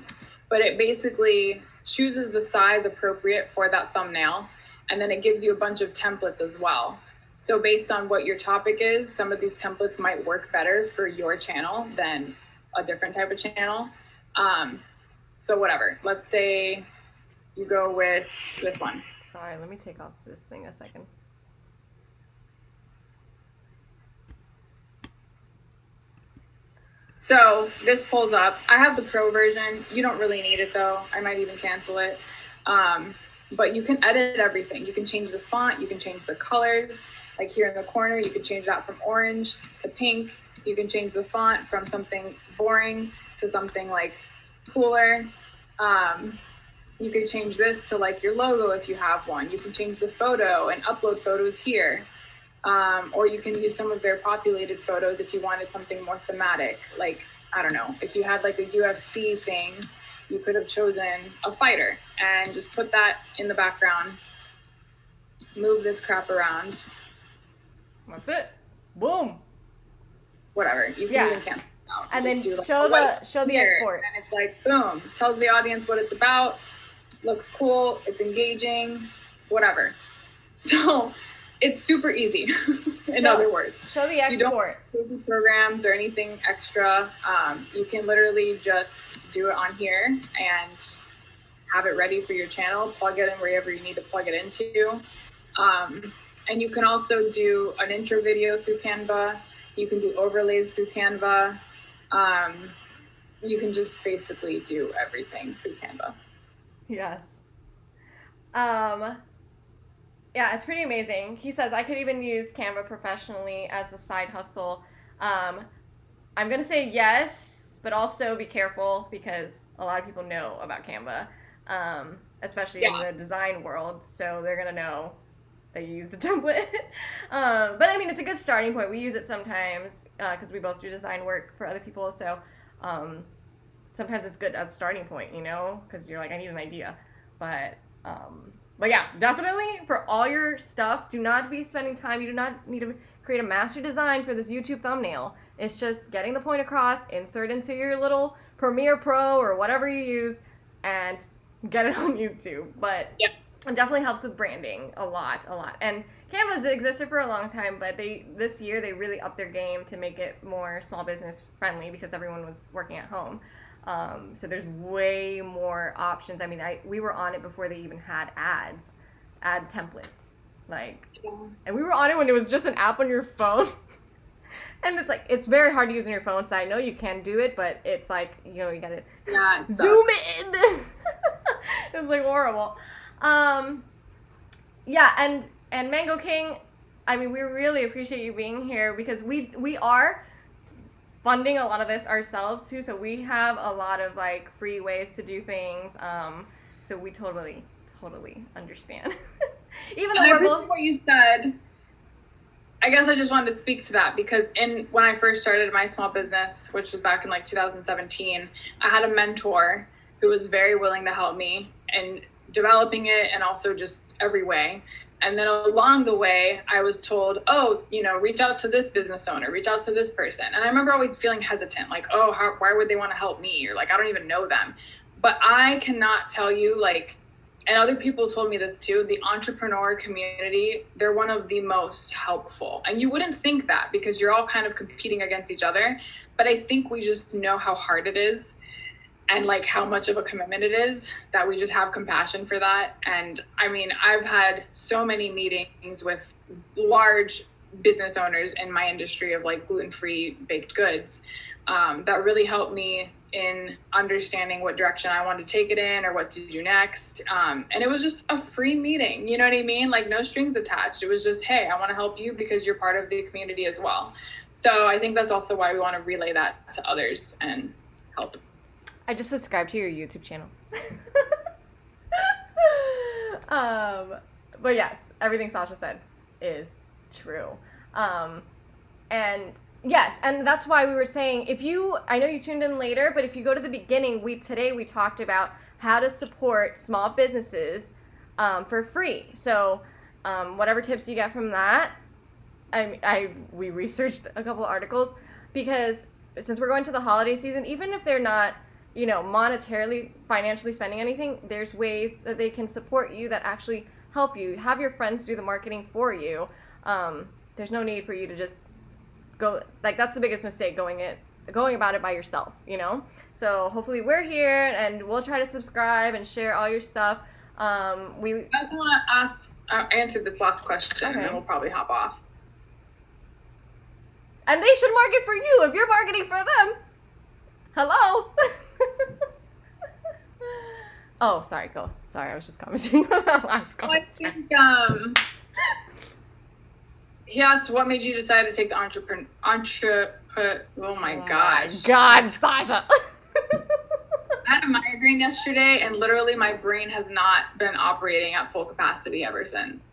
But it basically chooses the size appropriate for that thumbnail. And then it gives you a bunch of templates as well. So based on what your topic is, some of these templates might work better for your channel than a different type of channel. So whatever, let's say you go with this one. Sorry, let me take off this thing a second. So this pulls up. I have the pro version. You don't really need it though. I might even cancel it. But you can edit everything. You can change the font. You can change the colors. Like here in the corner, you can change that from orange to pink. You can change the font from something boring to something like cooler. You can change this to like your logo if you have one. You can change the photo and upload photos here. Or you can use some of their populated photos if you wanted something more thematic. Like, I don't know, if you had like a UFC thing, you could have chosen a fighter and just put that in the background. Move this crap around. That's it. Boom. Whatever. You can even cancel it out. And then do, like, show the export. And it's like, boom, tells the audience what it's about. Looks cool. It's engaging. Whatever. So it's super easy. In other words, show the export. You don't have programs or anything extra. You can literally just do it on here and have it ready for your channel. Plug it in wherever you need to plug it into. And you can also do an intro video through Canva. You can do overlays through Canva. You can just basically do everything through Canva. Yes. Yeah, it's pretty amazing. He says, I could even use Canva professionally as a side hustle. I'm going to say yes, but also be careful because a lot of people know about Canva, especially in the design world. So they're going to know that you use the template. But I mean, it's a good starting point. We use it sometimes because we both do design work for other people. So sometimes it's good as a starting point, you know, because you're like, I need an idea. But yeah, definitely for all your stuff, do not be spending time. You do not need to create a master design for this YouTube thumbnail. It's just getting the point across, insert into your little Premiere Pro or whatever you use, and get it on YouTube. But it definitely helps with branding a lot. And Canva's existed for a long time, but this year they really upped their game to make it more small business friendly because everyone was working at home. So there's way more options. I mean, we were on it before they even had ad templates. And we were on it when it was just an app on your phone. And it's very hard to use on your phone. So I know you can do it, but it's like, you know, you gotta zoom in. It's like horrible. Yeah, and Mango King, I mean, we really appreciate you being here because we are funding a lot of this ourselves too, so we have a lot of like free ways to do things. So we totally understand. Even though we're both what you said, I guess I just wanted to speak to that because when I first started my small business, which was back in like 2017, I had a mentor who was very willing to help me in developing it and also just every way. And then along the way, I was told, oh, you know, reach out to this business owner, reach out to this person. And I remember always feeling hesitant, like, oh, why would they want to help me? Or like, I don't even know them. But I cannot tell you, like, and other people told me this too, the entrepreneur community, they're one of the most helpful. And you wouldn't think that because you're all kind of competing against each other. But I think we just know how hard it is and like how much of a commitment it is that we just have compassion for that. And I mean, I've had so many meetings with large business owners in my industry of like gluten-free baked goods that really helped me in understanding what direction I wanted to take it in or what to do next. And it was just a free meeting, you know what I mean? Like no strings attached. It was just, hey, I want to help you because you're part of the community as well. So I think that's also why we want to relay that to others and help. I just subscribed to your YouTube channel. But yes, everything Sasha said is true. And yes, and that's why we were saying, I know you tuned in later, but if you go to the beginning, today we talked about how to support small businesses for free. So whatever tips you get from that, we researched a couple articles because since we're going to the holiday season, even if they're not, you know, monetarily, financially spending anything, there's ways that they can support you that actually help you. Have your friends do the marketing for you. There's no need for you to just go, like, that's the biggest mistake, going about it by yourself, you know? So hopefully we're here and we'll try to subscribe and share all your stuff. I just want to answer this last question and then we'll probably hop off. And they should market for you if you're marketing for them. Hello? Oh, sorry, go. Sorry, I was just commenting on that last comment. I think he asked, what made you decide to take the oh my gosh. God, Sasha. I had a migraine yesterday and literally my brain has not been operating at full capacity ever since.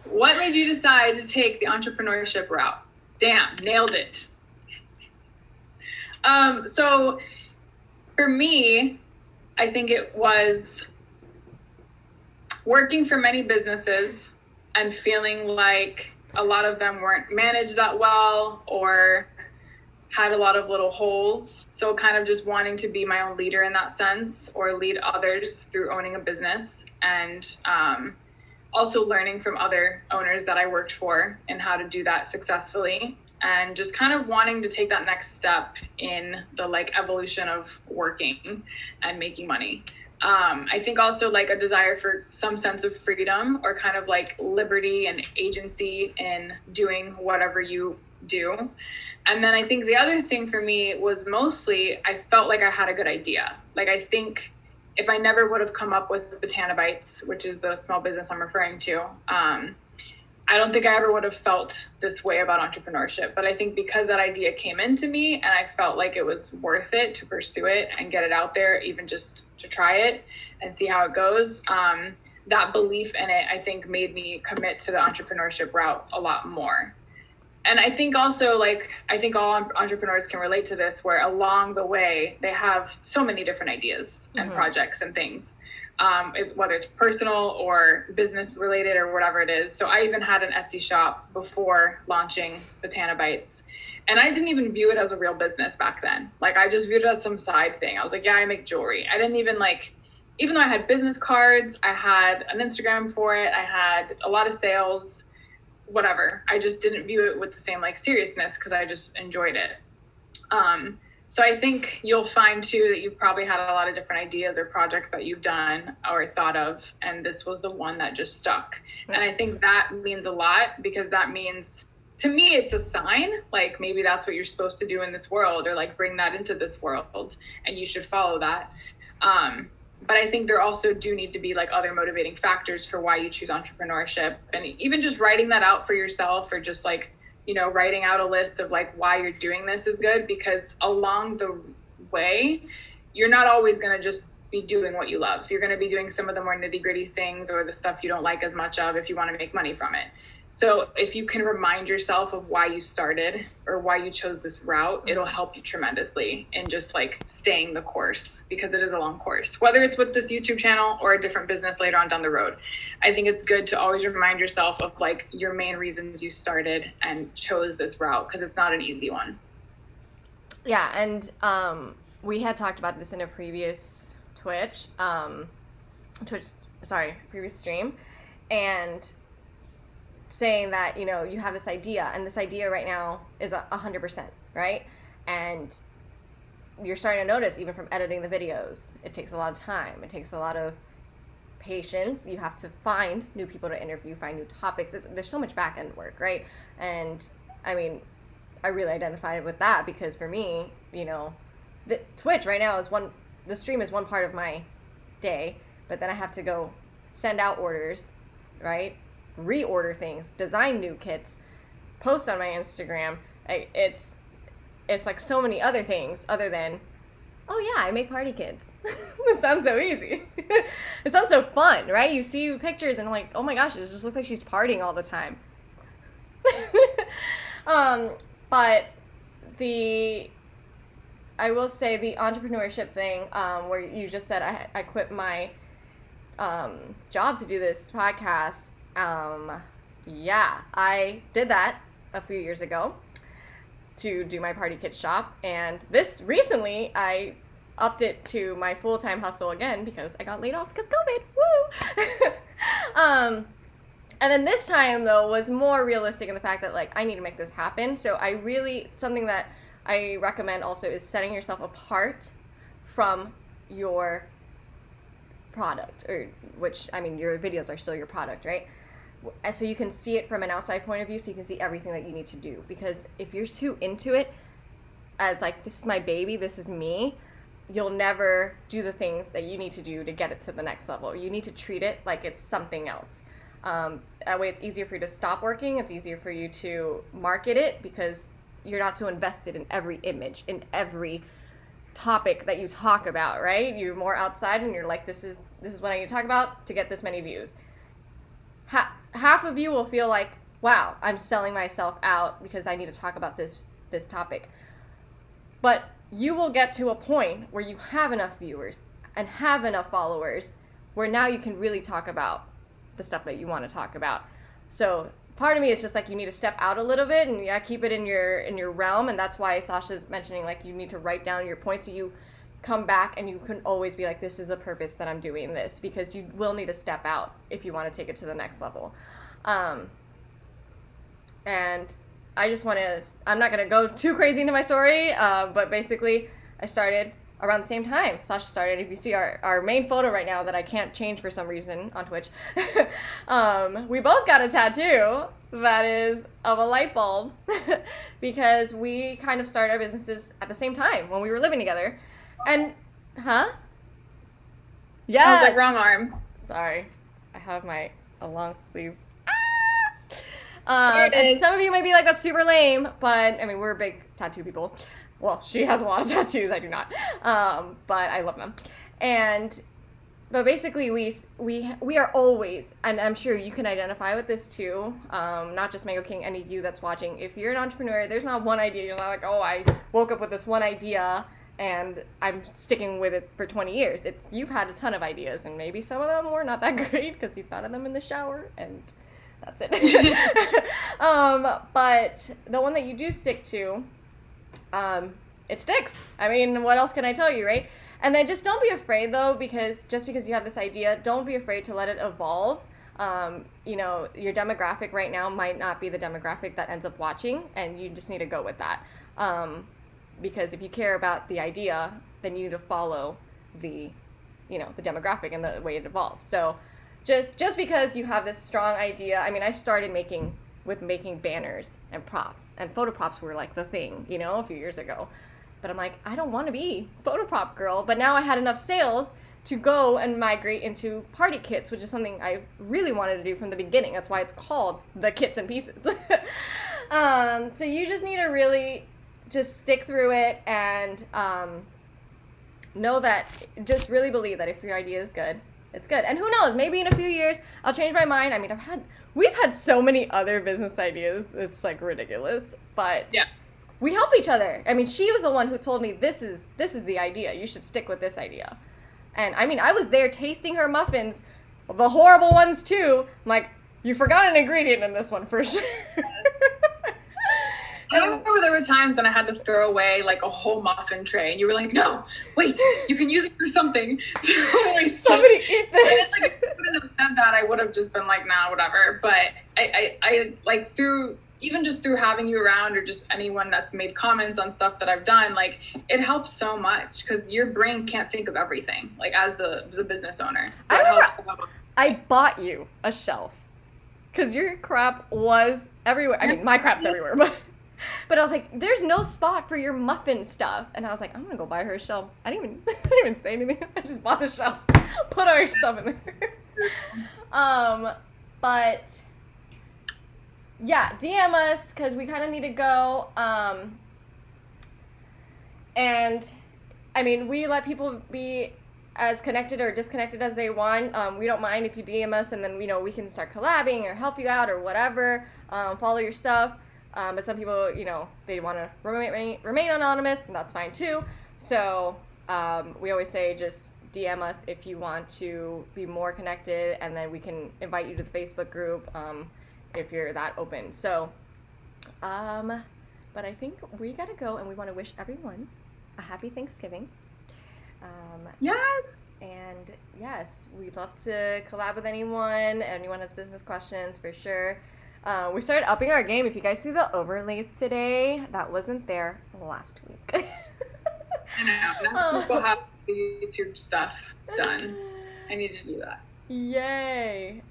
What made you decide to take the entrepreneurship route? Damn, nailed it. So for me, I think it was working for many businesses and feeling like a lot of them weren't managed that well or had a lot of little holes. So kind of just wanting to be my own leader in that sense or lead others through owning a business and also learning from other owners that I worked for and how to do that successfully. And just kind of wanting to take that next step in the like evolution of working and making money. I think also like a desire for some sense of freedom or kind of like liberty and agency in doing whatever you do. And then I think the other thing for me was mostly I felt like I had a good idea. Like I think if I never would have come up with Botana Bites, which is the small business I'm referring to, I don't think I ever would have felt this way about entrepreneurship, but I think because that idea came into me and I felt like it was worth it to pursue it and get it out there, even just to try it and see how it goes. That belief in it, I think, made me commit to the entrepreneurship route a lot more. And I think also, like, I think all entrepreneurs can relate to this, where along the way, they have so many different ideas and projects and things, whether it's personal or business related or whatever it is. So I even had an Etsy shop before launching Botana Bites. And I didn't even view it as a real business back then. Like, I just viewed it as some side thing. I was like, yeah, I make jewelry. I didn't even even though I had business cards, I had an Instagram for it, I had a lot of sales, whatever. I just didn't view it with the same seriousness because I just enjoyed it. So I think you'll find too that you've probably had a lot of different ideas or projects that you've done or thought of, and this was the one that just stuck. And I think that means a lot, because that means, to me, it's a sign, like maybe that's what you're supposed to do in this world, or bring that into this world, and you should follow that. But I think there also do need to be other motivating factors for why you choose entrepreneurship, and even just writing that out for yourself, or just writing out a list of why you're doing this is good, because along the way, you're not always going to just be doing what you love. You're going to be doing some of the more nitty gritty things or the stuff you don't like as much of if you want to make money from it. So if you can remind yourself of why you started or why you chose this route, it'll help you tremendously in just staying the course, because it is a long course, whether it's with this YouTube channel or a different business later on down the road. I think it's good to always remind yourself of your main reasons you started and chose this route, because it's not an easy one. Yeah. And we had talked about this in a previous previous stream, and saying that, you have this idea, and this idea right now is 100%, right? And you're starting to notice, even from editing the videos, it takes a lot of time. It takes a lot of patience. You have to find new people to interview, find new topics. There's so much back end work, right? And I mean, I really identified with that, because for me, the Twitch right now the stream is one part of my day, but then I have to go send out orders, right? Reorder things, design new kits, post on my Instagram. It's so many other things other than, oh yeah, I make party kits. It sounds so easy. It sounds so fun, right? You see pictures and oh my gosh, it just looks like she's partying all the time. But I will say the entrepreneurship thing, where you just said I quit my job to do this podcast. Yeah, I did that a few years ago to do my party kit shop, and this recently I upped it to my full-time hustle again because I got laid off because COVID. Woo! And then this time though was more realistic in the fact that I need to make this happen. So something that I recommend also is setting yourself apart from your product, or your videos are still your product, right? So you can see it from an outside point of view, so you can see everything that you need to do. Because if you're too into it as this is my baby, this is me, you'll never do the things that you need to do to get it to the next level. You need to treat it like it's something else. That way it's easier for you to stop working. It's easier for you to market it, because you're not so invested in every image, in every topic that you talk about, right? You're more outside, and you're this is what I need to talk about to get this many views. Half of you will feel wow, I'm selling myself out because I need to talk about this topic. But you will get to a point where you have enough viewers and have enough followers where now you can really talk about the stuff that you want to talk about. So part of me is just you need to step out a little bit and keep it in your realm. And that's why Sasha's mentioning you need to write down your points, so you come back and you can always be this is the purpose that I'm doing this, because you will need to step out if you want to take it to the next level. And I'm not going to go too crazy into my story, but basically I started around the same time Sasha started. If you see our main photo right now that I can't change for some reason on Twitch, we both got a tattoo that is of a light bulb because we kind of started our businesses at the same time when we were living together. And, Yeah. I was wrong arm. Sorry. I have a long sleeve. There it And is. some of you might be like, that's super lame, but I mean, we're big tattoo people. Well, she has a lot of tattoos, I do not. But I love them. But basically, we are always, and I'm sure you can identify with this too, not just Mango King, any of you that's watching. If you're an entrepreneur, there's not one idea. You're not like, oh, I woke up with this one idea and I'm sticking with it for 20 years. You've had a ton of ideas, and maybe some of them were not that great because you thought of them in the shower, and that's it. But the one that you do stick to, it sticks. I mean, what else can I tell you, right? And then just don't be afraid, though, because just because you have this idea, don't be afraid to let it evolve. Your demographic right now might not be the demographic that ends up watching, and you just need to go with that. Because if you care about the idea, then you need to follow the demographic and the way it evolves. So just because you have this strong idea, I mean, I started making banners and props, and photo props were like the thing, a few years ago. But I'm like, I don't want to be photo prop girl. But now I had enough sales to go and migrate into party kits, which is something I really wanted to do from the beginning. That's why it's called the Kits and Pieces. So you just need to really just stick through it and know that, just really believe that if your idea is good, it's good. And who knows, maybe in a few years I'll change my mind. I mean, we've had so many other business ideas. It's like ridiculous. But yeah. We help each other. I mean, she was the one who told me this is the idea. You should stick with this idea. And I mean, I was there tasting her muffins, the horrible ones too. I'm like, you forgot an ingredient in this one for sure. I remember there were times when I had to throw away like a whole muffin tray, and you were like, "No, wait, you can use it for something." Somebody eat this. And if I wouldn't have said that, I would have just been like, "Nah, whatever." But I like through having you around, or just anyone that's made comments on stuff that I've done, like it helps so much because your brain can't think of everything. Like as the business owner, so it helps to have. I bought you a shelf because your crap was everywhere. I mean, my crap's everywhere, but I was like, there's no spot for your muffin stuff. And I was like, I'm going to go buy her a shelf. I didn't even say anything. I just bought the shelf. Put all your stuff in there. But yeah, DM us because we kind of need to go. And I mean, we let people be as connected or disconnected as they want. We don't mind if you DM us, and then we can start collabing or help you out or whatever. Follow your stuff. But some people, they want to remain anonymous, and that's fine too. So we always say just DM us if you want to be more connected, and then we can invite you to the Facebook group if you're that open. So, but I think we gotta go, and we want to wish everyone a happy Thanksgiving. Yes. And yes, we'd love to collab with anyone has business questions for sure. We started upping our game. If you guys see the overlays today, that wasn't there last week. I know. Now people have the YouTube stuff done. I need to do that. Yay.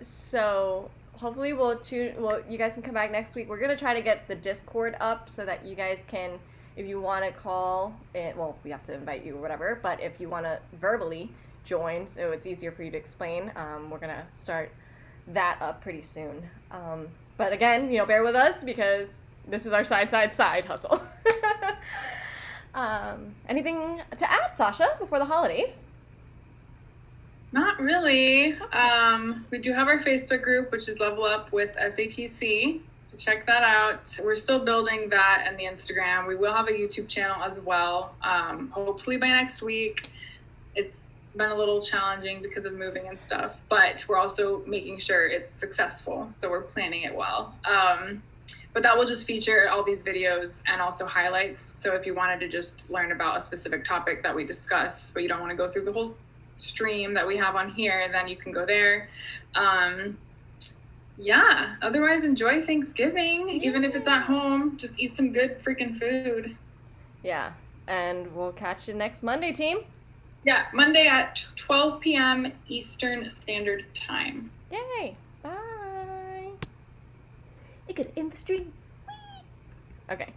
So hopefully you guys can come back next week. We're gonna try to get the Discord up so that you guys can, if you want to call it, well, we have to invite you or whatever, but if you want to verbally join, so it's easier for you to explain, we're gonna start that up pretty soon. But again, bear with us because this is our side hustle. Anything to add, Sasha, before the holidays? Not really. We do have our Facebook group, which is Level Up with SATC. So check that out. We're still building that and the Instagram. We will have a YouTube channel as well. Hopefully by next week. It's been a little challenging because of moving and stuff, but we're also making sure it's successful. So we're planning it well. But that will just feature all these videos and also highlights. So if you wanted to just learn about a specific topic that we discuss, but you don't want to go through the whole stream that we have on here, then you can go there. Yeah, otherwise enjoy Thanksgiving. Even if it's at home, just eat some good freaking food. Yeah, and we'll catch you next Monday, team. Yeah, Monday at 12 p.m. Eastern Standard Time. Yay. Bye. It could end the stream. Okay.